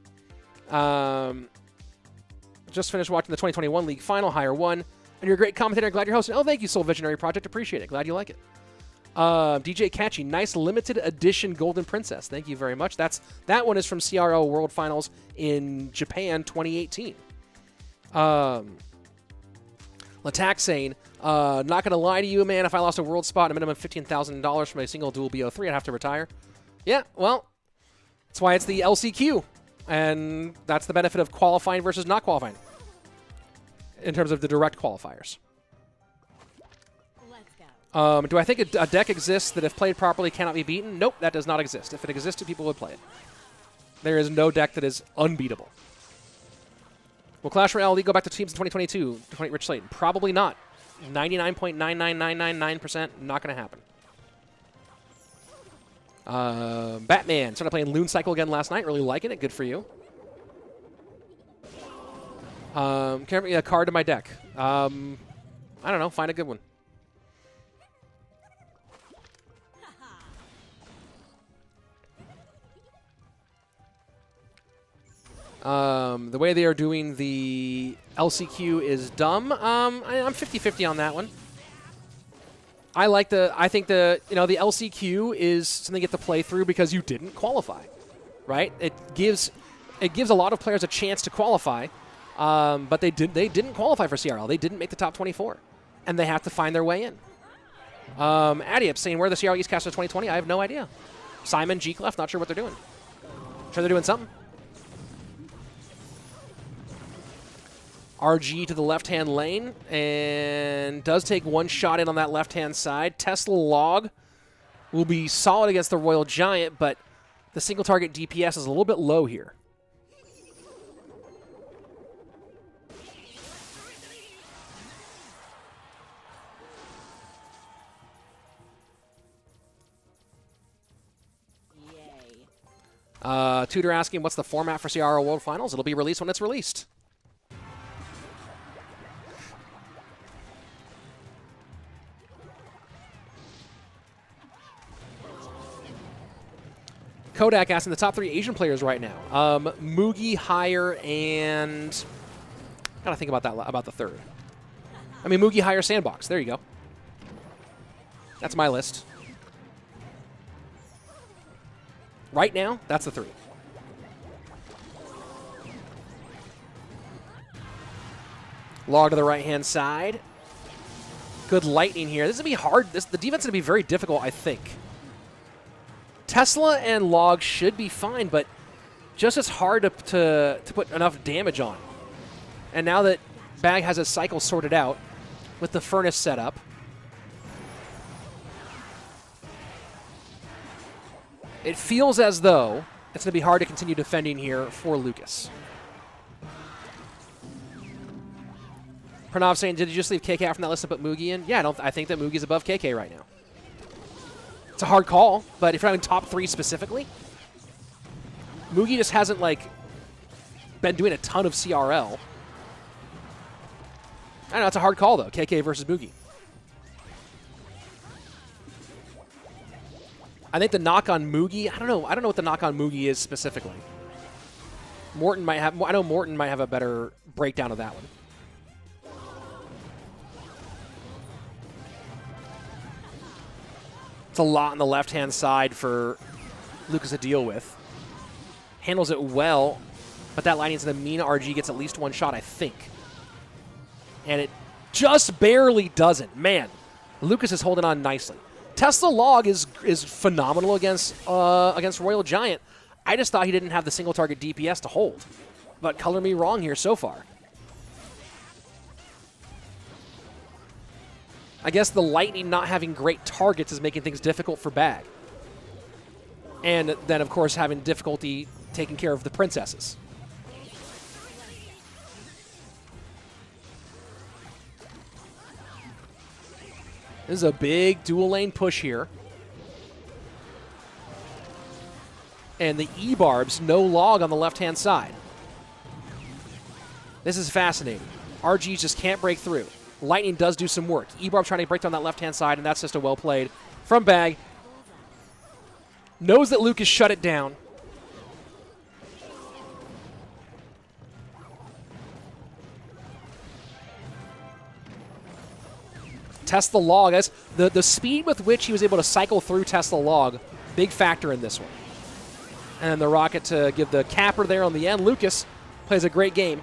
Just finished watching the 2021 League Final, Higher 1. And you're a great commentator. Glad you're hosting. Oh, thank you, Soul Visionary Project. Appreciate it. Glad you like it. DJ Catchy, nice limited edition Golden Princess. Thank you very much. That one is from CRL World Finals in Japan 2018. Latak saying, not going to lie to you, man. If I lost a world spot and a minimum of $15,000 from a single dual BO3, I'd have to retire. Yeah, well, that's why it's the LCQ. And that's the benefit of qualifying versus not qualifying in terms of the direct qualifiers. Let's go. Do I think a deck exists that if played properly cannot be beaten? Nope, that does not exist. If it existed, people would play it. There is no deck that is unbeatable. Will Clash Royale League go back to teams in 2022? Rich Slayton. Probably not. 99.99999% not going to happen. Batman. Started playing Loon Cycle again last night. Really liking it. Good for you. Can I a card to my deck? I don't know. Find a good one. The way they are doing the LCQ is dumb. I'm 50-50 on that one. I think the LCQ is something you get to play through because you didn't qualify, right? It gives a lot of players a chance to qualify, but they didn't qualify for CRL. They didn't make the top 24, and they have to find their way in. Adiep saying, where the CRL Eastcaster 2020? I have no idea. Simon, G Clef, not sure what they're doing. Sure they're doing something. RG to the left-hand lane, and does take one shot in on that left-hand side. Tesla Log will be solid against the Royal Giant, but the single-target DPS is a little bit low here. Tudor asking, what's the format for CRL World Finals? It'll be released when it's released. Kodak asking the top 3 Asian players right now. Mugi, Higher, and gotta think about that about the third. I mean, Mugi, Higher, Sandbox. There you go. That's my list. Right now, that's the 3. Log to the right-hand side. Good lightning here. This is gonna be hard. The defense is gonna be very difficult, I think. Tesla and Log should be fine, but just as hard to put enough damage on. And now that Bag has his cycle sorted out with the furnace set up, it feels as though it's going to be hard to continue defending here for Lucas. Pranav saying, did you just leave KK out from that list and put Mugi in? Yeah, I think that Mugi's above KK right now. It's a hard call, but if you're having top 3 specifically, Mugi just hasn't, been doing a ton of CRL. I don't know, it's a hard call, though, KK versus Mugi. I think the knock on Mugi, I don't know what the knock on Mugi is specifically. Morton might have, I know Morton might have a better breakdown of that one. It's a lot on the left-hand side for Lucas to deal with. Handles it well, but that lightning's going to mean RG gets at least one shot, I think. And it just barely doesn't. Man, Lucas is holding on nicely. Tesla Log is phenomenal against Royal Giant. I just thought he didn't have the single target DPS to hold. But color me wrong here so far. I guess the Lightning not having great targets is making things difficult for Bag. And then, of course, having difficulty taking care of the princesses. This is a big dual lane push here. And the E-Barbs, no log on the left-hand side. This is fascinating. RGs just can't break through. Lightning does do some work. E-Barb trying to break down that left-hand side, and that's just a well played from Bag. Knows that Lucas shut it down. Test the log. That's the speed with which he was able to cycle through Test the log, big factor in this one. And the rocket to give the capper there on the end. Lucas plays a great game.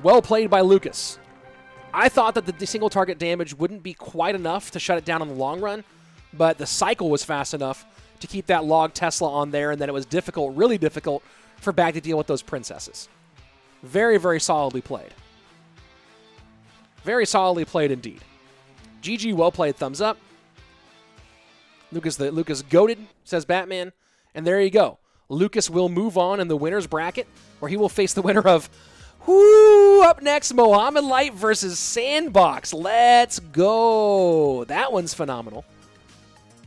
Well played by Lucas. I thought that the single target damage wouldn't be quite enough to shut it down in the long run, but the cycle was fast enough to keep that log Tesla on there, and then it was difficult, really difficult, for Bag to deal with those princesses. Very, very solidly played. Very solidly played indeed. GG, well played, thumbs up. Lucas goated, says Batman. And there you go. Lucas will move on in the winner's bracket, where he will face the winner of, up next, Mohamed Light versus Sandbox. Let's go. That one's phenomenal.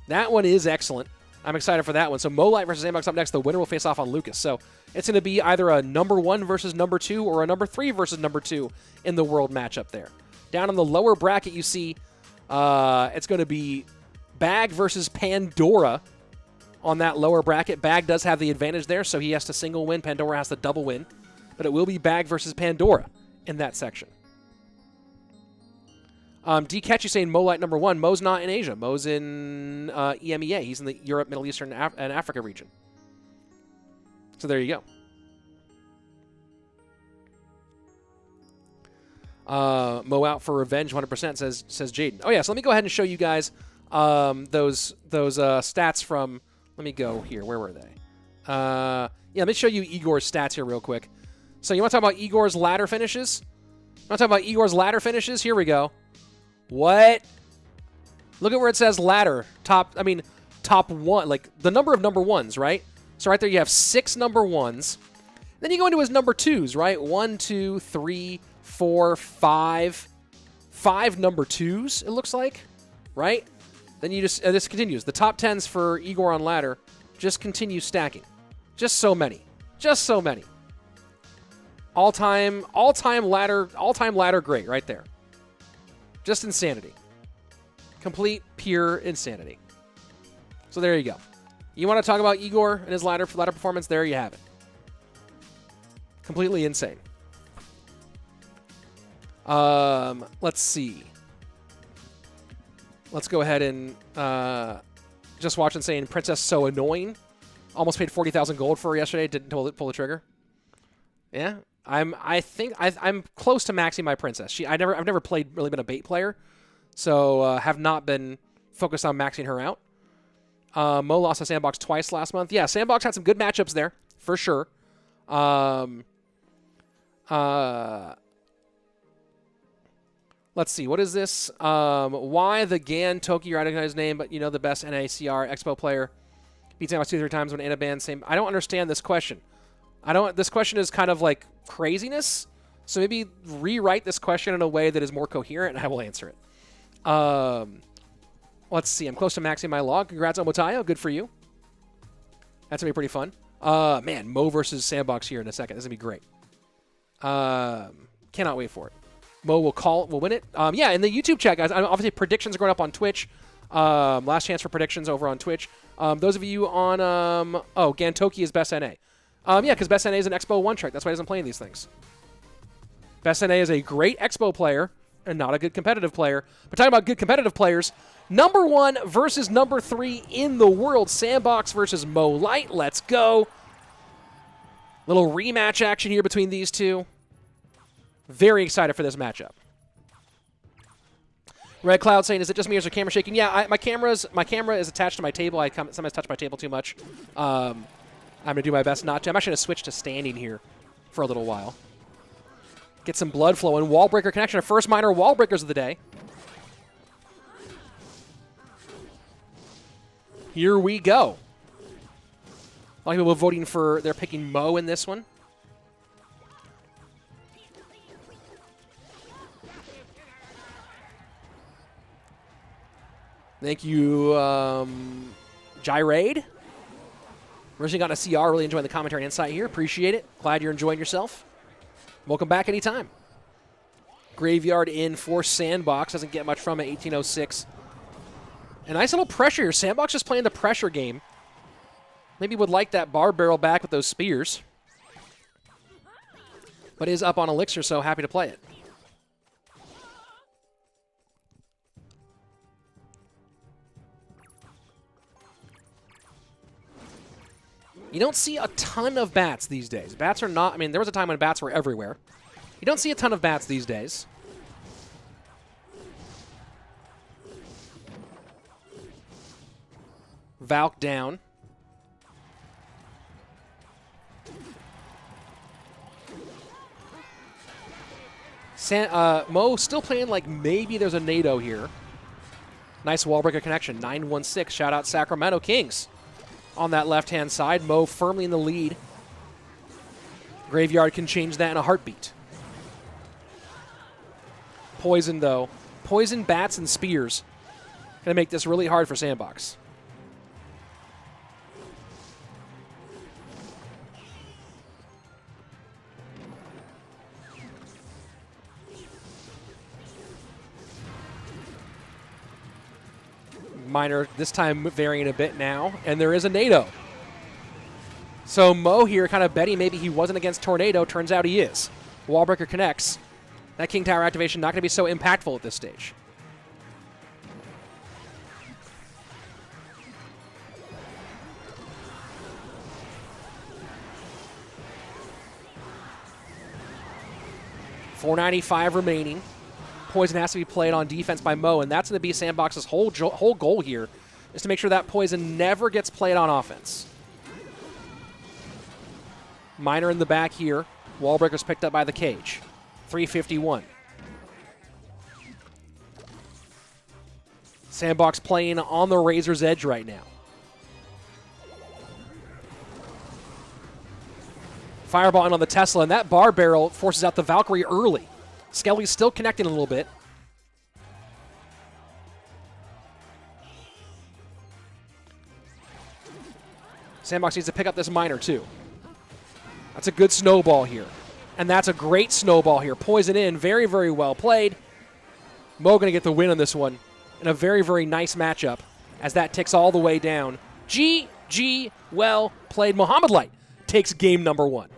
That one is excellent. I'm excited for that one. So Mo Light versus Sandbox up next. The winner will face off on Lucas. So it's going to be either a number 1 versus number 2 or a number 3 versus number 2 in the world matchup there. Down in the lower bracket, you see it's going to be Bag versus Pandora on that lower bracket. Bag does have the advantage there, so he has to single win. Pandora has to double win. But it will be Bag versus Pandora in that section. D-Catchy saying Mo Light number 1. Mo's not in Asia. Mo's in EMEA. He's in the Europe, Middle Eastern, and Africa region. So there you go. Mo out for revenge 100% says Jaden. Oh yeah, so let me go ahead and show you guys those stats from. Let me go here. Where were they? Yeah, let me show you Igor's stats here real quick. So you want to talk about Igor's ladder finishes? You want to talk about Igor's ladder finishes? Here we go. What? Look at where it says ladder. Top 1. Like the number of number 1s, right? So right there you have 6 number 1s. Then you go into his number 2s, right? 1, 2, 3, 4, 5. 5 number 2s, it looks like, right? Then you just, this continues. The top 10s for Igor on ladder just continue stacking. Just so many. Just so many. All-time ladder great right there. Just insanity. Complete, pure insanity. So there you go. You want to talk about Igor and his ladder performance? There you have it. Completely insane. Let's see. Let's go ahead and just watch and saying Princess so annoying. Almost paid 40,000 gold for her yesterday. Didn't pull the trigger. Yeah, I think I'm close to maxing my Princess. I've never really been a bait player, so have not been focused on maxing her out. Mo lost to Sandbox twice last month. Yeah, Sandbox had some good matchups there for sure. Let's see. What is this? Why the Gan Toki? I don't know his name, but you know the best NACR Expo player beats Sandbox 2-3 times when Anna banned same. I don't understand this question. This question is kind of like craziness. So maybe rewrite this question in a way that is more coherent, and I will answer it. Let's see. I'm close to maxing my log. Congrats on Motayo. Good for you. That's going to be pretty fun. Man, Mo versus Sandbox here in a second. This is going to be great. Cannot wait for it. Mo will win it. Yeah, in the YouTube chat, guys, obviously predictions are going up on Twitch. Last chance for predictions over on Twitch. Those of you on... Gantoki is best NA. Yeah, because best NA is an Expo 1 trick. That's why he doesn't play these things. Best NA is a great Expo player and not a good competitive player. But talking about good competitive players, number 1 versus number 3 in the world. Sandbox versus Mo Light. Let's go. Little rematch action here between these two. Very excited for this matchup. Red Cloud saying, is it just me or is the camera shaking? Yeah, my camera is attached to my table. I sometimes touch my table too much. I'm going to do my best not to. I'm actually going to switch to standing here for a little while. Get some blood flowing. Wall breaker connection. Our first minor wall breakers of the day. Here we go. A lot of people voting for, they're picking Mo in this one. Thank you, Gyrade. Originally got a CR, really enjoying the commentary and insight here. Appreciate it. Glad you're enjoying yourself. Welcome back anytime. Graveyard in for Sandbox. Doesn't get much from it, 1806. A nice little pressure here. Sandbox just playing the pressure game. Maybe would like that bar barrel back with those spears. But is up on Elixir, so happy to play it. You don't see a ton of bats these days. Bats are not, I mean, there was a time when bats were everywhere. You don't see a ton of bats these days. Valk down. Mo still playing like maybe there's a NATO here. Nice wall breaker connection. 916. Shout out Sacramento Kings. On that left-hand side, Mo firmly in the lead. Graveyard can change that in a heartbeat. Poison, though. Poison, bats, and spears. Going to make this really hard for Sandbox. Minor, this time varying a bit now, and there is a NATO. So Mo here kind of betting maybe he wasn't against Tornado. Turns out he is. Wallbreaker connects. That King Tower activation not going to be so impactful at this stage. $495 remaining. Poison has to be played on defense by Mo, and that's going to be Sandbox's whole goal here, is to make sure that Poison never gets played on offense. Minor in the back here. Wallbreaker's picked up by the cage. 351. Sandbox playing on the razor's edge right now. Fireball in on the Tesla, and that bar barrel forces out the Valkyrie early. Skelly's still connecting a little bit. Sandbox needs to pick up this minor, too. That's a good snowball here. And that's a great snowball here. Poison in, very, very well played. Mo going to get the win on this one in a very, very nice matchup as that ticks all the way down. GG, well played. Mohamed Light takes game number 1.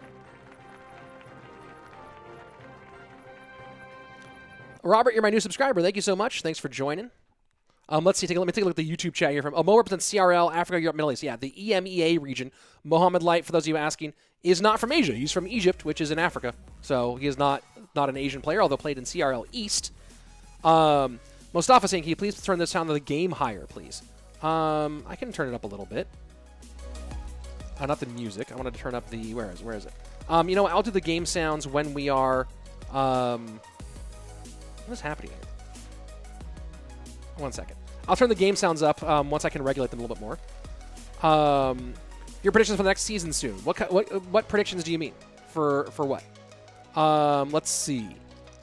Robert, you're my new subscriber. Thank you so much. Thanks for joining. Let's see. Let me take a look at the YouTube chat here. From Mo represents CRL, Africa, Europe, Middle East. Yeah, the EMEA region. Mohamed Light, for those of you asking, is not from Asia. He's from Egypt, which is in Africa. So he is not an Asian player, although played in CRL East. Mustafa saying, can you please turn the sound of the game higher, please? I can turn it up a little bit. Not the music. I wanted to turn up the... Where is it? You know what? I'll do the game sounds when we are... What is happening here? 1 second. I'll turn the game sounds up once I can regulate them a little bit more. Your predictions for the next season soon. What predictions do you mean? For what? Let's see.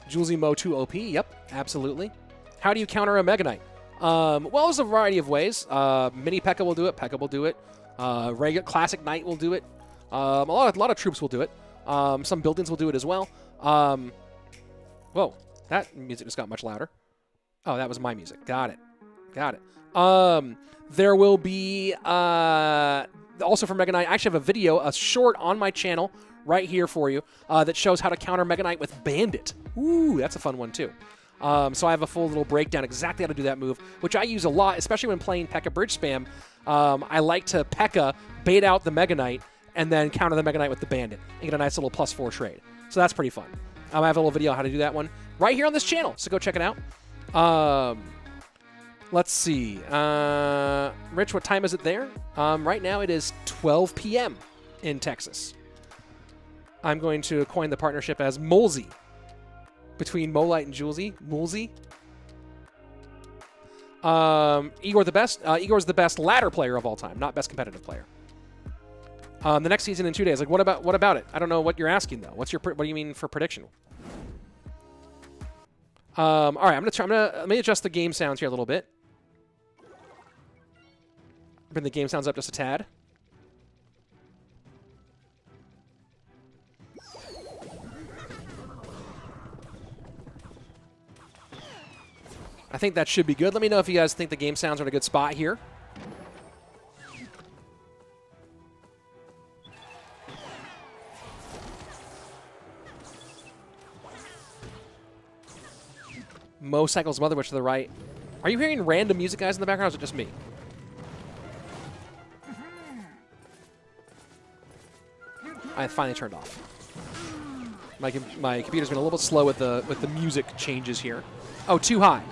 Julesy Mo 2 OP. Yep, absolutely. How do you counter a Mega Knight? Well, there's a variety of ways. Mini P.E.K.K.A. will do it. P.E.K.K.A. will do it. Regular Classic Knight will do it. A lot of troops will do it. Some buildings will do it as well. Whoa, that music just got much louder. Oh, that was my music. Got it. There will be, also for Mega Knight, I actually have a video, a short on my channel right here for you that shows how to counter Mega Knight with Bandit. Ooh, that's a fun one too. So I have a full little breakdown exactly how to do that move, which I use a lot, especially when playing P.E.K.K.A. Bridge Spam. I like to P.E.K.K.A. bait out the Mega Knight and then counter the Mega Knight with the Bandit and get a nice little +4 trade. So that's pretty fun. I have a little video on how to do that one right here on this channel, so go check it out. Let's see. Rich, what time is it there? Right now it is 12 p.m. in Texas. I'm going to coin the partnership as Molesy. Between Molite and Julesy. Molesy. Igor's the best ladder player of all time, not best competitive player. The next season in 2 days. Like, what about it? I don't know what you're asking though. What do you mean for prediction? All right, let me adjust the game sounds here a little bit. Bring the game sounds up just a tad. I think that should be good. Let me know if you guys think the game sounds are in a good spot here. Mocycle's Mother Witch to the right. Are you hearing random music guys in the background, or is it just me? I finally turned off. My computer's been a little bit slow with the music changes here. Oh, too high.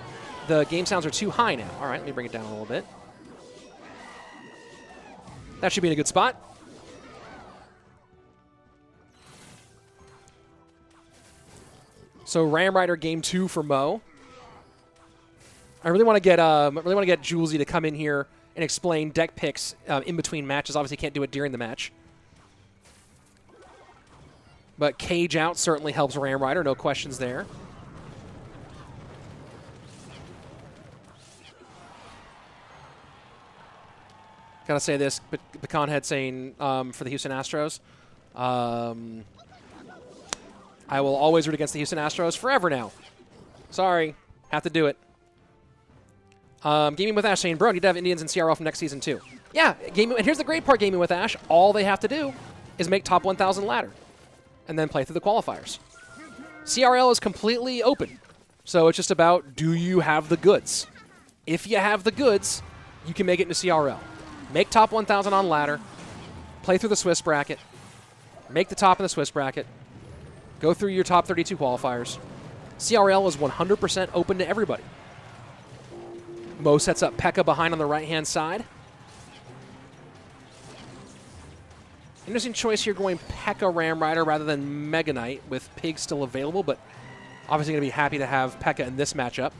The game sounds are too high now. All right, let me bring it down a little bit. That should be in a good spot. So Ram Rider game 2 for Mo. I really want to get Julesy to come in here and explain deck picks in between matches. Obviously, can't do it during the match. But Cage Out certainly helps Ram Rider, no questions there. Gotta say this, Pecan Head saying for the Houston Astros, I will always root against the Houston Astros forever now. Sorry, have to do it. Gaming with Ash saying, bro, need to have Indians in CRL from next season too. Yeah, and here's the great part, Gaming with Ash. All they have to do is make top 1,000 ladder and then play through the qualifiers. CRL is completely open. So it's just about, do you have the goods? If you have the goods, you can make it into CRL. Make top 1,000 on ladder, play through the Swiss bracket, make the top in the Swiss bracket, go through your top 32 qualifiers. CRL is 100% open to everybody. Mo sets up P.E.K.K.A behind on the right-hand side. Interesting choice here going P.E.K.K.A Ram Rider rather than Mega Knight with Pig still available, but obviously going to be happy to have P.E.K.K.A in this matchup.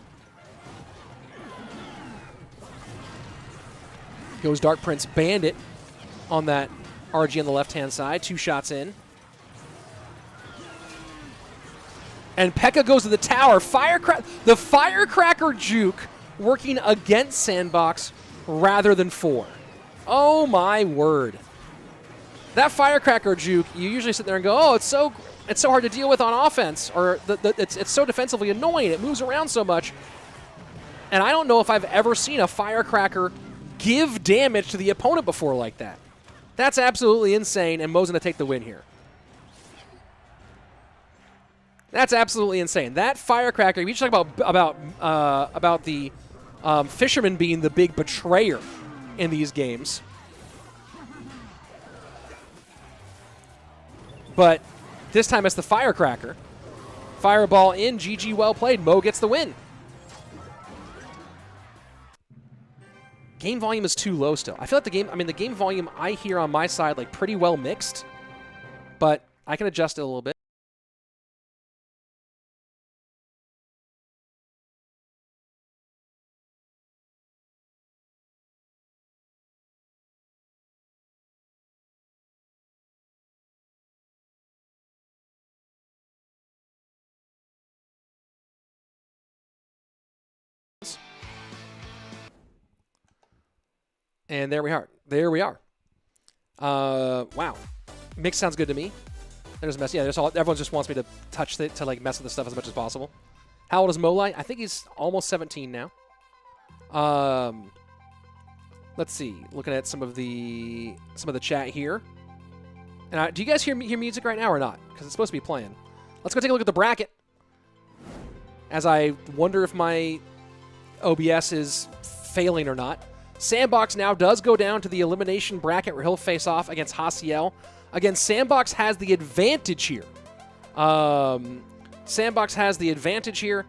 Goes Dark Prince Bandit on that RG on the left-hand side. 2 shots in. And P.E.K.K.A goes to the tower. The Firecracker juke working against Sandbox rather than for. Oh, my word. That Firecracker juke, you usually sit there and go, oh, it's so hard to deal with on offense, or it's so defensively annoying. It moves around so much. And I don't know if I've ever seen a Firecracker give damage to the opponent before like that. That's absolutely insane, and Mo's going to take the win here. That's absolutely insane. That Firecracker, we just talk about the Fisherman being the big betrayer in these games. But this time it's the Firecracker. Fireball in, GG, well played. Mo gets the win. Game volume is too low still. I feel like the game volume I hear on my side like pretty well mixed, but I can adjust it a little bit. And there we are. There we are. Wow. Mix sounds good to me. There's a mess. Yeah, everyone just wants me to touch it to like mess with the stuff as much as possible. How old is Molite? I think he's almost 17 now. Let's see. Looking at some of the chat here. And do you guys hear music right now or not? Because it's supposed to be playing. Let's go take a look at the bracket. As I wonder if my OBS is failing or not. Sandbox now does go down to the elimination bracket where he'll face off against Haciel. Again, Sandbox has the advantage here. Sandbox has the advantage here.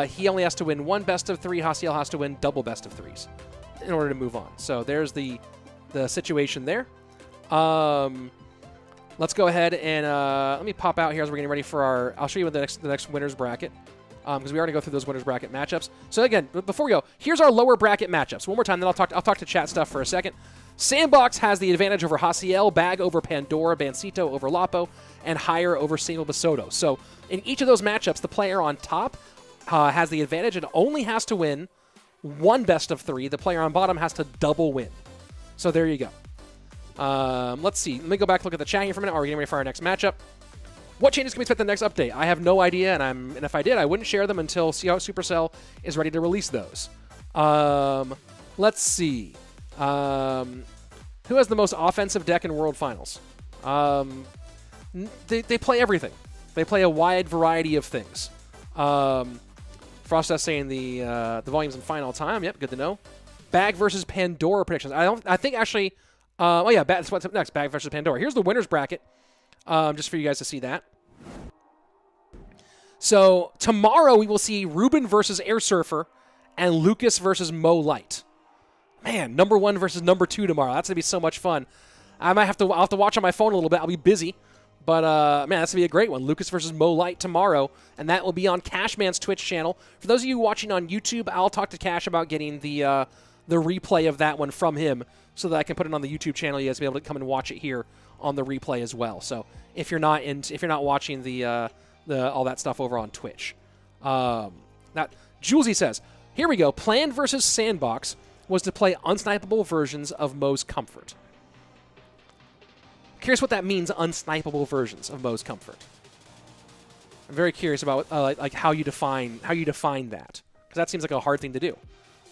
He only has to win 1 best of 3. Haciel has to win double best of 3s in order to move on. So there's the situation there. Let's go ahead and let me pop out here as we're getting ready for our... I'll show you the next winner's bracket, because we already go through those winner's bracket matchups. So again, before we go, here's our lower bracket matchups. One more time, then I'll talk to chat stuff for a second. Sandbox has the advantage over Haciel, Bag over Pandora, Bansito over Lapo, and Higher over Single Basodo. So in each of those matchups, the player on top has the advantage and only has to win 1 best of 3. The player on bottom has to double win. So there you go. Let's see. Let me go back and look at the chat here for a minute. Are we getting ready for our next matchup? What changes can we expect in the next update? I have no idea, and if I did, I wouldn't share them until Supercell is ready to release those. Let's see. Who has the most offensive deck in World Finals? They play everything. They play a wide variety of things. Frost is saying the volumes in final time. Yep, good to know. Bag versus Pandora predictions. I think actually. Oh yeah, that's what's up next. Bag versus Pandora. Here's the winners bracket, just for you guys to see that. So tomorrow we will see Ruben versus Airsurfer, and Lucas versus Mo Light. Man, number 1 versus number 2 tomorrow. That's gonna be so much fun. I'll have to watch on my phone a little bit. I'll be busy, but man, that's gonna be a great one. Lucas versus Mo Light tomorrow, and that will be on Cashman's Twitch channel. For those of you watching on YouTube, I'll talk to Cash about getting the replay of that one from him, so that I can put it on the YouTube channel. You guys will be able to come and watch it here on the replay as well. So if you're not watching the all that stuff over on Twitch, now Julesy says, here we go. Plan versus Sandbox was to play unsnipeable versions of Mo's Comfort. Curious what that means. Unsnipeable versions of Mo's Comfort. I'm very curious about like how you define that, because that seems like a hard thing to do.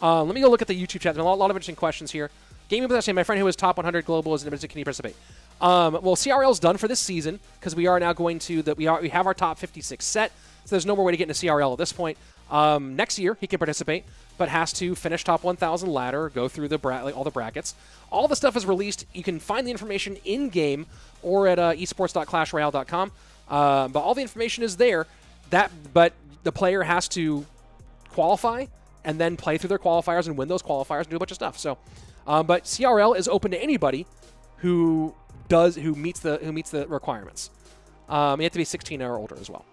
Let me go look at the YouTube chat. There's a lot of interesting questions here. Gaming Possession, my friend who is top 100 global is interested. Can you participate? Well, CRL's done for this season, because we are now going to we have our top 56 set, so there's no more way to get into CRL at this point. Next year he can participate, but has to finish top 1,000 ladder, go through all the brackets. All the stuff is released. You can find the information in game or at esports.clashroyale.com. But all the information is there. But the player has to qualify and then play through their qualifiers and win those qualifiers and do a bunch of stuff. So. But CRL is open to anybody who meets the requirements. You have to be 16 or older as well.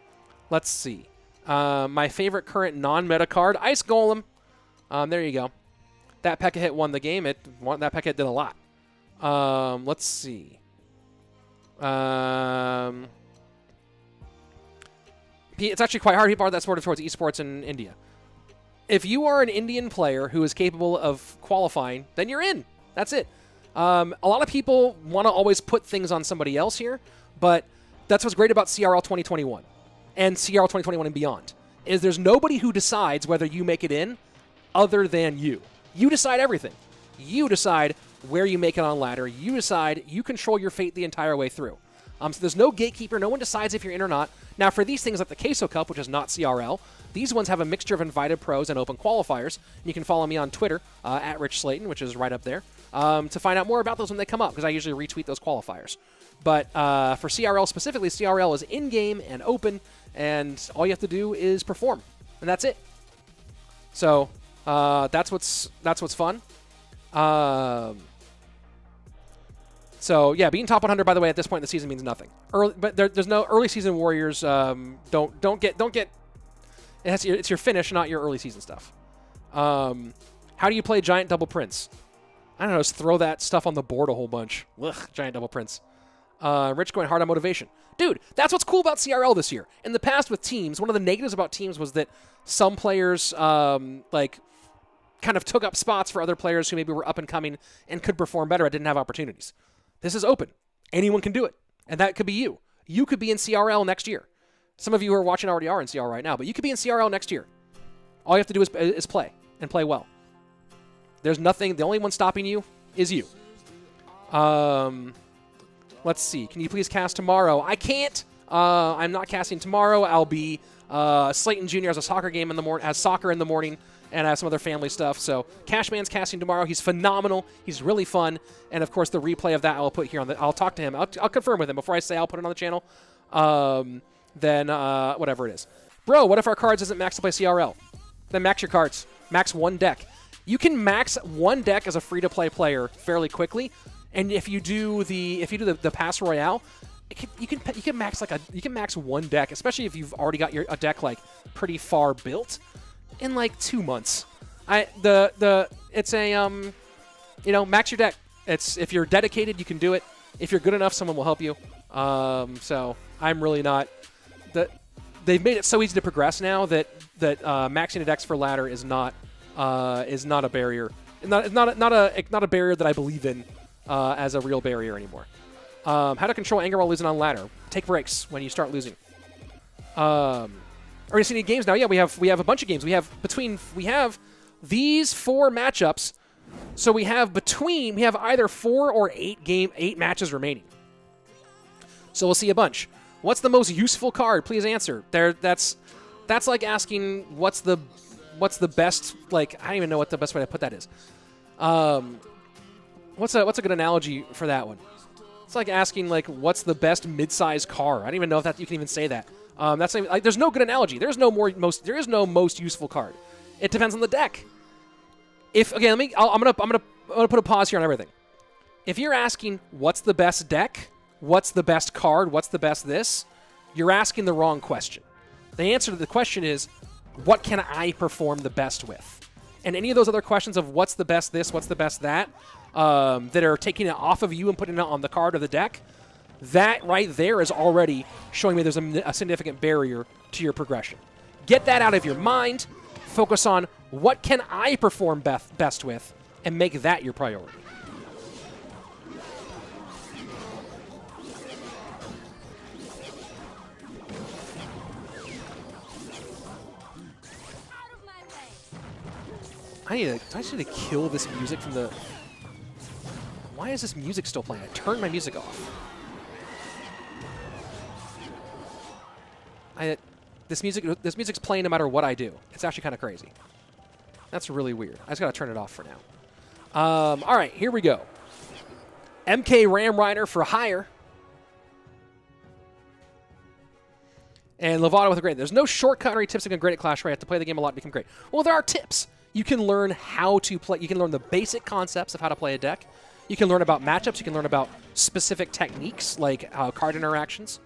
Let's see. My favorite current non-meta card, Ice Golem. There you go. That P.E.K.K.A hit won the game. That P.E.K.K.A hit did a lot. Let's see. It's actually quite hard. People are that sort of towards esports in India. If you are an Indian player who is capable of qualifying, then you're in. That's it. A lot of people want to always put things on somebody else here, but that's what's great about CRL 2021 and CRL 2021 and beyond, is there's nobody who decides whether you make it in other than you. You decide everything. You decide where you make it on ladder. You decide. You control your fate the entire way through. So there's no gatekeeper. No one decides if you're in or not. Now, for these things like the Queso Cup, which is not CRL, these ones have a mixture of invited pros and open qualifiers. You can follow me on Twitter, at Rich Slayton, which is right up there, to find out more about those when they come up, because I usually retweet those qualifiers. But for CRL specifically, CRL is in-game and open, and all you have to do is perform, and that's it. So that's what's fun. So yeah, being top 100, by the way, at this point in the season means nothing. But there's no early season warriors. Don't get. It's your finish, not your early season stuff. How do you play Giant Double Prince? I don't know. Just throw that stuff on the board a whole bunch. Ugh, Giant Double Prince. Rich going hard on motivation. Dude, that's what's cool about CRL this year. In the past with teams, one of the negatives about teams was that some players kind of took up spots for other players who maybe were up and coming and could perform better. I didn't have opportunities. This is open. Anyone can do it. And that could be you. You could be in CRL next year. Some of you who are watching already are in CRL right now, but you could be in CRL next year. All you have to do is play, and play well. There's nothing. The only one stopping you is you. Let's see. Can you please cast tomorrow? I can't. I'm not casting tomorrow. I'll be Slayton Jr. has a soccer game in the morning, has soccer in the morning, and has some other family stuff. So Cashman's casting tomorrow. He's phenomenal. He's really fun. And of course, the replay of that I'll put here on the. I'll talk to him. I'll confirm with him before I say I'll put it on the channel. then whatever it is. Bro, what if our cards isn't maxed to play CRL? Then max your cards. Max one deck. You can max one deck as a free-to-play player fairly quickly, and if you do the Pass Royale, you can max one deck, especially if you've already got a deck like pretty far built, in like 2 months. It's a max your deck. If you're dedicated, you can do it. If you're good enough, someone will help you. So I'm really not. They've made it so easy to progress now that maxing the decks for ladder is not a barrier. Not a barrier that I believe in as a real barrier anymore. How to control anger while losing on ladder? Take breaks when you start losing. Are we seeing any games now? Yeah, we have a bunch of games. We have these 4 matchups. So we have either 4 or 8 matches remaining. So we'll see a bunch. What's the most useful card? Please answer. That's like asking what's the best, like, I don't even know what the best way to put that is. What's a good analogy for that one? It's like asking, like, what's the best mid-size car? I don't even know if you can even say that. That's like, there's no good analogy. There is no most useful card. It depends on the deck. I'm gonna put a pause here on everything. If you're asking what's the best deck, what's the best card, what's the best this, you're asking the wrong question. The answer to the question is, what can I perform the best with? And any of those other questions of what's the best this, what's the best that, that are taking it off of you and putting it on the card or the deck, that right there is already showing me there's a significant barrier to your progression. Get that out of your mind. Focus on what can I perform best with, and make that your priority. I just need to kill this music from the... Why is this music still playing? I turned my music off. This music's playing no matter what I do. It's actually kind of crazy. That's really weird. I just got to turn it off for now. All right, here we go. MK Ram Rider for hire. And Lovato with a great. There's no shortcut or any tips to become great at Clash Royale. You have to play the game a lot to become great. Well, there are tips. You can learn how to play. You can learn the basic concepts of how to play a deck. You can learn about matchups. You can learn about specific techniques like card interactions.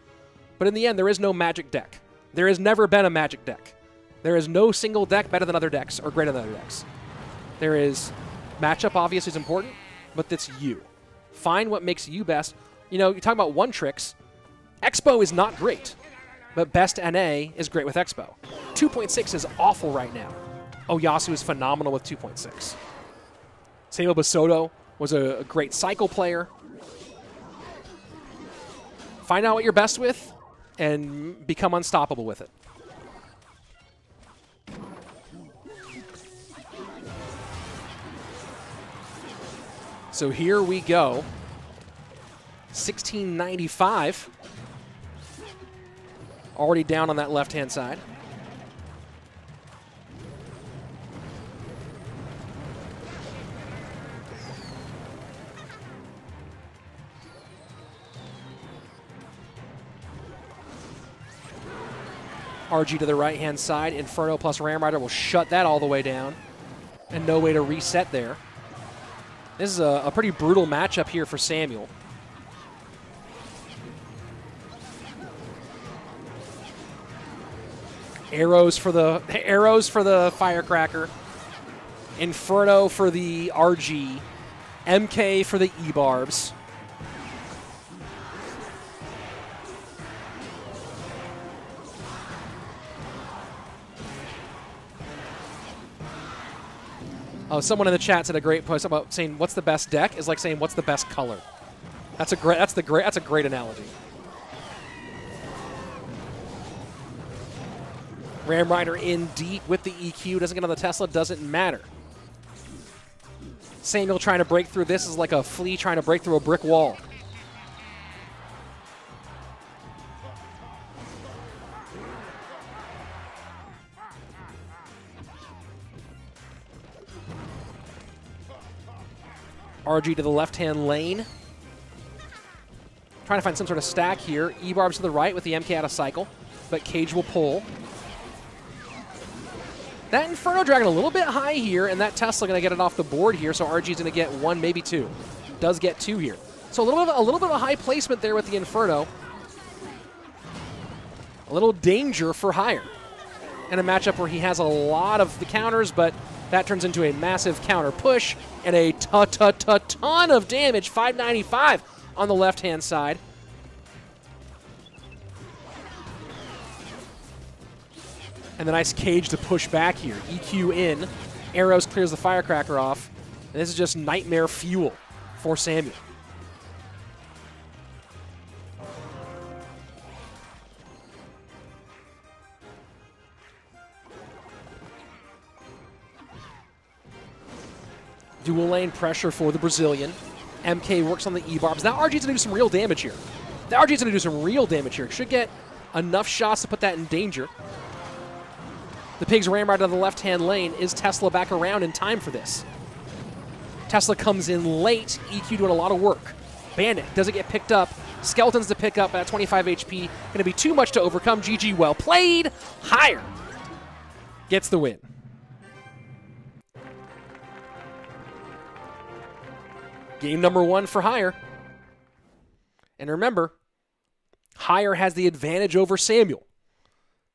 But in the end, there is no magic deck. There has never been a magic deck. There is no single deck better than other decks or greater than other decks. There is matchup, obviously, is important, but that's you. Find what makes you best. You know, you're talking about one tricks. Expo is not great, but best NA is great with Expo. 2.6 is awful right now. Oyasu is phenomenal with 2.6. Samuel Basodo was a great cycle player. Find out what you're best with and become unstoppable with it. So here we go. 1695. Already down on that left-hand side. RG to the right-hand side. Inferno plus Ram Rider will shut that all the way down. And no way to reset there. This is a pretty brutal matchup here for Samuel. Arrows for the Firecracker. Inferno for the RG. MK for the E-Barbs. Oh, someone in the chat said a great post about saying what's the best deck is like saying what's the best color. That's a great analogy. Ram Rider in deep with the EQ, doesn't get on the Tesla, doesn't matter. Samuel trying to break through this is like a flea trying to break through a brick wall. RG to the left-hand lane. Trying to find some sort of stack here. E-Barbs to the right with the MK out of cycle. but Cage will pull. That Inferno Dragon a little bit high here, and that Tesla going to get it off the board here, so RG's going to get 1, maybe 2. Does get 2 here. So a little bit of a high placement there with the Inferno. A little danger for Higher. In a matchup where he has a lot of the counters, but that turns into a massive counter push and a ton of damage. 595 on the left-hand side. And the nice Cage to push back here. EQ in. Arrows clears the Firecracker off. And this is just nightmare fuel for Samuel. Dual lane pressure for the Brazilian. MK works on the E-barbs. Now RG's going to do some real damage here. The RG's going to do some real damage here. Should get enough shots to put that in danger. The Pigs ran right out of the left-hand lane. Is Tesla back around in time for this? Tesla comes in late. EQ doing a lot of work. Bandit doesn't get picked up. Skeletons to pick up at 25 HP. Going to be too much to overcome. GG, well played. Higher gets the win. Game number 1 for Higher. And remember, Higher has the advantage over Samuel.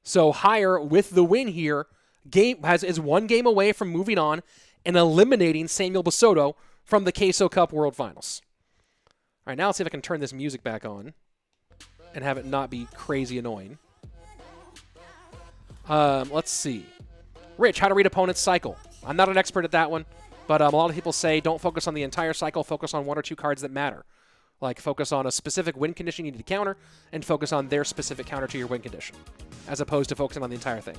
So Higher, with the win here, is 1 game away from moving on and eliminating Samuel Basodo from the Queso Cup World Finals. All right, now let's see if I can turn this music back on and have it not be crazy annoying. Let's see. Rich, how to read opponent's cycle. I'm not an expert at that one, but a lot of people say don't focus on the entire cycle, focus on 1 or 2 cards that matter. Like focus on a specific win condition you need to counter and focus on their specific counter to your win condition, as opposed to focusing on the entire thing.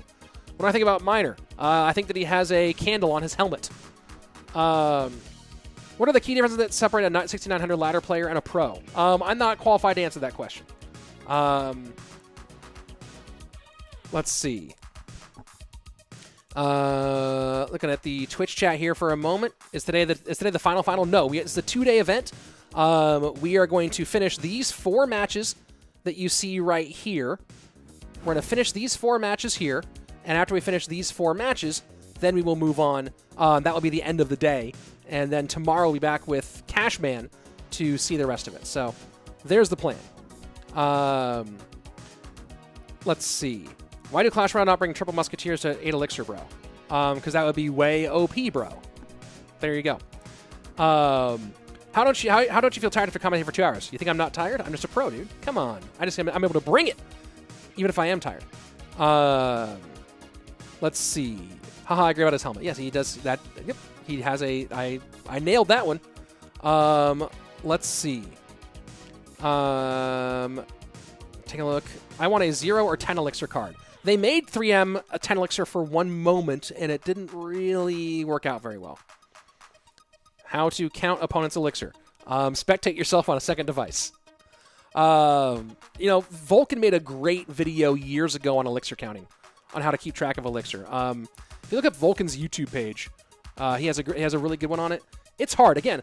What do I think about Miner? I think that he has a candle on his helmet. What are the key differences that separate a 6900 ladder player and a pro? I'm not qualified to answer that question. Let's see. Looking at the Twitch chat here for a moment. Is today the final? No, it's the 2-day event. We are going to finish these 4 matches that you see right here. We're going to finish these 4 matches here, and after we finish these 4 matches, then we will move on. That will be the end of the day, and then tomorrow we'll be back with Cashman to see the rest of it. So there's the plan. Let's see. Why do Clash Royale not bring Triple Musketeers to 8 Elixir, bro? Because that would be way OP, bro. There you go. How don't you feel tired after commenting for 2 hours? You think I'm not tired? I'm just a pro, dude. Come on. I'm able to bring it, even if I am tired. Let's see. Haha, I agree about his helmet. Yes, he does that. Yep, he has a. I nailed that one. Let's see. Take a look. I want a 0 or 10 elixir card. They made 3M a 10 elixir for 1 moment, and it didn't really work out very well. How to count opponent's elixir. Spectate yourself on a second device. Vulcan made a great video years ago on elixir counting, on how to keep track of elixir. If you look at Vulcan's YouTube page, he has a really good one on it. It's hard. Again,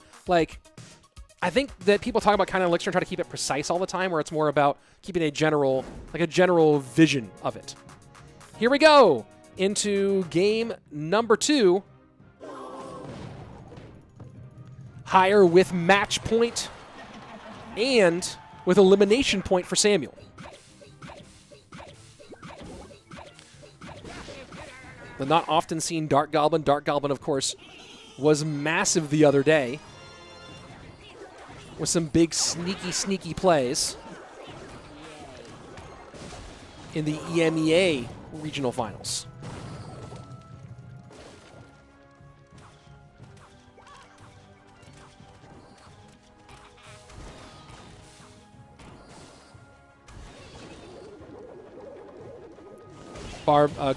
I think that people talk about counting elixir and try to keep it precise all the time, where it's more about keeping a general vision of it. Here we go into game number 2. Higher with match point and with elimination point for Samuel. The not often seen Dark Goblin. Dark Goblin, of course, was massive the other day with some big sneaky plays in the EMEA regional finals.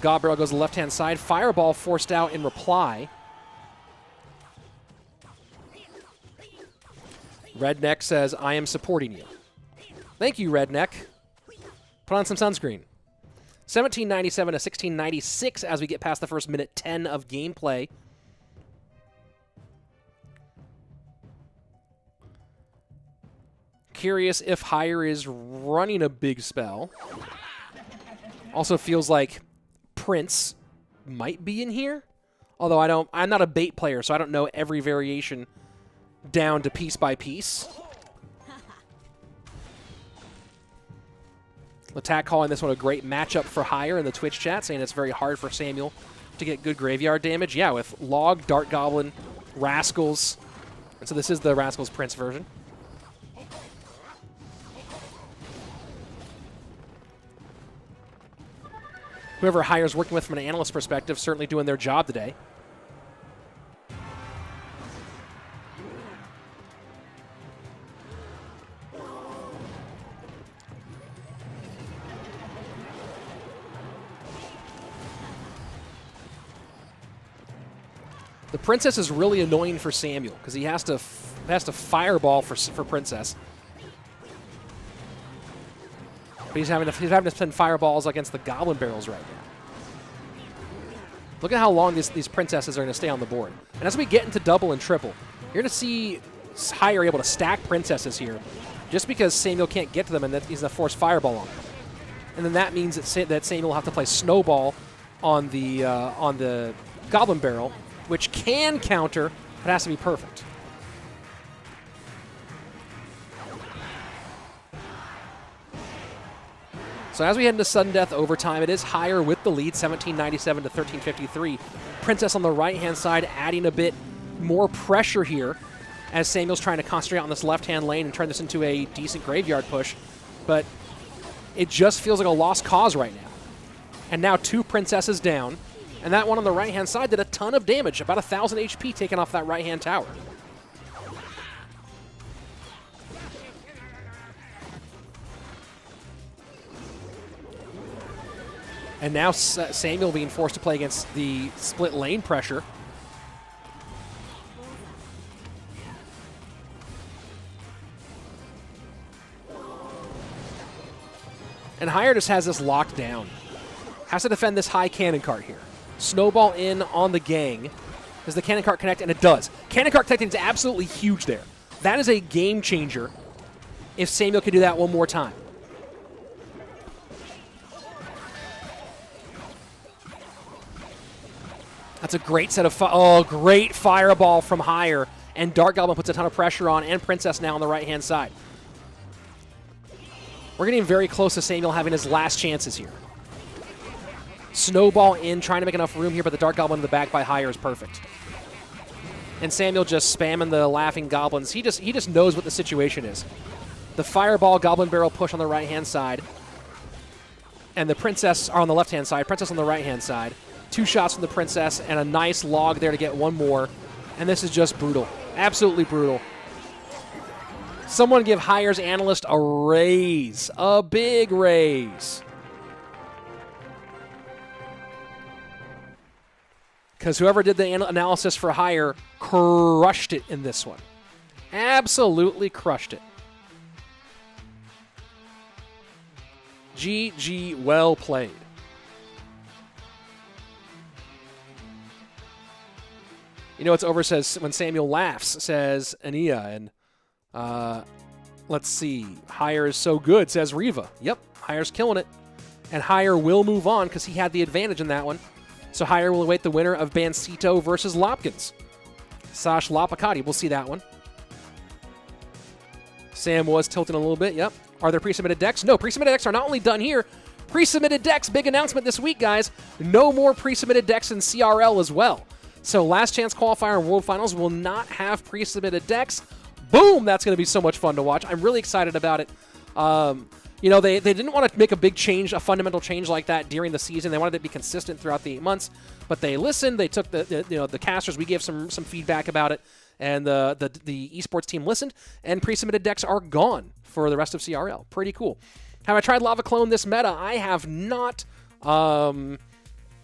God Barrel goes to the left-hand side. Fireball forced out in reply. Redneck says, I am supporting you. Thank you, Redneck. Put on some sunscreen. 1797 to 1696 as we get past the first minute 10 of gameplay. Curious if Higher is running a big spell. Also feels like Prince might be in here. Although I'm not a bait player, so I don't know every variation down to piece by piece. LaTac calling this one a great matchup for Hire in the Twitch chat, saying it's very hard for Samuel to get good graveyard damage. Yeah, with Log, Dart Goblin, Rascals. And so this is the Rascals Prince version. Whoever Hire's working with from an analyst perspective, certainly doing their job today. The Princess is really annoying for Samuel because he has to fireball for Princess. But he's having to spend fireballs against the Goblin Barrels right now. Look at how long these Princesses are going to stay on the board. And as we get into double and triple, you're going to see Hire able to stack Princesses here just because Samuel can't get to them and that he's going to force fireball on them. And then that means that Samuel will have to play Snowball on the Goblin Barrel, which can counter, but has to be perfect. So as we head into sudden death overtime, it is Hire with the lead, 1797 to 1353. Princess on the right-hand side adding a bit more pressure here as Samuel's trying to concentrate on this left-hand lane and turn this into a decent graveyard push. But it just feels like a lost cause right now. And now 2 Princesses down. And that one on the right-hand side did a ton of damage, about 1,000 HP taken off that right-hand tower. And now Samuel being forced to play against the split lane pressure. And Hire just has this locked down. Has to defend this high cannon cart here. Snowball in on the gang. Does the cannon cart connect? And it does. Cannon cart connecting is absolutely huge there. That is a game changer if Samuel could do that one more time. That's a great set of great fireball from Hire. And Dart Goblin puts a ton of pressure on, and Princess now on the right-hand side. We're getting very close to Samuel having his last chances here. Snowball in, trying to make enough room here, but the Dart Goblin in the back by Hire is perfect. And Samuel just spamming the laughing goblins. He just knows what the situation is. The fireball Goblin Barrel push on the right-hand side. And the Princess are on the left-hand side. Princess on the right-hand side. 2 shots from the Princess and a nice log there to get one more. And this is just brutal. Absolutely brutal. Someone give Hire's analyst a raise. A big raise. Because whoever did the analysis for Hire crushed it in this one. Absolutely crushed it. GG, well played. You know what's over says when Samuel laughs, says EMEA, and let's see. Hire is so good, says Riva. Yep, Hire's killing it. And Hire will move on because he had the advantage in that one. So Hire will await the winner of Bansito versus Lopkins. Sash LaPoKaTi, we'll see that one. Sam was tilting a little bit, yep. Are there pre-submitted decks? No, pre-submitted decks are not only done here. Pre-submitted decks, big announcement this week, guys. No more pre-submitted decks in CRL as well. So Last Chance Qualifier and World Finals will not have pre-submitted decks. Boom! That's going to be so much fun to watch. I'm really excited about it. You know, they didn't want to make a big change, a fundamental change like that during the season. They wanted it to be consistent throughout the 8 months. But they listened. They took the casters. We gave some feedback about it. And the esports team listened. And pre-submitted decks are gone for the rest of CRL. Pretty cool. Have I tried Lava Clone this meta? I have not. You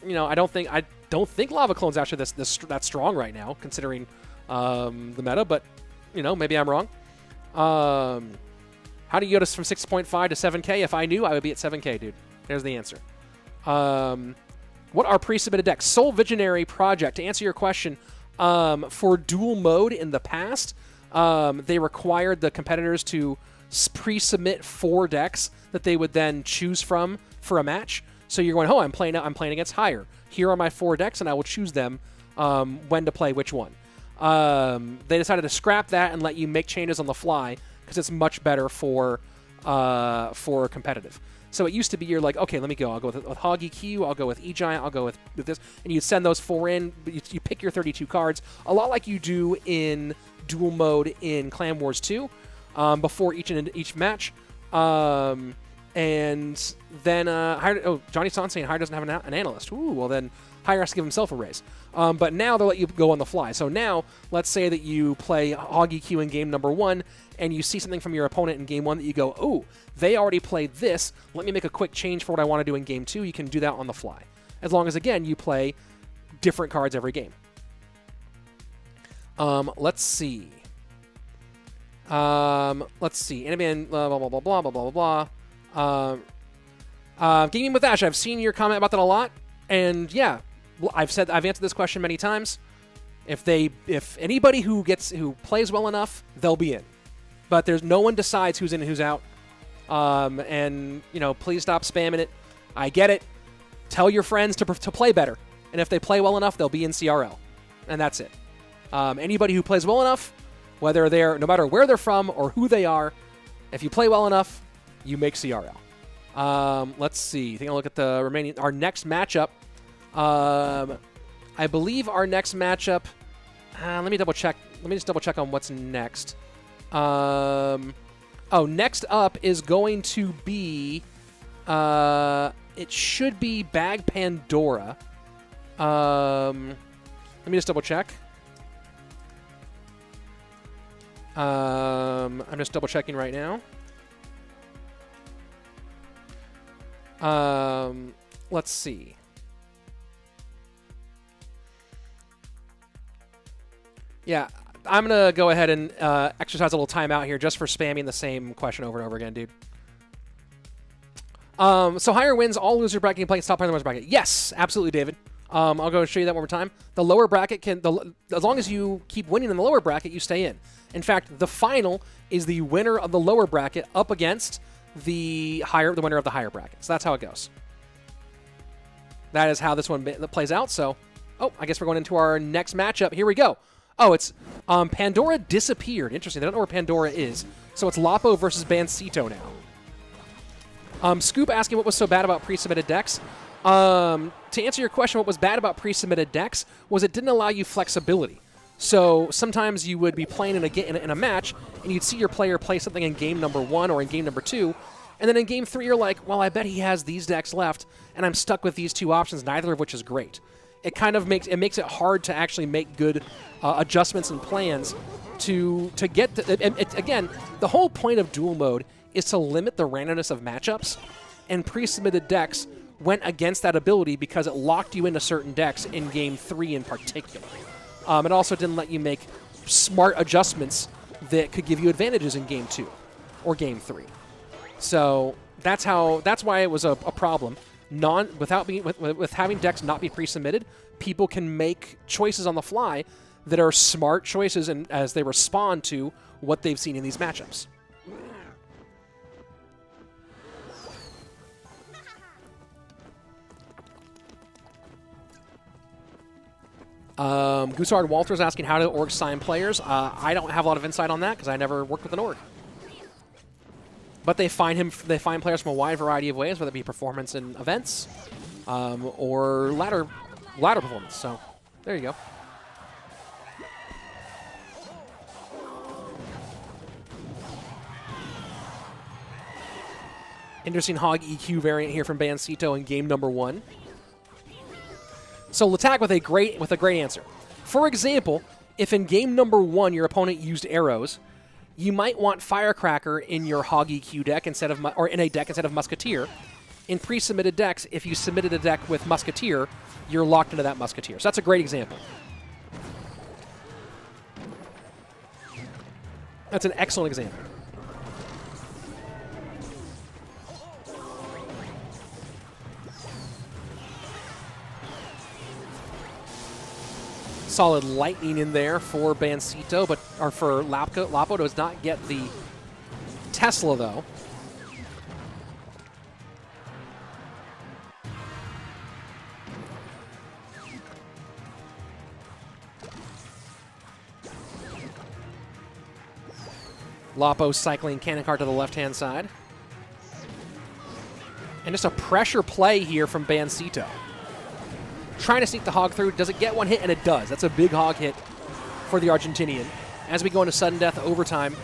know, I don't think Lava Clone's actually that strong right now, considering the meta, but, you know, maybe I'm wrong. How do you go from 6.5 to 7K? If I knew, I would be at 7K, dude. There's the answer. What are pre-submitted decks? Soul Visionary Project, to answer your question, for dual mode in the past, they required the competitors to pre-submit 4 decks that they would then choose from for a match. So you're going, oh, I'm playing against higher. Here are my 4 decks, and I will choose them when to play which one. They decided to scrap that and let you make changes on the fly because it's much better for competitive. So it used to be you're like, okay, let me go. I'll go with Hog EQ, I'll go with E-Giant, I'll go with this. And you send those 4 in, you pick your 32 cards, a lot like you do in dual mode in Clan Wars 2 before each match. And then, Johnny Son saying Hire doesn't have an analyst. Ooh, well then Hire has to give himself a raise. But now they'll let you go on the fly. So now, let's say that you play Hog EQ in game number 1, and you see something from your opponent in game 1 that you go, oh, they already played this. Let me make a quick change for what I want to do in game 2. You can do that on the fly. As long as, again, you play different cards every game. Let's see. Enemy blah, blah, blah, blah, blah, blah, blah, blah. Gaming with Ash, I've seen your comment about that a lot. And, yeah, I've answered this question many times. If anybody who plays well enough, they'll be in. But there's no one decides who's in and who's out. And, please stop spamming it. I get it. Tell your friends to play better. And if they play well enough, they'll be in CRL. And that's it. Anybody who plays well enough, no matter where they're from or who they are, if you play well enough, you make CRL. Let's see. Taking a look at our next matchup. I believe our next matchup. Let me double check. Let me just double check on what's next. Next up is going to be. It should be Bag Pandora. Let me just double check. I'm just double checking right now. Let's see. Yeah, I'm going to go ahead and exercise a little timeout here just for spamming the same question over and over again, dude. So higher wins all loser bracket play stop playing the lower bracket. Yes, absolutely, David. I'll go show you that one more time. The lower bracket as long as you keep winning in the lower bracket, you stay in. In fact, the final is the winner of the lower bracket up against the winner of the higher bracket. So that's how it goes. That is how this one plays out. So, I guess we're going into our next matchup. Here we go. Oh, it's Pandora disappeared. Interesting. They don't know where Pandora is. So it's Lapo versus Bansito now. Scoop asking what was so bad about pre-submitted decks. To answer your question, what was bad about pre-submitted decks was it didn't allow you flexibility. So sometimes you would be playing in a match, and you'd see your player play something in game number 1 or in game number 2, and then in game 3 you're like, well, I bet he has these decks left, and I'm stuck with these 2 options, neither of which is great. It kind of makes it hard to actually make good adjustments and plans to get again, the whole point of dual mode is to limit the randomness of matchups, and pre-submitted decks went against that ability because it locked you into certain decks in game 3 in particular. It also didn't let you make smart adjustments that could give you advantages in game 2 or game 3. So that's why it was a problem. With having decks not be pre-submitted, people can make choices on the fly that are smart choices and as they respond to what they've seen in these matchups. Goosehard Walters asking how do orgs sign players. I don't have a lot of insight on that because I never worked with an org. But they find players from a wide variety of ways, whether it be performance in events or ladder performance. So there you go. Interesting Hog EQ variant here from Bansito in game number 1. So we'll attack with a great answer. For example, if in game number 1 your opponent used arrows, you might want Firecracker in your Hog EQ deck or in a deck instead of Musketeer. In pre-submitted decks, if you submitted a deck with Musketeer, you're locked into that Musketeer. So that's a great example. That's an excellent example. Solid lightning in there for Bansito, or for Lapo. Lapo does not get the Tesla, though. Lapo cycling cannon cart to the left-hand side. And just a pressure play here from Bansito. Trying to sneak the hog through. Does it get one hit? And it does. That's a big hog hit for the Argentinian. As we go into sudden death overtime,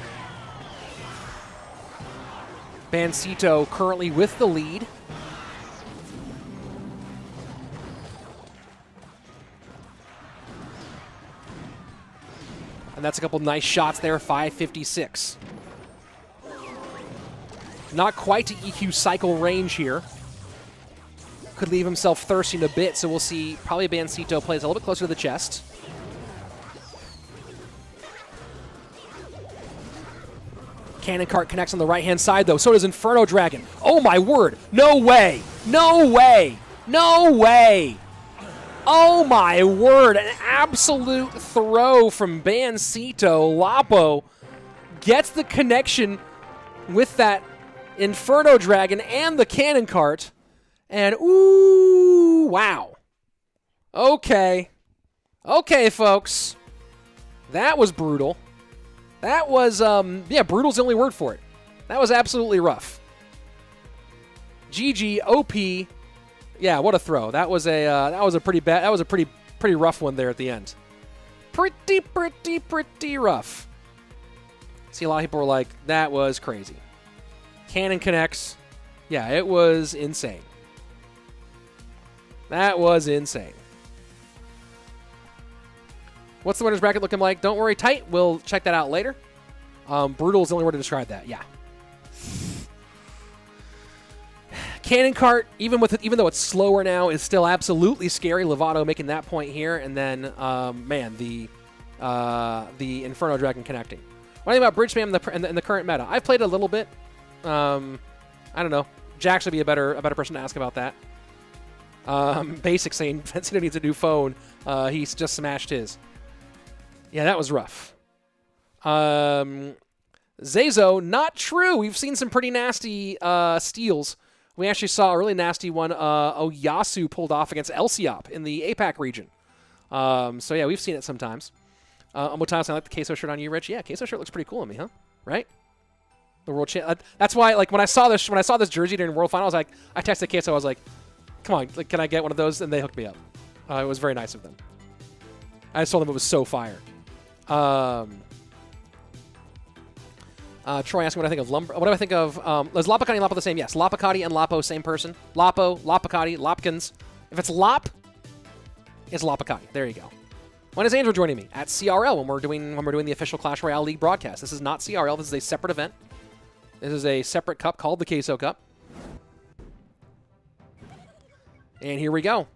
Bansito currently with the lead. And that's a couple nice shots there, 556. Not quite to EQ cycle range here. Could leave himself thirsting a bit, so we'll see probably Bansito plays a little bit closer to the chest. Cannon cart connects on the right-hand side, though. So does Inferno Dragon. Oh, my word. No way. No way. No way. Oh, my word. An absolute throw from Bansito. Lapo gets the connection with that Inferno Dragon and the cannon cart. And, ooh, wow. Okay. Okay, folks. That was brutal. That was, yeah, brutal's the only word for it. That was absolutely rough. GG, OP. Yeah, what a throw. That was a pretty rough one there at the end. Pretty rough. See, a lot of people were like, that was crazy. Cannon connects. Yeah, it was insane. That was insane. What's the winner's bracket looking like? Don't worry, tight. We'll check that out later. Brutal is the only word to describe that. Yeah. Cannon cart, even though it's slower now, is still absolutely scary. Lovato making that point here, and then man, the Inferno Dragon connecting. What do you think about bridge spam in the current meta? I've played a little bit. I don't know. Jack should be a better person to ask about that. Basic saying Bansito needs a new phone. He's just smashed his. Yeah, that was rough. Zezo, not true. We've seen some pretty nasty steals. We actually saw a really nasty one. Oyasu pulled off against Elsiop in the APAC region. So yeah, we've seen it sometimes. Motalis, I like the Queso shirt on you, Rich. Yeah, Queso shirt looks pretty cool on me, huh? Right? The world champ. That's why, like, when I saw this jersey during World Finals, I texted Queso. I was like, "Come on, like, can I get one of those?" And they hooked me up. It was very nice of them. I just told them it was so fire. Troy asking what I think of Lumber. What do I think of? Is LaPoKaTi and Lapo the same? Yes. LaPoKaTi and Lapo, same person. Lapo, LaPoKaTi, Lopkins. If it's Lop, it's LaPoKaTi. There you go. When is Andrew joining me? At CRL when we're doing the official Clash Royale League broadcast. This is not CRL. This is a separate event. This is a separate cup called the Queso Cup. And here we go.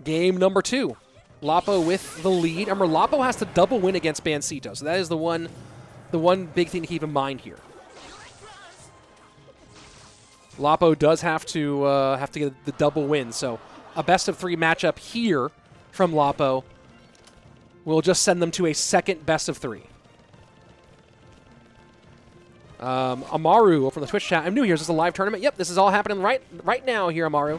Game number 2. Lapo with the lead. Remember, Lapo has to double win against Bansito, so that is the one big thing to keep in mind here. Lapo does have to get the double win, so a best-of-3 matchup here from Lapo will just send them to a second best-of-3. Amaru from the Twitch chat. I'm new here. Is this a live tournament? Yep, this is all happening right now here, Amaru.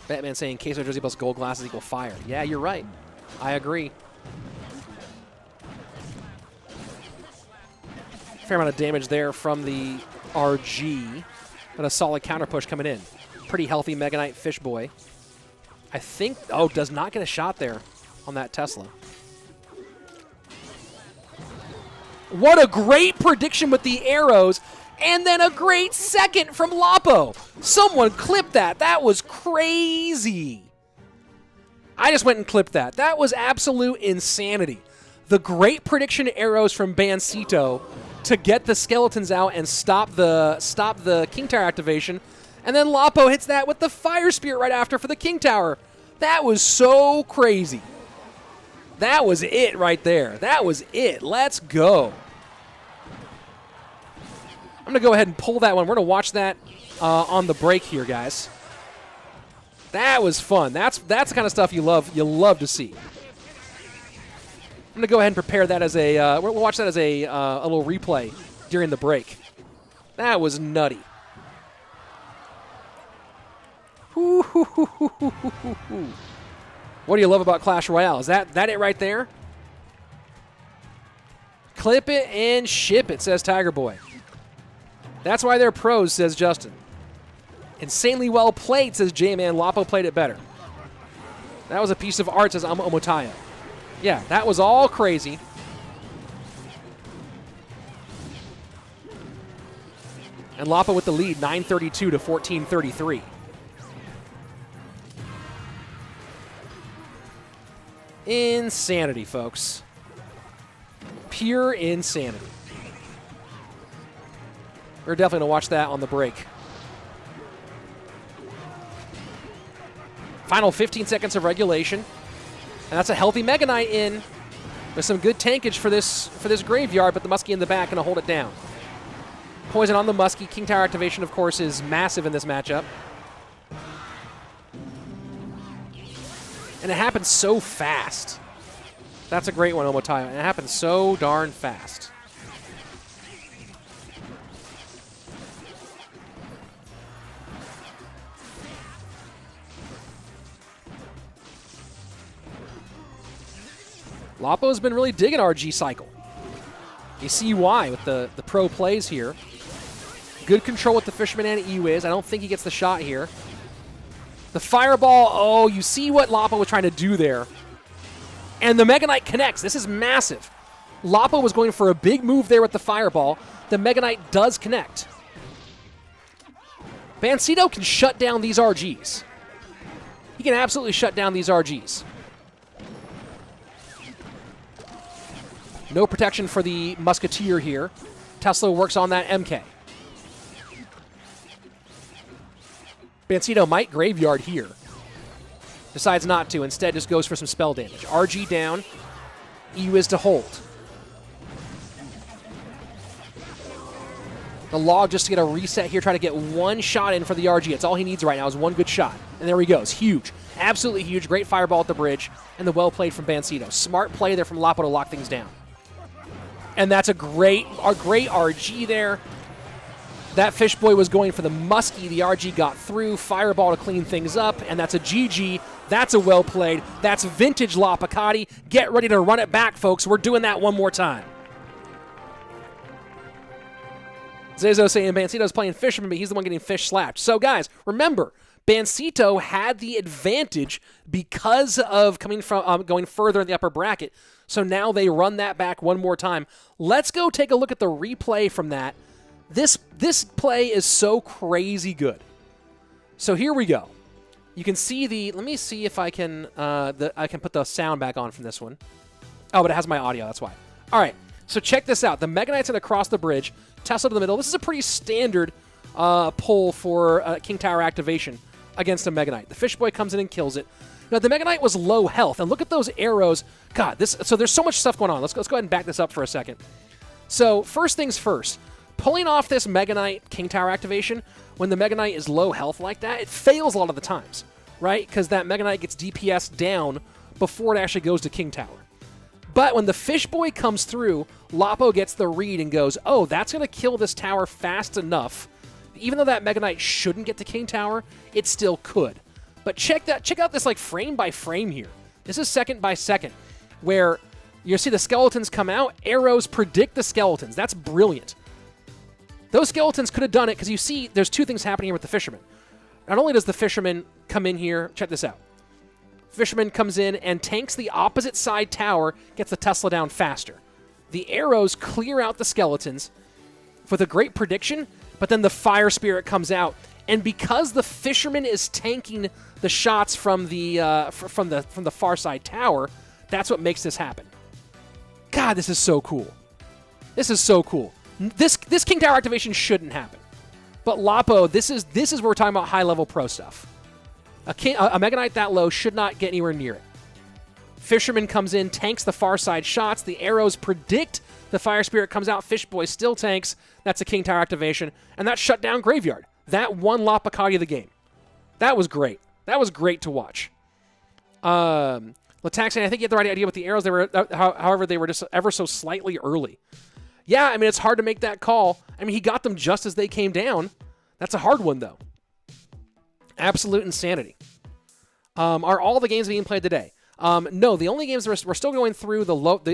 Batman saying Queso jersey plus gold glasses equal fire. Yeah, you're right. I agree. Fair amount of damage there from the RG, but a solid counter push coming in. Pretty healthy Mega Knight Fish Boy. I think, oh, does not get a shot there on that Tesla. What a great prediction with the arrows. And then a great second from Lapo. Someone clipped that. That was crazy. I just went and clipped that. That was absolute insanity. The great prediction arrows from Bansito to get the skeletons out and stop the King Tower activation. And then Lapo hits that with the Fire Spirit right after for the King Tower. That was so crazy. That was it right there. That was it. Let's go. I'm going to go ahead and pull that one. We're going to watch that on the break here, guys. That was fun. That's the kind of stuff you love to see. I'm going to go ahead and prepare that as a we'll watch that as a little replay during the break. That was nutty. What do you love about Clash Royale? Is that it right there? Clip it and ship it, says Tiger Boy. That's why they're pros, says Justin. Insanely well played, says J-Man. Lapo played it better. That was a piece of art, says Omotaya. Yeah, that was all crazy. And Lapo with the lead, 9:32 to 14:33. Insanity, folks. Pure insanity. We're definitely going to watch that on the break. Final 15 seconds of regulation. And that's a healthy Mega Knight in with some good tankage for this graveyard, but the Muskie in the back going to hold it down. Poison on the Muskie. King Tower activation, of course, is massive in this matchup. And it happens so fast. That's a great one, Omotaya. And it happens so darn fast. Lapo has been really digging RG cycle. You see why with the pro plays here. Good control with the Fisherman and E-Wiz. I don't think he gets the shot here. The Fireball, oh, you see what Lapo was trying to do there. And the Mega Knight connects. This is massive. Lapo was going for a big move there with the Fireball. The Mega Knight does connect. Bansito can shut down these RGs. He can absolutely shut down these RGs. No protection for the Musketeer here. Tesla works on that MK. Bansito might graveyard here. Decides not to. Instead, just goes for some spell damage. RG down. E-Wiz to hold. The Log just to get a reset here. Try to get one shot in for the RG. That's all he needs right now is one good shot. And there he goes. Huge. Absolutely huge. Great fireball at the bridge. And the well played from Bansito. Smart play there from Lapo to lock things down. And that's a great RG there. That Fish Boy was going for the Muskie. The RG got through. Fireball to clean things up. And that's a GG. That's a well played. That's vintage LaPoKaTi. Get ready to run it back, folks. We're doing that one more time. Zezo saying Bansito's playing Fisherman, but he's the one getting fish slapped. So, guys, remember, Bansito had the advantage because of coming from going further in the upper bracket. So now they run that back one more time. Let's go take a look at the replay from that. This play is so crazy good. So here we go. You can see the. Let me see if I can. I can put the sound back on from this one. Oh, but it has my audio. That's why. All right. So check this out. The Mega Knight's going to cross the bridge. Tesla to the middle. This is a pretty standard pull for King Tower activation against a Mega Knight. The Fish Boy comes in and kills it. Now, the Mega Knight was low health, and look at those arrows. God, so there's so much stuff going on. Let's go ahead and back this up for a second. So first things first, pulling off this Mega Knight King Tower activation, when the Mega Knight is low health like that, it fails a lot of the times, right? Because that Mega Knight gets DPS down before it actually goes to King Tower. But when the Fish Boy comes through, Lapo gets the read and goes, oh, that's going to kill this tower fast enough. Even though that Mega Knight shouldn't get to King Tower, it still could. But check out this like frame by frame here. This is second by second, where you see the skeletons come out, arrows predict the skeletons. That's brilliant. Those skeletons could have done it because you see there's two things happening here with the Fisherman. Not only does the Fisherman come in here, check this out. Fisherman comes in and tanks the opposite side tower, gets the Tesla down faster. The arrows clear out the skeletons with a great prediction, but then the Fire Spirit comes out. And because the Fisherman is tanking the shots from the far side tower, that's what makes this happen. God, this is so cool. This is so cool. This King Tower activation shouldn't happen. But Lapo, this is where we're talking about high-level pro stuff. A Mega Knight that low should not get anywhere near it. Fisherman comes in, tanks the far side shots. The arrows predict the Fire Spirit comes out. Fish Boy still tanks. That's a King Tower activation. And that shut down Graveyard. That won LaPoKaTi the game. That was great. That was great to watch. Lataxian, I think you had the right idea with the arrows. They were, however, they were just ever so slightly early. Yeah, I mean, it's hard to make that call. I mean, he got them just as they came down. That's a hard one, though. Absolute insanity. Are all the games being played today? No, the only games we're still going through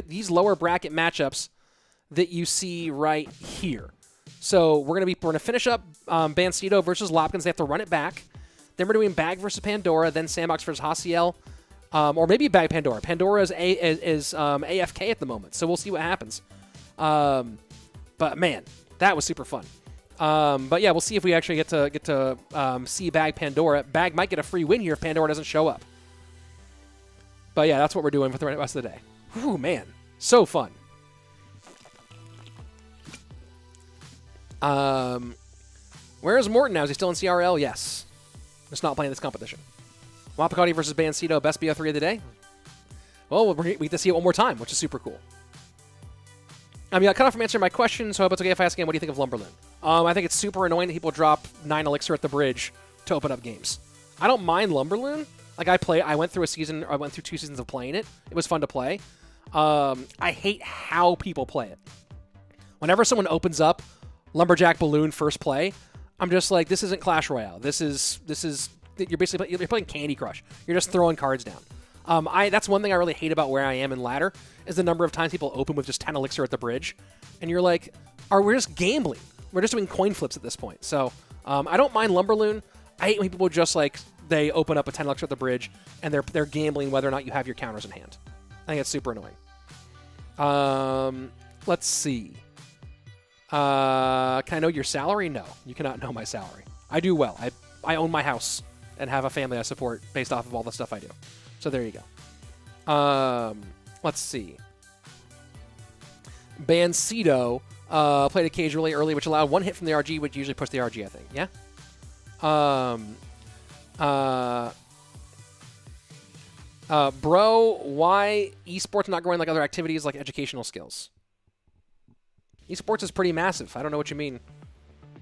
these lower bracket matchups that you see right here. So we're gonna finish up Bansito versus Lopkins. They have to run it back. Then we're doing Bag versus Pandora. Then Sandbox versus Hasiel, or maybe Bag Pandora. Pandora is AFK at the moment, so we'll see what happens. But man, that was super fun. But yeah, we'll see if we actually get to see Bag Pandora. Bag might get a free win here if Pandora doesn't show up. But yeah, that's what we're doing for the rest of the day. Whew, man, so fun. Where is Morton now? Is he still in CRL? Yes. Just not playing this competition. LaPoKaTi versus Bansito, best BO3 of the day. Well, we get to see it one more time, which is super cool. I mean, I cut off from answering my question, so I hope it's okay if I ask again, what do you think of Lumberland? I think it's super annoying that people drop 9 elixir at the bridge to open up games. I don't mind Lumberland. Like, I went through 2 seasons of playing it. It was fun to play. I hate how people play it. Whenever someone opens up Lumberjack Balloon first play, I'm just like, this isn't Clash Royale. This is you're basically you're playing Candy Crush. You're just throwing cards down. That's one thing I really hate about where I am in ladder is the number of times people open with just 10 elixir at the bridge, and you're like, we're just gambling. We're just doing coin flips at this point. So I don't mind Lumberloon. I hate when people just like they open up a 10 elixir at the bridge and they're gambling whether or not you have your counters in hand. I think it's super annoying. Let's see. Can I know your salary? No, you cannot know my salary. I do well. I own my house and have a family I support based off of all the stuff I do. So there you go. Let's see. Bansito played a cage really early, which allowed 1 hit from the RG, which usually push the RG, I think. Yeah? Bro, why esports not growing like other activities like educational skills? Esports is pretty massive. I don't know what you mean.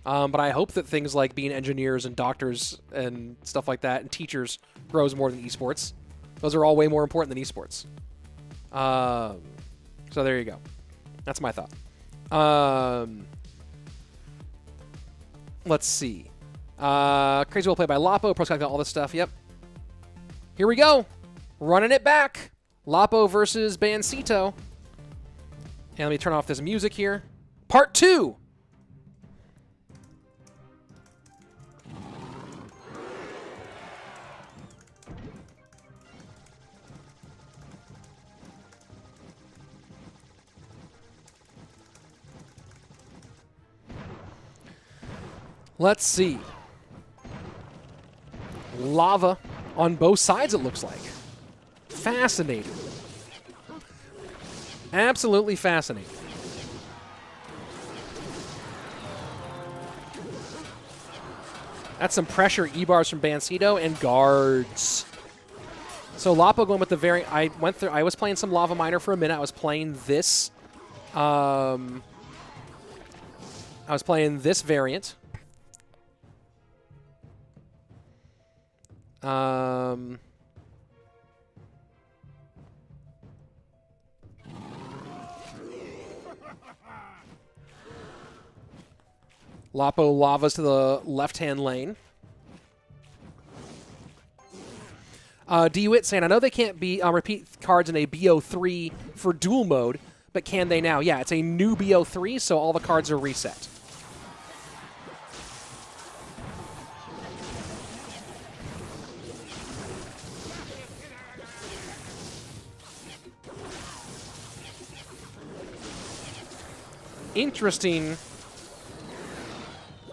But I hope that things like being engineers and doctors and stuff like that and teachers grows more than esports. Those are all way more important than esports. So there you go. That's my thought. Let's see. Crazy well played by Lapo. Pros got all this stuff. Yep. Here we go. Running it back. Lapo versus Bansito. And let me turn off this music here. Part 2. Let's see. Lava on both sides, it looks like. Fascinating. Absolutely fascinating. That's some pressure E-bars from Bansito and guards. So Lapo going with the variant. I was playing some Lava Miner for a minute. I was playing this. I was playing this variant. Lapo lavas to the left-hand lane. DeWitt saying, I know they can't be repeat cards in a BO3 for dual mode, but can they now? Yeah, it's a new BO3, so all the cards are reset.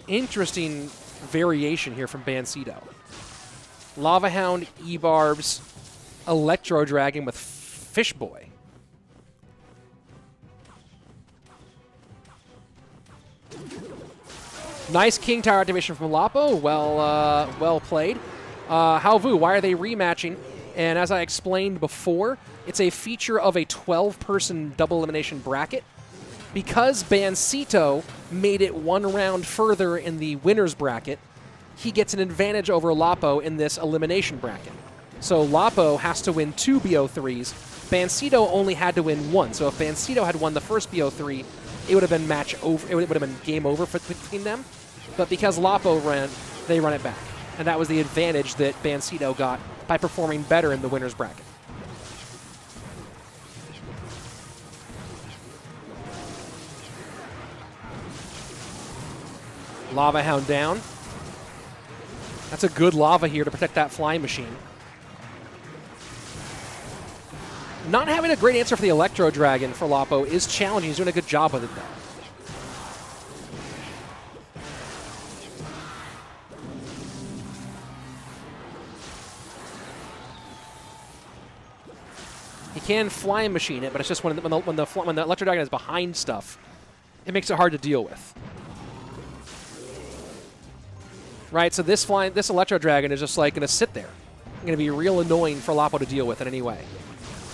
Interesting variation here from Bansito. Lava Hound, E-Barbs, Electro Dragon with Fish Boy. Nice King Tower activation from Lapo. Well played. Halvu, why are they rematching? And as I explained before, it's a feature of a 12-person double elimination bracket. Because Bansito made it 1 round further in the winner's bracket, he gets an advantage over Lapo in this elimination bracket. So Lapo has to win 2 BO3s. Bansito only had to win 1. So if Bansito had won the first BO3, it would have been match over. It would have been game over between them. But because Lapo ran, they run it back, and that was the advantage that Bansito got by performing better in the winner's bracket. Lava Hound down. That's a good lava here to protect that flying machine. Not having a great answer for the Electro Dragon for Lapo is challenging. He's doing a good job with it, though. He can flying machine it, but it's just when the Electro Dragon is behind stuff, it makes it hard to deal with. Right, so this Electro Dragon is just like going to sit there. Going to be real annoying for Lapo to deal with in any way.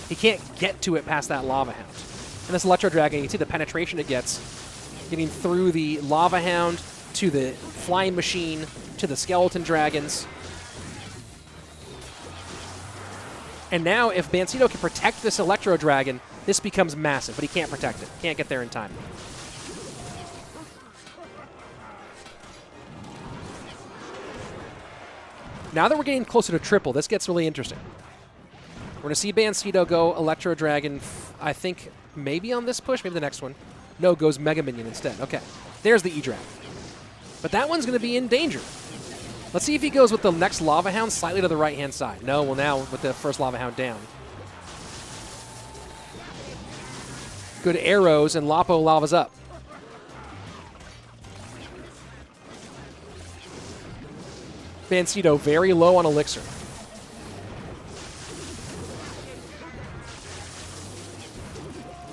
He can't get to it past that Lava Hound. And this Electro Dragon, you can see the penetration it gets, getting through the Lava Hound to the Flying Machine to the Skeleton Dragons. And now if Bansito can protect this Electro Dragon, this becomes massive, but he can't protect it. Can't get there in time. Now that we're getting closer to triple, this gets really interesting. We're going to see Bansito go Electro Dragon, I think, maybe on this push, maybe the next one. No, goes Mega Minion instead. Okay, there's the E-Dragon. But that one's going to be in danger. Let's see if he goes with the next Lava Hound slightly to the right-hand side. No, well, now with the first Lava Hound down. Good arrows, and Lapo lavas up. Bansito very low on Elixir.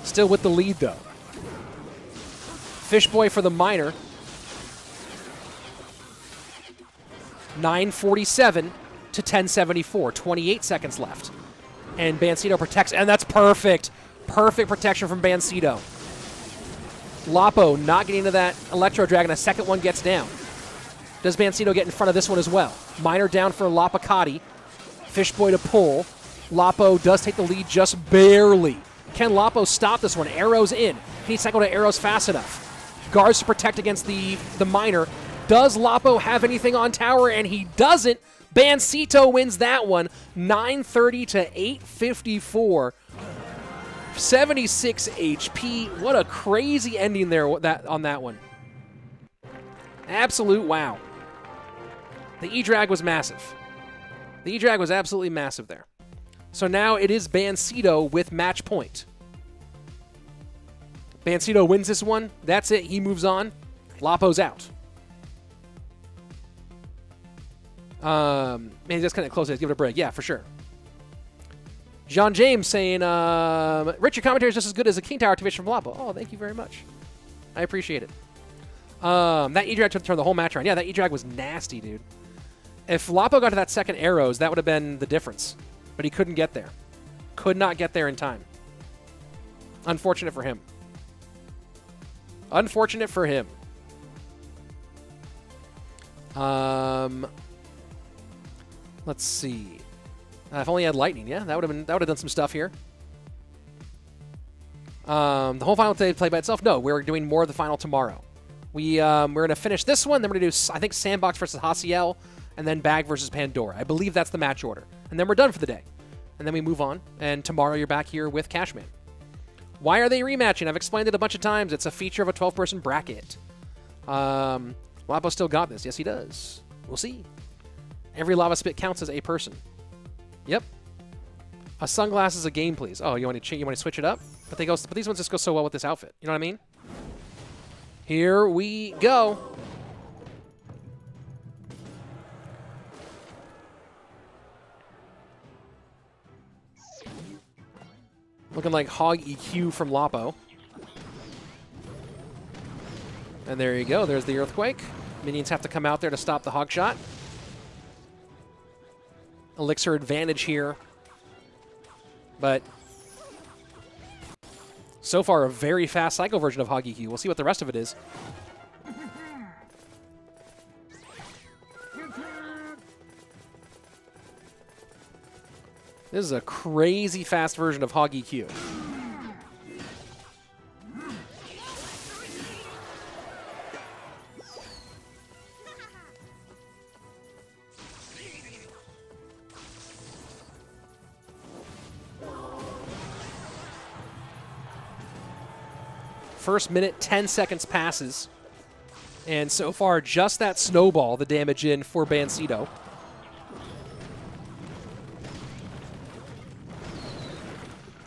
Still with the lead, though. Fishboy for the Miner. 9:47 to 10:74. 28 seconds left. And Bansito protects, and that's perfect. Perfect protection from Bansito. Lapo not getting into that Electro Dragon. A second one gets down. Does Bansito get in front of this one as well? Miner down for LaPoKaTi. Fishboy to pull. Lapo does take the lead just barely. Can Lapo stop this one? Arrows in. Can he cycle to arrows fast enough? Guards to protect against the Miner. Does Lapo have anything on tower? And he doesn't. Bansito wins that one. 930 to 854. 76 HP. What a crazy ending there on that one. Absolute wow. The E-Drag was massive. The E-Drag was absolutely massive there. So now it is Bansito with match point. Bansito wins this one. That's it. He moves on. Lapo's out. Man, he's just kind of close. Give it a break. Yeah, for sure. John James saying, Rich, your commentary is just as good as a King Tower activation from Lapo. Oh, thank you very much. I appreciate it. That E-Drag took the whole match around. Yeah, that E-Drag was nasty, dude. If Lapo got to that second arrows, that would have been the difference. But he couldn't get there. Could not get there in time. Unfortunate for him. Unfortunate for him. Let's see. If only he had lightning, yeah, that would have done some stuff here. The whole final today played by itself. No, we're doing more of the final tomorrow. We're gonna finish this one. Then we're gonna do, I think, Sandbox versus Haciel, and then Bag versus Pandora. I believe that's the match order, and then we're done for the day. And then we move on. And tomorrow you're back here with Cashman. Why are they rematching? I've explained it a bunch of times. It's a feature of a 12-person bracket. Lapo still got this. Yes, he does. We'll see. Every lava spit counts as a person. Yep. A sunglasses a game, please. Oh, you want to switch it up? But these ones just go so well with this outfit. You know what I mean? Here we go. Looking like Hog EQ from Lapo. And there you go. There's the Earthquake. Minions have to come out there to stop the Hog shot. Elixir advantage here. But so far, a very fast cycle version of Hog EQ. We'll see what the rest of it is. This is a crazy fast version of Hog EQ. first minute, 10 seconds passes. And so far, just that snowball, the damage in for Bansito.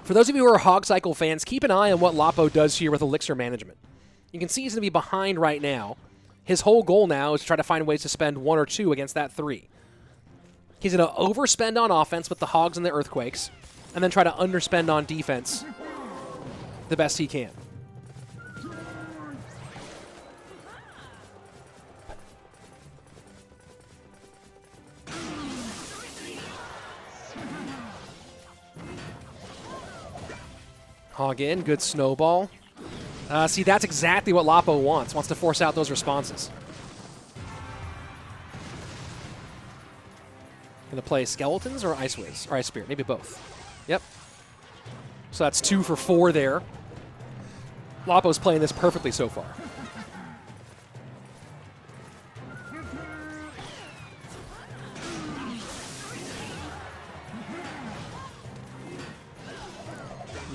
For those of you who are Hog Cycle fans, keep an eye on what Lapo does here with Elixir management. You can see he's going to be behind right now. His whole goal now is to try to find ways to spend 1 or 2 against that 3. He's going to overspend on offense with the Hogs and the Earthquakes, and then try to underspend on defense the best he can. Hog in, good snowball. See, that's exactly what Lapo wants to force out those responses. Gonna play Skeletons or Ice Wiz, or Ice Spirit, maybe both. Yep. So that's 2 for 4 there. Lapo's playing this perfectly so far.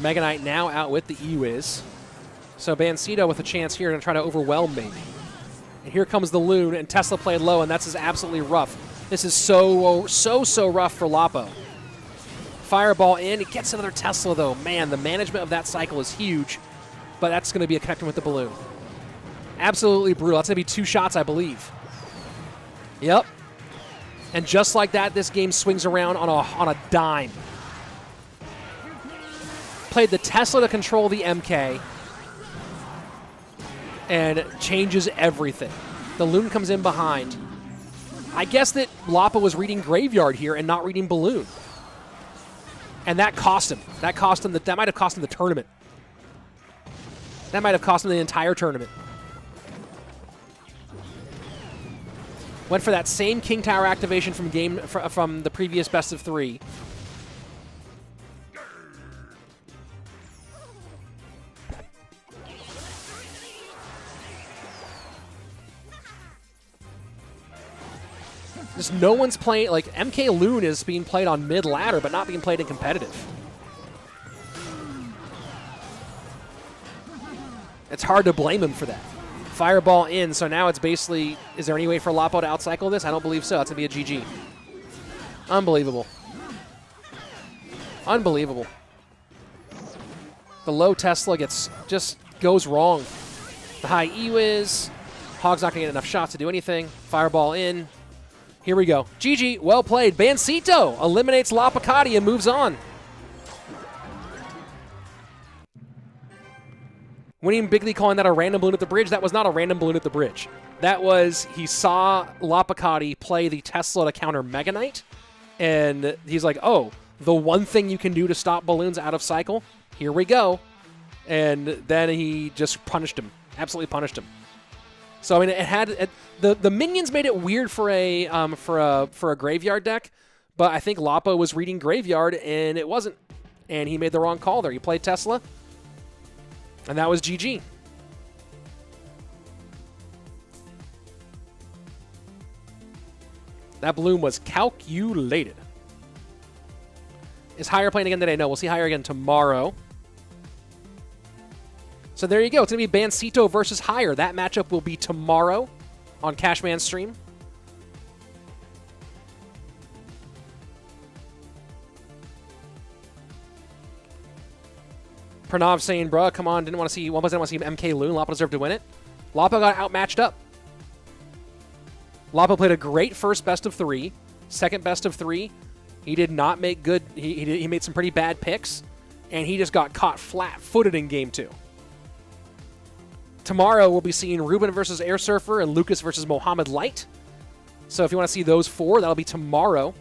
Mega Knight now out with the E-Wiz. So Bansito with a chance here to try to overwhelm maybe. And here comes the Loon, and Tesla played low, and that's absolutely rough. This is so rough for Lapo. Fireball in. He gets another Tesla, though. Man, the management of that cycle is huge, but that's going to be a connection with the balloon. Absolutely brutal. That's going to be 2 shots, I believe. Yep. And just like that, this game swings around on a dime. Played the Tesla to control the MK and changes everything. The Loon comes in behind. I guess that Lapo was reading Graveyard here and not reading Balloon. And that cost him. That might have cost him the tournament. That might have cost him the entire tournament. Went for that same King Tower activation from the previous best of 3. Just no one's playing, like, MK Loon is being played on mid-ladder, but not being played in competitive. It's hard to blame him for that. Fireball in, so now it's basically, is there any way for Lapo to outcycle this? I don't believe so. That's going to be a GG. Unbelievable. Unbelievable. The low Tesla just goes wrong. The high E-Wiz. Hog's not going to get enough shots to do anything. Fireball in. Here we go. GG, well played. Bansito eliminates LaPoKaTi and moves on. Winning bigly, calling that a random balloon at the bridge. That was not a random balloon at the bridge. That was, he saw LaPoKaTi play the Tesla to counter Mega Knight, and he's like, oh, the one thing you can do to stop balloons out of cycle? Here we go. And then he just punished him. Absolutely punished him. So I mean, it had the minions made it weird for a graveyard deck, but I think Lapo was reading graveyard and it wasn't, and he made the wrong call there. He played Tesla, and that was GG. That balloon was calculated. Is Higher playing again today? No, we'll see Higher again tomorrow. So there you go. It's going to be Bansito versus Higher. That matchup will be tomorrow on Cashman's stream. Pranav saying, bruh, come on, didn't want to see MK Loon. Lapo deserved to win it. Lapo got outmatched up. Lapo played a great first best of 3, second best of 3. He did not make good. He made some pretty bad picks, and he just got caught flat-footed in game 2. Tomorrow, we'll be seeing Ruben versus Airsurfer and Lucas versus Mohamed Light. So if you want to see those 4, that'll be tomorrow.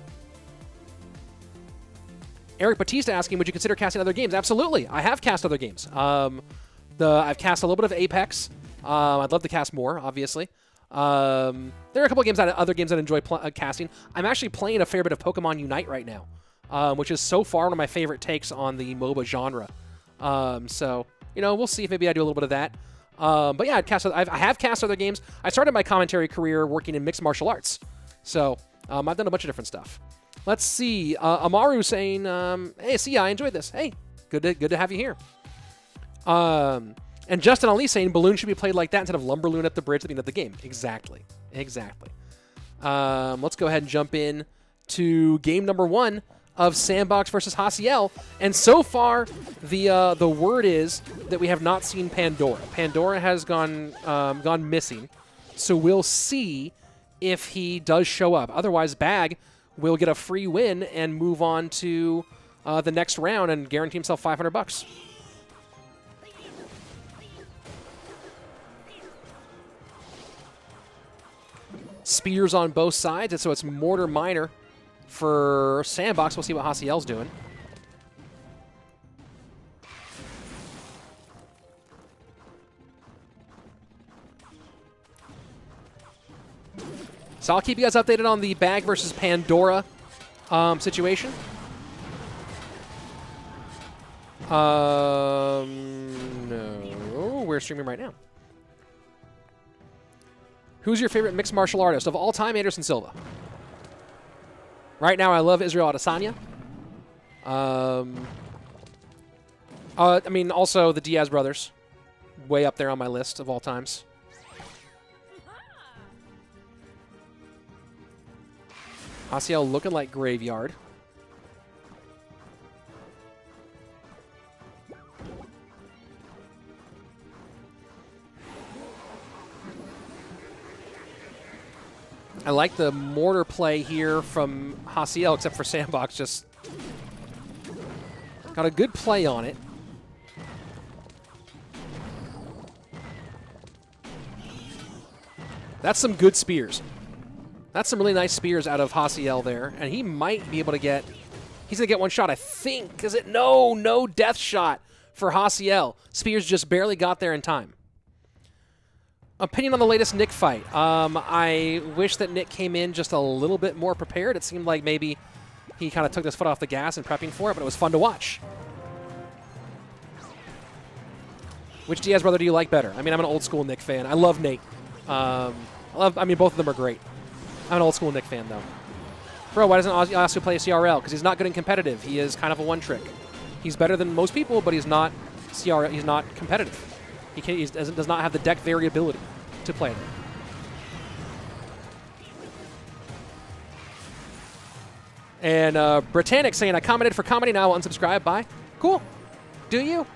Eric Batista asking, would you consider casting other games? Absolutely. I have cast other games. I've cast a little bit of Apex. I'd love to cast more, obviously. There are a couple of other games that I enjoy casting. I'm actually playing a fair bit of Pokemon Unite right now, which is so far one of my favorite takes on the MOBA genre. So, you know, we'll see if maybe I do a little bit of that. But yeah, I have cast other games. I started my commentary career working in mixed martial arts. So I've done a bunch of different stuff. Let's see. Amaru saying, hey, see ya, I enjoyed this. Hey, good to have you here. And Justin Ali saying Balloon should be played like that instead of Lumberloon at the bridge at the end of the game. Exactly. Exactly. Let's go ahead and jump in to game number 1 of Sandbox versus Hasiel. And so far, the word is that we have not seen Pandora. Pandora has gone missing. So we'll see if he does show up. Otherwise, Bag will get a free win and move on to the next round and guarantee himself $500. Spears on both sides, and so it's Mortar Miner for Sandbox. We'll see what Hasiel's doing. So I'll keep you guys updated on the Bag versus Pandora situation. No, we're streaming right now. Who's your favorite mixed martial artist of all time? Anderson Silva. Right now, I love Israel Adesanya. I mean, also the Diaz brothers. Way up there on my list of all times. Haciel looking like Graveyard. I like the mortar play here from Haciel, except for Sandbox just got a good play on it. That's some good spears. That's some really nice spears out of Haciel there, and he might be able to get, he's going to get one shot, I think. Is it? No death shot for Haciel. Spears just barely got there in time. Opinion on the latest Nick fight. I wish that Nick came in just a little bit more prepared. It seemed like maybe he kind of took his foot off the gas and prepping for it, but it was fun to watch. Which Diaz brother do you like better? I mean, I'm an old school Nick fan. I love Nate. I mean, both of them are great. I'm an old school Nick fan, though. Bro, why doesn't Ozzy play CRL? Because he's not good and competitive. He is kind of a one-trick. He's better than most people, but he's not CRL. He's not competitive. He does not have the deck variability to play them. And Britannic saying, I commented for comedy, now I'll unsubscribe. Bye. Cool. Do you?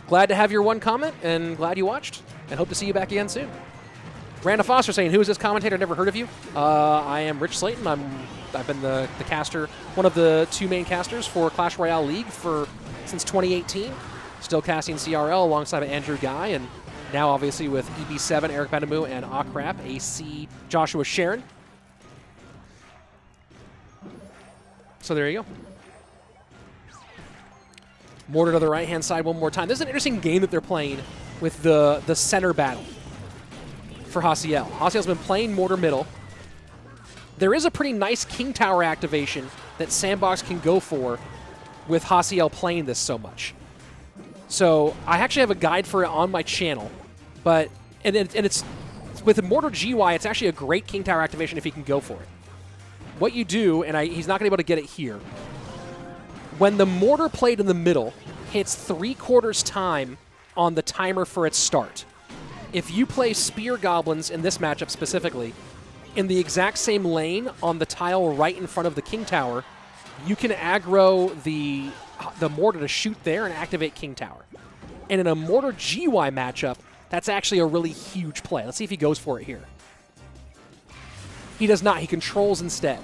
Glad to have your one comment, and glad you watched, and hope to see you back again soon. Randa Foster saying, who is this commentator? Never heard of you. I am Rich Slayton. I've been the caster, one of the 2 main casters for Clash Royale League since 2018. Still casting CRL alongside of Andrew Guy, and now obviously with EB7, Eric Benamou, and Akrap, AC, Joshua Sharon. So there you go. Mortar to the right-hand side one more time. This is an interesting game that they're playing with the center battle for Haciel. Haciel's been playing Mortar middle. There is a pretty nice King Tower activation that Sandbox can go for with Haciel playing this so much. So I actually have a guide for it on my channel, but it's with the Mortar GY, it's actually a great King Tower activation if he can go for it. What you do, and he's not going to be able to get it here, when the Mortar played in the middle hits 3/4 time on the timer for its start, if you play Spear Goblins in this matchup specifically, in the exact same lane on the tile right in front of the King Tower, you can aggro the Mortar to shoot there and activate King Tower. And in a Mortar GY matchup, that's actually a really huge play. Let's see if he goes for it here. He does not. He controls instead.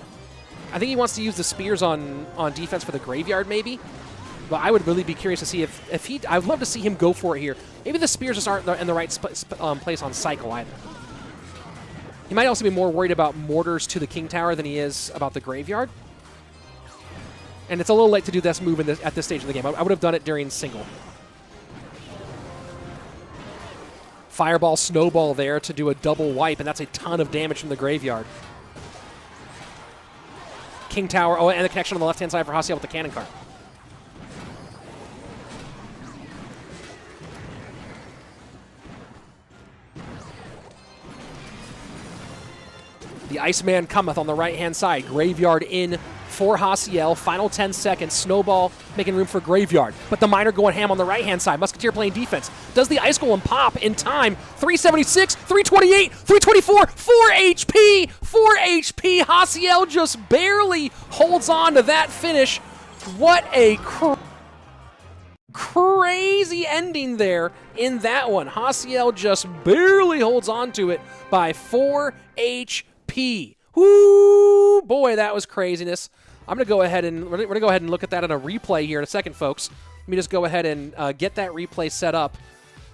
I think he wants to use the spears on defense for the Graveyard maybe, but I would really be curious to see if he... I'd love to see him go for it here. Maybe the spears just aren't in the right place on cycle either. He might also be more worried about mortars to the King Tower than he is about the Graveyard. And it's a little late to do this move at this stage of the game. I would have done it during single. Fireball, Snowball there to do a double wipe, and that's a ton of damage from the Graveyard. King Tower, oh, and the connection on the left-hand side for Haciel with the Cannon Cart. The Iceman cometh on the right-hand side. Graveyard in for Hasiel. Final 10 seconds. Snowball making room for Graveyard. But the Miner going ham on the right-hand side. Musketeer playing defense. Does the Ice Golem pop in time? 376, 328, 324, 4 HP! 4 HP! Hasiel just barely holds on to that finish. What a crazy ending there in that one. Hasiel just barely holds on to it by 4 HP. Whoo, boy, that was craziness. I'm gonna go ahead and look at that on a replay here in a second, folks. Let me just go ahead and get that replay set up.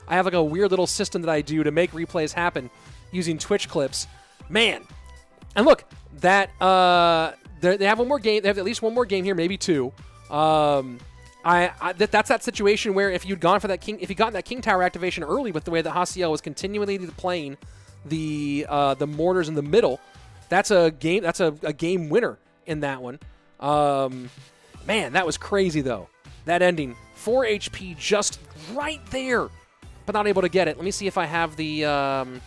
I have like a weird little system that I do to make replays happen using Twitch clips. Man, and look, that they have one more game. They have at least one more game here, maybe two. That's that situation where if you'd gone for that if you gotten that King Tower activation early with the way that Hasiel was continually playing the mortars in the middle, that's a game winner in that one. Man, that was crazy though. That ending, 4 HP just right there, but not able to get it. Let me see if I have the.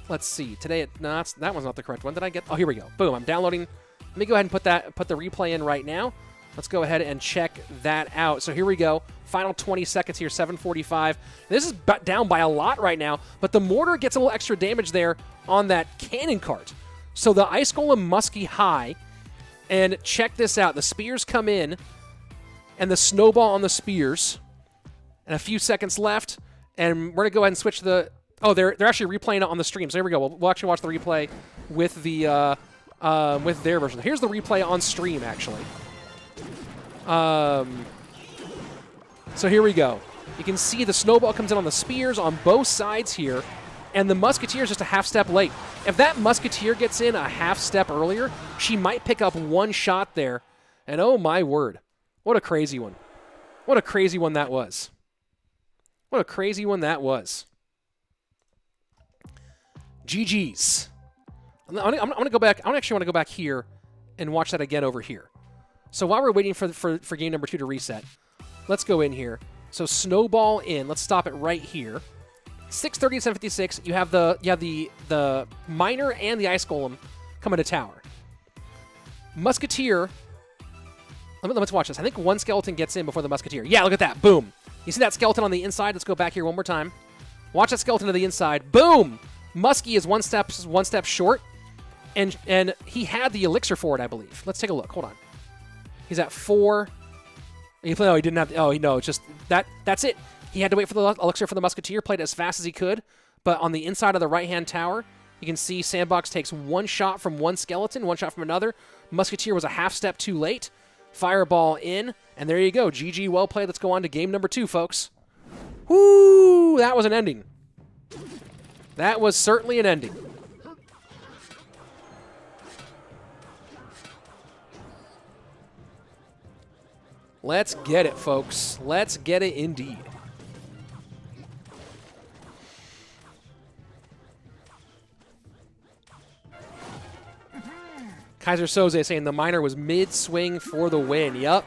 Let's see. Today, no, that one's not the correct one. Did I get? Oh, here we go. Boom. I'm downloading. Let me go ahead and put the replay in right now. Let's go ahead and check that out. So here we go. Final 20 seconds here, 7:45. This is down by a lot right now, but the mortar gets a little extra damage there on that cannon cart. So the Ice Golem Muskie high, and check this out. The spears come in, and the snowball on the spears, and a few seconds left, and we're going to go ahead and switch the... Oh, they're actually replaying it on the stream. So here we go. We'll actually watch the replay with the with their version. Here's the replay on stream, actually. So here we go. You can see the snowball comes in on the spears on both sides here, and the Musketeer is just a half step late. If that Musketeer gets in a half step earlier, she might pick up one shot there, and oh my word, what a crazy one. What a crazy one that was. What a crazy one that was. GG's. I'm gonna go back. I actually want to go back here and watch that again over here. So while we're waiting for game number 2 to reset, let's go in here. So snowball in. Let's stop it right here. 630 to 756. You have the Miner and the Ice Golem coming to tower. Musketeer. Let's watch this. I think one skeleton gets in before the Musketeer. Yeah, look at that. Boom. You see that skeleton on the inside? Let's go back here one more time. Watch that skeleton to the inside. Boom. Muskie is one step short, and he had the elixir for it, I believe. Let's take a look. Hold on. He's at 4. No, he didn't have. Oh, no, it's just that's it. He had to wait for the elixir for the Musketeer. Played as fast as he could, but on the inside of the right-hand tower, you can see Sandbox takes one shot from one skeleton, one shot from another. Musketeer was a half step too late. Fireball in, and there you go. GG, well played. Let's go on to game number 2, folks. Woo! That was an ending. That was certainly an ending. Let's get it, folks. Let's get it indeed. Kaiser Soze saying the Miner was mid-swing for the win. Yup.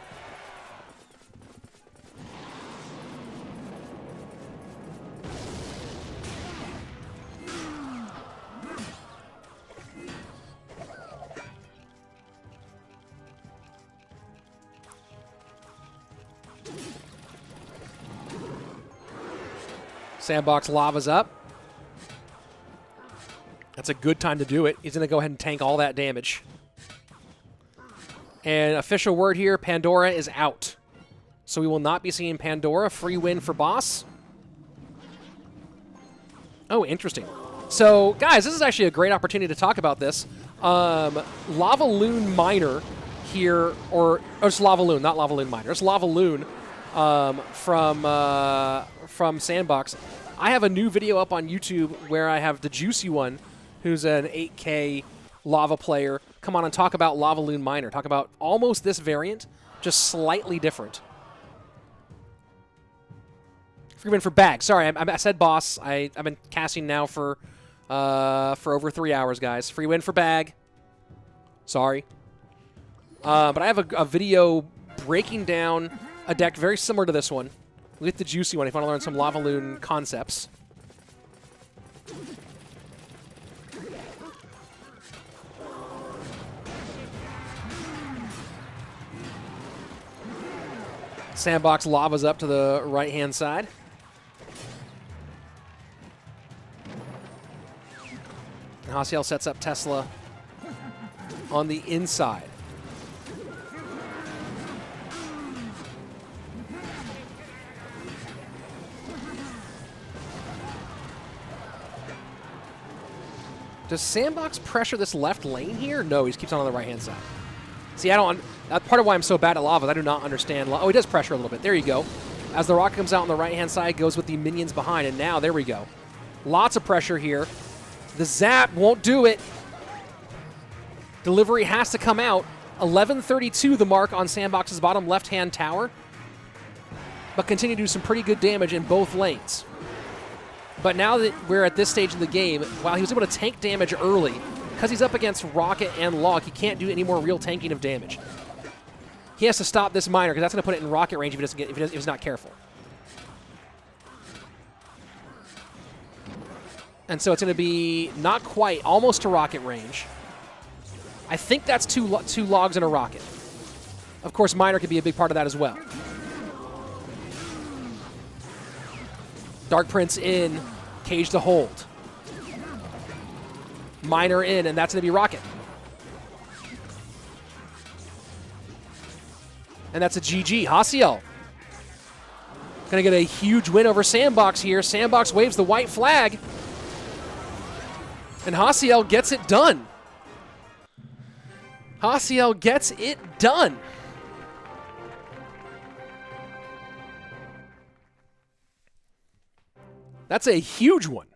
Sandbox lava's up. That's a good time to do it. He's going to go ahead and tank all that damage. And official word here, Pandora is out. So we will not be seeing Pandora. Free win for Boss. Oh, interesting. So, guys, this is actually a great opportunity to talk about this. Lava Loon Miner here, or it's Lava Loon, not Lava Loon Miner. It's Lava Loon from Sandbox. I have a new video up on YouTube where I have the Juicy One, who's an 8K lava player, come on and talk about Lava Loon Miner. Talk about almost this variant, just slightly different. Free win for Bag. Sorry, I said Boss. I've been casting now for over 3 hours, guys. Free win for Bag. Sorry. But I have a video breaking down a deck very similar to this one with the Juicy One if you want to learn some Lava Loon concepts. Sandbox lavas up to the right-hand side. And Haciel sets up Tesla on the inside. Does Sandbox pressure this left lane here? No, he just keeps on the right-hand side. See, I don't. That's part of why I'm so bad at lava. I do not understand. Oh, he does pressure a little bit. There you go. As the rocket comes out on the right-hand side, goes with the minions behind, and now there we go. Lots of pressure here. The zap won't do it. Delivery has to come out. 11:32, the mark on Sandbox's bottom left-hand tower, but continue to do some pretty good damage in both lanes. But now that we're at this stage in the game, while he was able to tank damage early, because he's up against Rocket and Log, he can't do any more real tanking of damage. He has to stop this miner, because that's going to put it in rocket range if he's not careful. And so it's going to be not quite, almost to rocket range. I think that's two logs and a rocket. Of course, miner could be a big part of that as well. Dark Prince in, cage to hold. Miner in, and that's going to be rocket. And that's a GG. Haciel going to get a huge win over Sandbox here. Sandbox waves the white flag. And Haciel gets it done. Haciel gets it done. That's a huge one.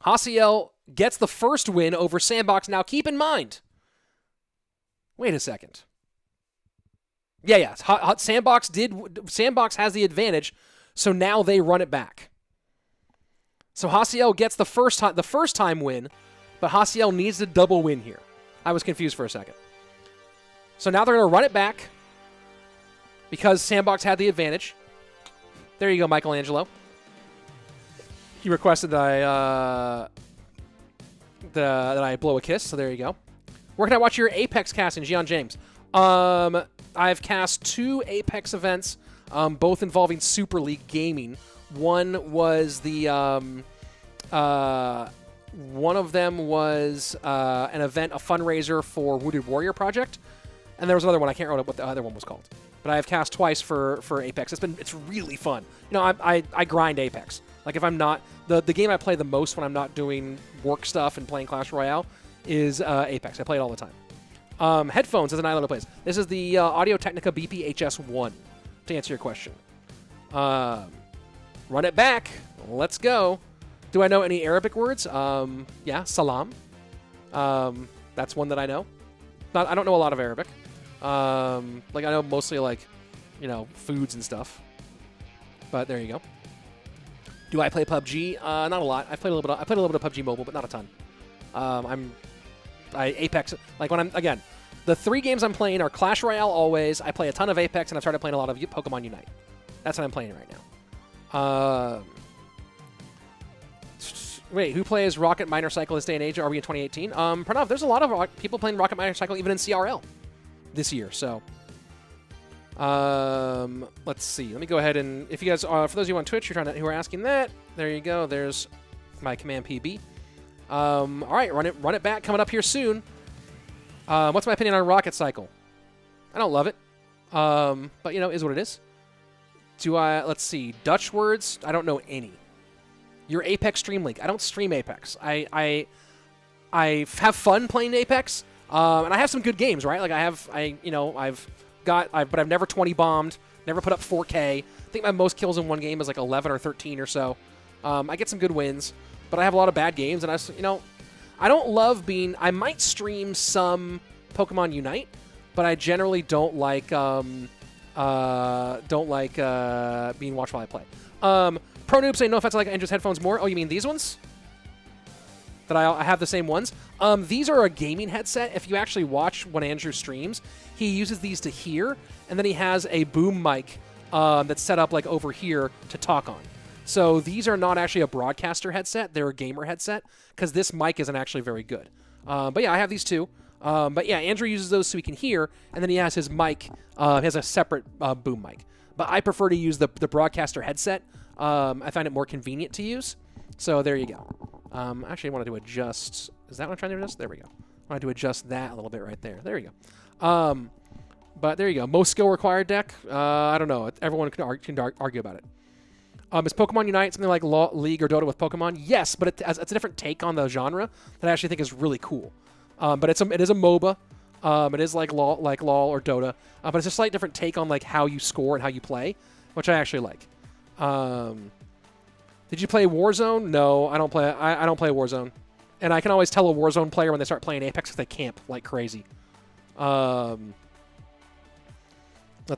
Haciel gets the first win over Sandbox. Now, keep in mind. Wait a second. Yeah. Sandbox has the advantage, so now they run it back. So Haciel gets the first time win, but Haciel needs to double win here. I was confused for a second. So now they're going to run it back because Sandbox had the advantage. There you go, Michelangelo. He requested that I blow a kiss, so there you go. Where can I watch your Apex cast in Gian James? I've cast 2 Apex events, both involving Super League gaming. One was one of them was an event, a fundraiser for Wounded Warrior Project, and there was another one. I can't remember what the other one was called, but I have cast twice for Apex. It's really fun. You know, I grind Apex. Like if I'm not the game I play the most when I'm not doing work stuff and playing Clash Royale is Apex. I play it all the time. Headphones as an island plays. This is the Audio-Technica BP-HS1 to answer your question. Run it back. Let's go. Do I know any Arabic words? Yeah, salam. That's one that I know. I don't know a lot of Arabic. Like I know mostly like, you know, foods and stuff. But there you go. Do I play PUBG? Not a lot. I played a little bit of PUBG Mobile, but not a ton. Apex, like when again, the 3 games I'm playing are Clash Royale always. I play a ton of Apex, and I've started playing a lot of Pokemon Unite. That's what I'm playing right now. Wait, who plays Rocket Miner Cycle this day and age? Are we in 2018? Pranav, there's a lot of people playing Rocket Miner Cycle even in CRL this year, so. Let's see. Let me go ahead and, if you guys are, for those of you on Twitch who are asking that, there you go. There's my command PB. All right, run it back. Coming up here soon. What's my opinion on Rocket Cycle? I don't love it, but you know, is what it is. Let's see. Dutch words. I don't know any. Your Apex Stream Link. I don't stream Apex. I have fun playing Apex, and I have some good games, right? Like but I've never 20 bombed, never put up 4K. I think my most kills in one game is like 11 or 13 or so. I get some good wins, but I have a lot of bad games, and I don't love being. I might stream some Pokemon Unite, but I generally don't like being watched while I play. Pro Noob saying no offense, I like Andrew's headphones more. Oh, you mean these ones? That I have the same ones. These are a gaming headset. If you actually watch when Andrew streams, he uses these to hear, and then he has a boom mic that's set up like over here to talk on. So these are not actually a broadcaster headset. They're a gamer headset because this mic isn't actually very good. But yeah, I have these too. But yeah, Andrew uses those so he can hear, and then he has his mic. He has a separate boom mic. but I prefer to use the broadcaster headset. I find it more convenient to use. So there you go. Actually, I wanted to adjust. Is that what I'm trying to adjust? There we go. I wanted to adjust that a little bit right there. There you go. But there you go. Most skill required deck. I don't know. Everyone can argue about it. Is Pokemon Unite something like League or Dota with Pokemon? Yes, but it's a different take on the genre that I actually think is really cool. But it is a MOBA. It is like LoL or Dota, but it's a slightly different take on like how you score and how you play, which I actually like. Did you play Warzone? No, I don't play. I don't play Warzone, and I can always tell a Warzone player when they start playing Apex because they camp like crazy. Let's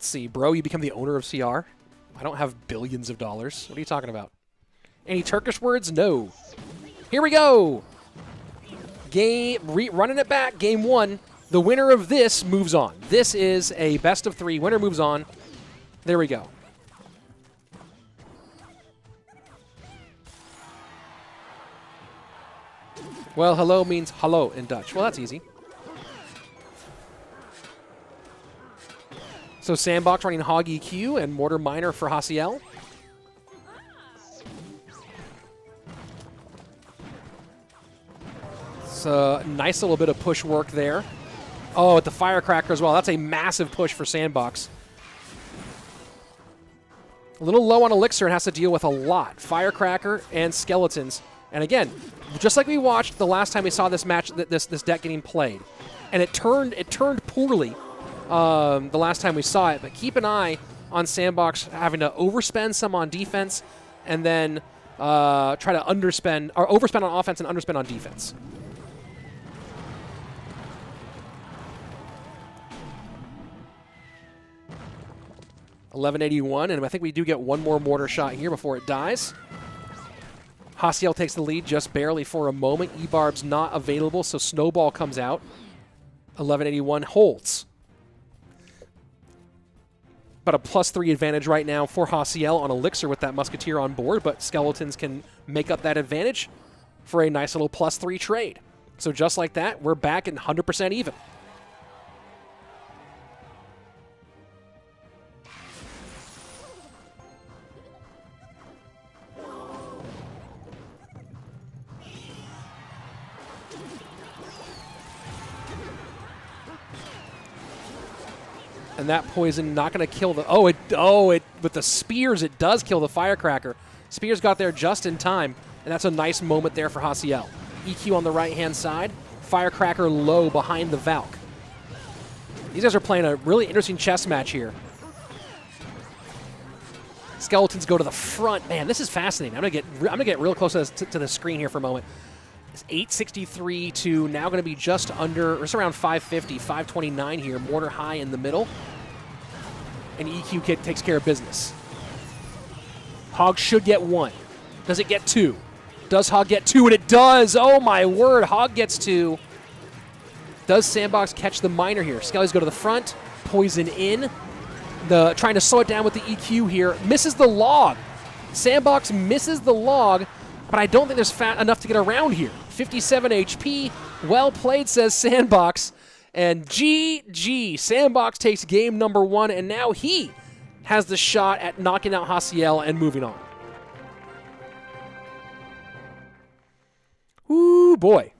see, bro. You become the owner of CR. I don't have billions of dollars. What are you talking about? Any Turkish words? No. Here we go. Running it back. Game 1. The winner of this moves on. This is a best of 3. Winner moves on. There we go. Well, hello means hello in Dutch. Well, that's easy. So Sandbox running Hog EQ and Mortar Miner for Haciel. It's a nice little bit of push work there. Oh, at the Firecracker as well. That's a massive push for Sandbox. A little low on Elixir and has to deal with a lot. Firecracker and Skeletons. And again, just like we watched the last time we saw this match, this deck getting played. And it turned poorly the last time we saw it. But keep an eye on Sandbox having to overspend some on defense and then try to overspend on offense and underspend on defense. $11.81, and I think we do get one more mortar shot here before it dies. Hasiel takes the lead just barely for a moment. E-Barb's not available, so Snowball comes out. $11.81 holds. But a +3 advantage right now for Hasiel on Elixir with that Musketeer on board, but Skeletons can make up that advantage for a nice little +3 trade. So just like that, we're back and 100% even. And that poison not going to kill the... with the spears, it does kill the Firecracker. Spears got there just in time, and that's a nice moment there for Hasiel. EQ on the right-hand side, Firecracker low behind the Valk. These guys are playing a really interesting chess match here. Skeletons go to the front. Man, this is fascinating. I'm gonna get real close to the screen here for a moment. It's 863 to now going to be just under, or it's around 550, 529 here. Mortar high in the middle. And EQ Kid takes care of business. Hog should get 1. Does it get 2? Does Hog get 2? And it does! Oh my word, Hog gets 2. Does Sandbox catch the miner here? Skellies go to the front, poison in. Trying to slow it down with the EQ here. Misses the log. Sandbox misses the log, but I don't think there's fat enough to get around here. 57 HP. Well played, says Sandbox. And GG. Sandbox takes game number 1, and now he has the shot at knocking out Haciel and moving on. Ooh, boy.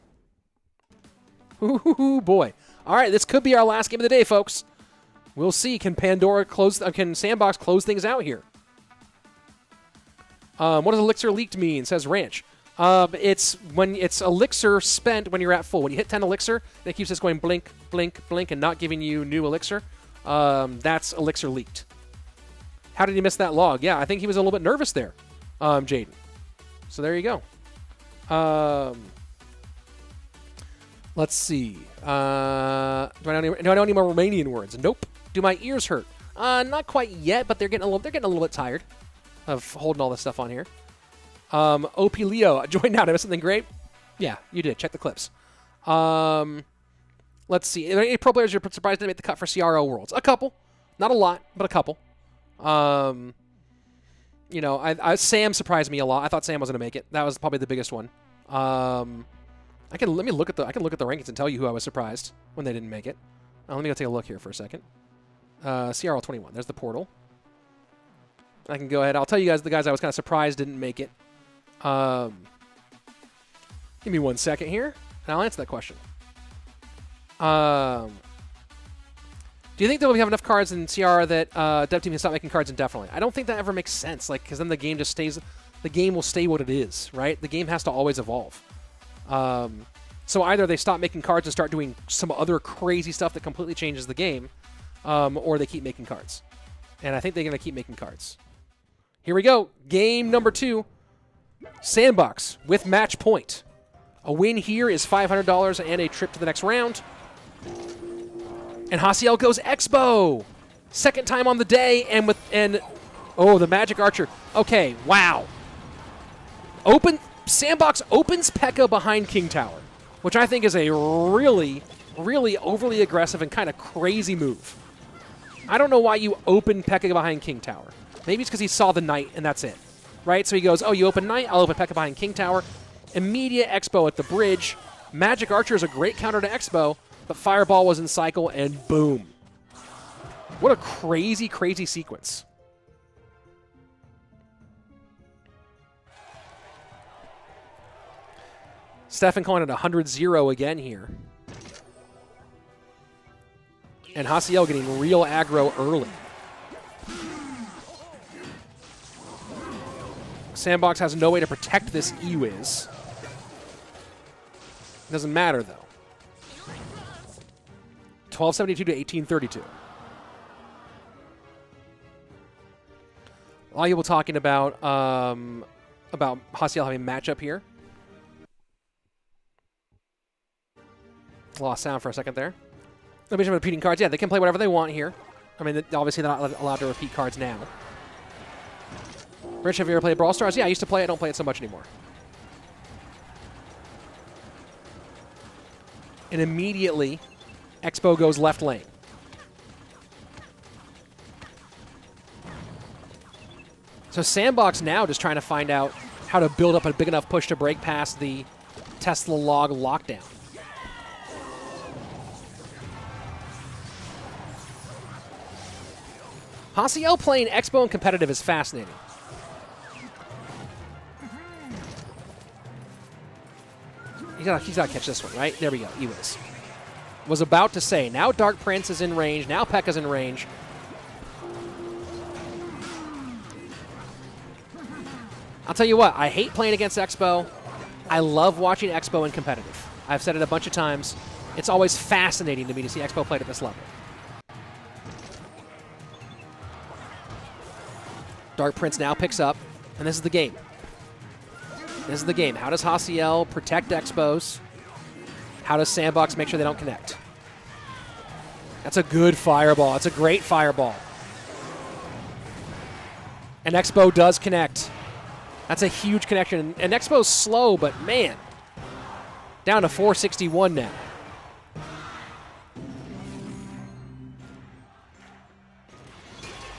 Ooh, boy. All right, this could be our last game of the day, folks. We'll see. Can Sandbox close things out here? What does Elixir Leaked mean? Says Ranch. It's Elixir spent when you're at full. When you hit 10 Elixir, it keeps just going blink, blink, blink, and not giving you new Elixir. That's Elixir Leaked. How did he miss that log? Yeah, I think he was a little bit nervous there, Jaden. So there you go. Let's see. Do I know any more Romanian words? Nope. Do my ears hurt? Not quite yet, but they're getting a little bit tired of holding all this stuff on here. OP Leo, join now. Did I miss something great? Yeah, you did. Check the clips. Let's see. Are there any pro players you're surprised didn't make the cut for CRO Worlds? A couple. Not a lot, but a couple. Sam surprised me a lot. I thought Sam was going to make it. That was probably the biggest one. I can look at the rankings and tell you who I was surprised when they didn't make it. Let me go take a look here for a second. CRL 21. There's the portal. I can go ahead. I'll tell you guys the guys I was kind of surprised didn't make it. Give me 1 second here, and I'll answer that question. Do you think that we have enough cards in CR that Dev Team can stop making cards indefinitely? I don't think that ever makes sense. Like, because then the game just stays. The game will stay what it is, right? The game has to always evolve. So either they stop making cards and start doing some other crazy stuff that completely changes the game, or they keep making cards. And I think they're going to keep making cards. Here we go. Game number 2. Sandbox with match point. A win here is $500 and a trip to the next round. And Haciel goes Expo. Second time on the day, and oh, the Magic Archer. Okay, wow. Sandbox opens P.E.K.K.A behind King Tower, which I think is a really, really overly aggressive and kind of crazy move. I don't know why you open P.E.K.K.A behind King Tower. Maybe it's because he saw the Knight and that's it, right? So he goes, oh, you open Knight, I'll open P.E.K.K.A behind King Tower. Immediate Expo at the bridge. Magic Archer is a great counter to Expo, but Fireball was in cycle, and boom. What a crazy, crazy sequence. Stefan calling it 100-0 again here. And Haciel getting real aggro early. Sandbox has no way to protect this E-Wiz. Doesn't matter, though. 1272 to 1832. A lot of people talking about Haciel having matchup here. Lost sound for a second there. Nobody's repeating cards. Yeah, they can play whatever they want here. I mean, obviously they're not allowed to repeat cards now. Rich, have you ever played Brawl Stars? Yeah, I used to play it. I don't play it so much anymore. And immediately, Expo goes left lane. So Sandbox now just trying to find out how to build up a big enough push to break past the Tesla log lockdown. Haciel playing Expo and competitive is fascinating. He's got to catch this one, right? There we go. E-Wiz. Was about to say, now Dark Prince is in range. Now P.E.K.K.A's in range. I'll tell you what, I hate playing against Expo. I love watching Expo in competitive. I've said it a bunch of times. It's always fascinating to me to see Expo played at this level. Dark Prince now picks up, and this is the game. This is the game. How does Haciel protect Expos? How does Sandbox make sure they don't connect? That's a good fireball. That's a great fireball. And Expo does connect. That's a huge connection. And Expo's slow, but man, down to 461 now.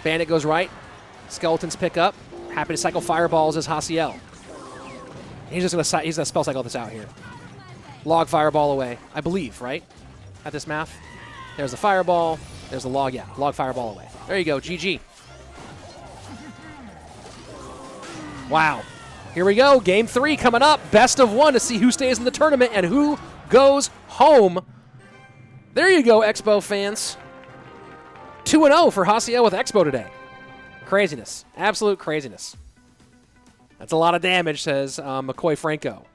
Bandit goes right. Skeletons pick up. Happy to cycle fireballs as Haciel. He's just gonna spell cycle this out here. Log fireball away, I believe, right? At this math. There's the fireball. There's the log. Yeah, log fireball away. There you go. GG. Wow. Here we go. Game 3 coming up. Best of 1 to see who stays in the tournament and who goes home. There you go, Expo fans. 2-0 for Haciel with Expo today. Craziness. Absolute craziness. That's a lot of damage, says McCoy Franco.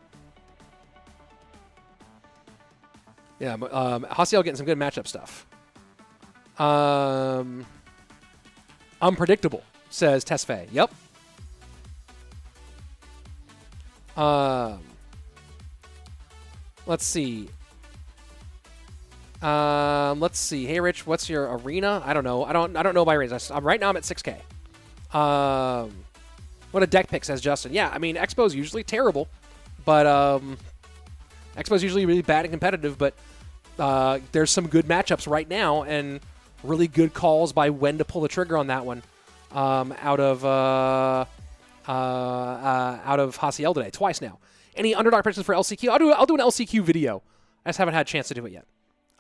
Yeah, Haciel getting some good matchup stuff. Unpredictable, says Tesfaye. Yep. Let's see. Let's see. Hey, Rich, what's your arena? I don't know. I don't know my raise. Right now I'm at 6K. What a deck pick, says Justin. Yeah, I mean, Expo's usually terrible, but Expo's usually really bad and competitive, but there's some good matchups right now and really good calls by when to pull the trigger on that one out of Haciel today, twice now. Any underdog predictions for LCQ? I'll do an LCQ video. I just haven't had a chance to do it yet.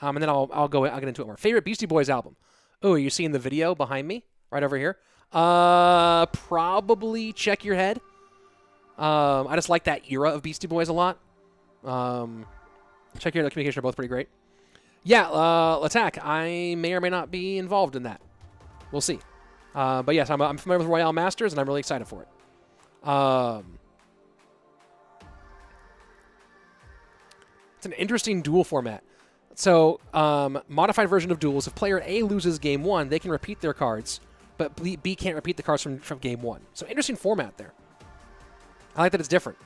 And then I'll get into it more. Favorite Beastie Boys album? Oh, are you seeing the video behind me? Right over here. Probably Check Your Head. I just like that era of Beastie Boys a lot. Check Your Head and Communication are both pretty great. Yeah, Attack. I may or may not be involved in that. We'll see. But yes, I'm familiar with Royale Masters, and I'm really excited for it. It's an interesting duel format. So, modified version of duels. If player A loses game 1, they can repeat their cards, but B can't repeat the cards from game 1. So, interesting format there. I like that it's different.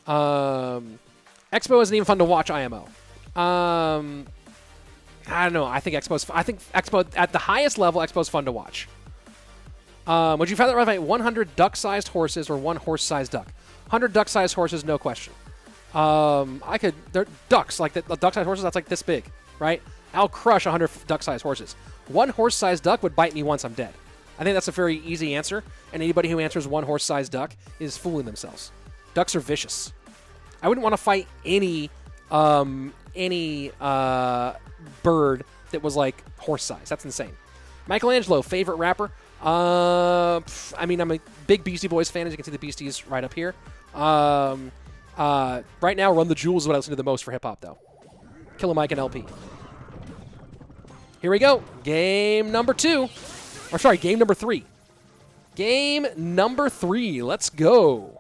Expo isn't even fun to watch, IMO. I don't know. I think Expo at the highest level, Expo is fun to watch. Would you rather fight 100 duck-sized horses or 1 horse-sized duck? 100 duck-sized horses, no question. They're ducks, like the duck-sized horses, that's like this big, right? I'll crush 100 duck-sized horses. 1 horse-sized duck would bite me once I'm dead. I think that's a very easy answer, and anybody who answers 1 horse-sized duck is fooling themselves. Ducks are vicious. I wouldn't want to fight any bird that was like horse-sized. That's insane. Michelangelo, favorite rapper? I mean, I'm a big Beastie Boys fan, as you can see the Beasties right up here. Right now, Run the Jewels is what I listen to the most for hip-hop, though. Killer Mike and LP. Here we go. Game number 2. Or, sorry, game number 3. Game number 3. Let's go.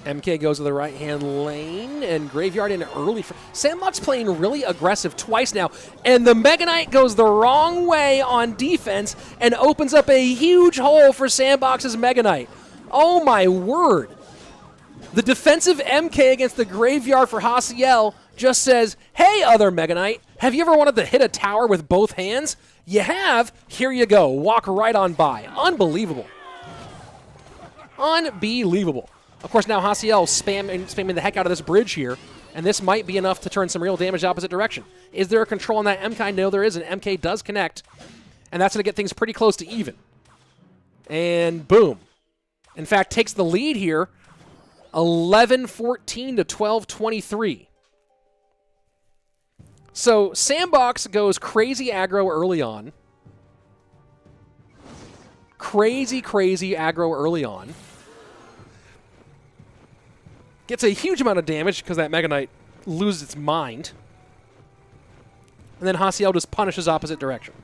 MK goes to the right-hand lane, and Graveyard in early. Sandbox playing really aggressive twice now, and the Mega Knight goes the wrong way on defense and opens up a huge hole for Sandbox's Mega Knight. Oh, my word. The defensive MK against the Graveyard for Haciel just says, hey, other Mega Knight, have you ever wanted to hit a tower with both hands? You have? Here you go. Walk right on by. Unbelievable. Unbelievable. Of course, now Haciel spamming the heck out of this bridge here, and this might be enough to turn some real damage the opposite direction. Is there a control on that MK? No, there isn't. MK does connect, and that's going to get things pretty close to even. And boom. In fact, takes the lead here, 11-14 to 12-23. So Sandbox goes crazy aggro early on. Crazy aggro early on. Gets a huge amount of damage because that Mega Knight loses its mind. And then Haciel just punishes opposite direction.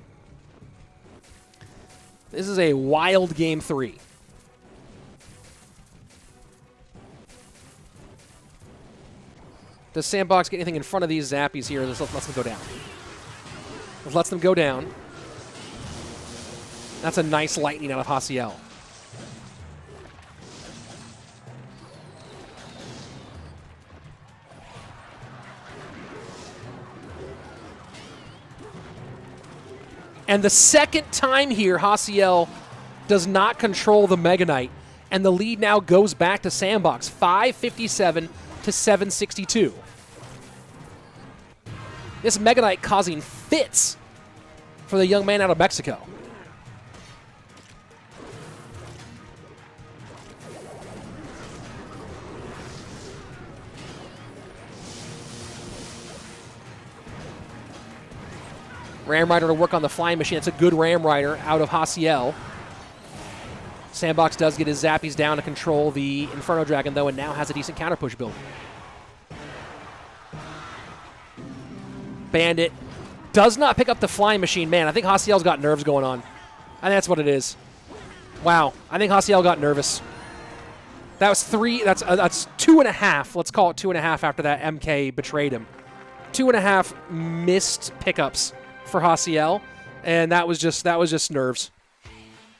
This is a wild game 3. Does Sandbox get anything in front of these zappies here? This lets them go down. This lets them go down. That's a nice lightning out of Haciel. And the second time here, Haciel does not control the Mega Knight, and the lead now goes back to Sandbox, 557 to 762. This Mega Knight causing fits for the young man out of Mexico. Ram Rider to work on the flying machine. It's a good Ram Rider out of Haciel. Sandbox does get his zappies down to control the Inferno Dragon, though, and now has a decent counter push build. Bandit does not pick up the flying machine. Man, I think Haciel's got nerves going on. I think that's what it is. Wow, I think Haciel got nervous. That was 3. That's 2.5. Let's call it 2.5 after that MK betrayed him. 2.5 missed pickups for Haciel, and that was just nerves.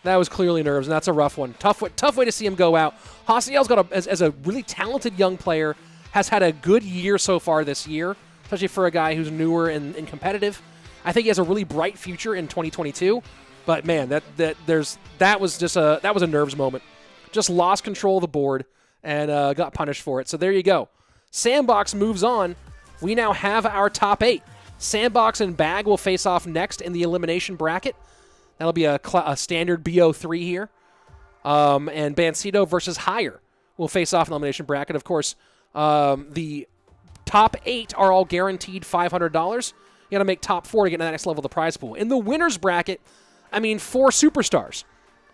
That was clearly nerves, and that's a rough one. Tough way to see him go out. Haciel's got as a really talented young player, has had a good year so far this year, especially for a guy who's newer and competitive. I think he has a really bright future in 2022. But man, that was a nerves moment. Just lost control of the board and got punished for it. So there you go. Sandbox moves on we now have our top 8. Sandbox and Bag will face off next in the elimination bracket. That'll be a standard BO3 here. And Bansito versus Higher will face off in the elimination bracket. Of course, the top 8 are all guaranteed $500. You got to make top 4 to get to the next level of the prize pool. In the winners bracket, I mean, 4 superstars.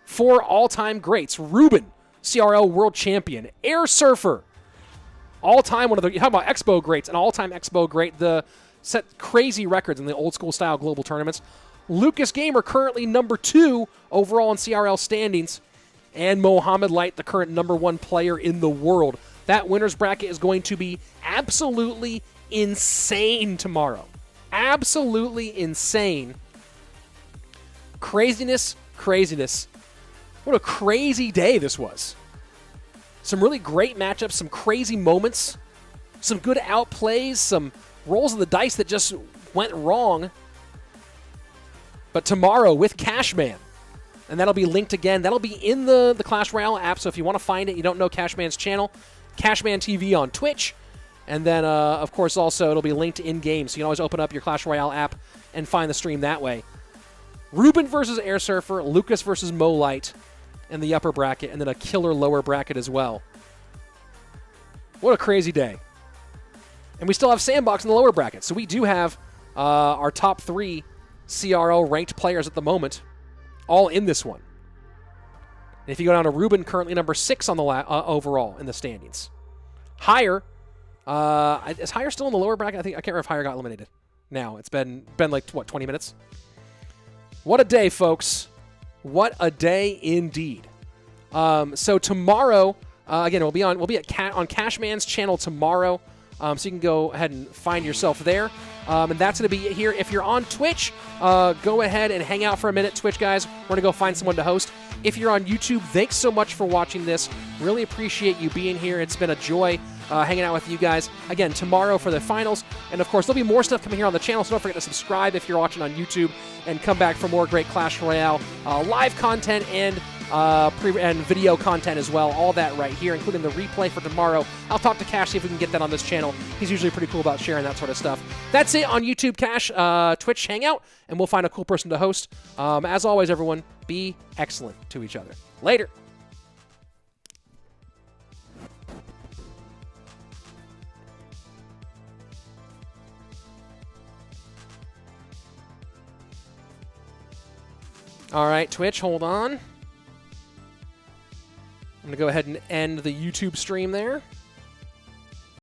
4 all-time greats. Ruben, CRL world champion. Airsurfer, all-time one of the, you talk about Expo greats, an all-time Expo great. The set crazy records in the old school style global tournaments. LucasXgamer, currently number 2 overall in CRL standings. And Mohamed Light, the current number 1 player in the world. That winner's bracket is going to be absolutely insane tomorrow. Absolutely insane. Craziness, craziness. What a crazy day this was. Some really great matchups, some crazy moments, some good outplays, some rolls of the dice that just went wrong. But tomorrow with Cashman, and that'll be linked again. That'll be in the Clash Royale app, so if you want to find it, you don't know Cashman's channel, Cashman TV on Twitch. And then, of course, also it'll be linked in-game, so you can always open up your Clash Royale app and find the stream that way. Ruben versus Airsurfer, Lucas versus Molite in the upper bracket, and then a killer lower bracket as well. What a crazy day. And we still have Sandbox in the lower bracket, so we do have our top 3 CRL ranked players at the moment, all in this one. And if you go down to Ruben, currently number 6 on the overall in the standings. Higher, is Higher still in the lower bracket? I can't remember if Higher got eliminated. Now it's been like what, 20 minutes. What a day, folks! What a day indeed. So tomorrow, again, we'll be on Cashman's channel tomorrow. So you can go ahead and find yourself there. And that's going to be it here. If you're on Twitch, go ahead and hang out for a minute. Twitch guys, we're going to go find someone to host. If you're on YouTube, thanks so much for watching this. Really appreciate you being here. It's been a joy hanging out with you guys. Again, tomorrow for the finals. And of course, there'll be more stuff coming here on the channel, so don't forget to subscribe if you're watching on YouTube. And come back for more great Clash Royale live content and video content as well. All that right here, including the replay for tomorrow. I'll talk to Cash, see if we can get that on this channel. He's usually pretty cool about sharing that sort of stuff. That's it on YouTube, Cash, Twitch Hangout, and we'll find a cool person to host. As always, everyone, be excellent to each other. Later. All right, Twitch, hold on. I'm going to go ahead and end the YouTube stream there.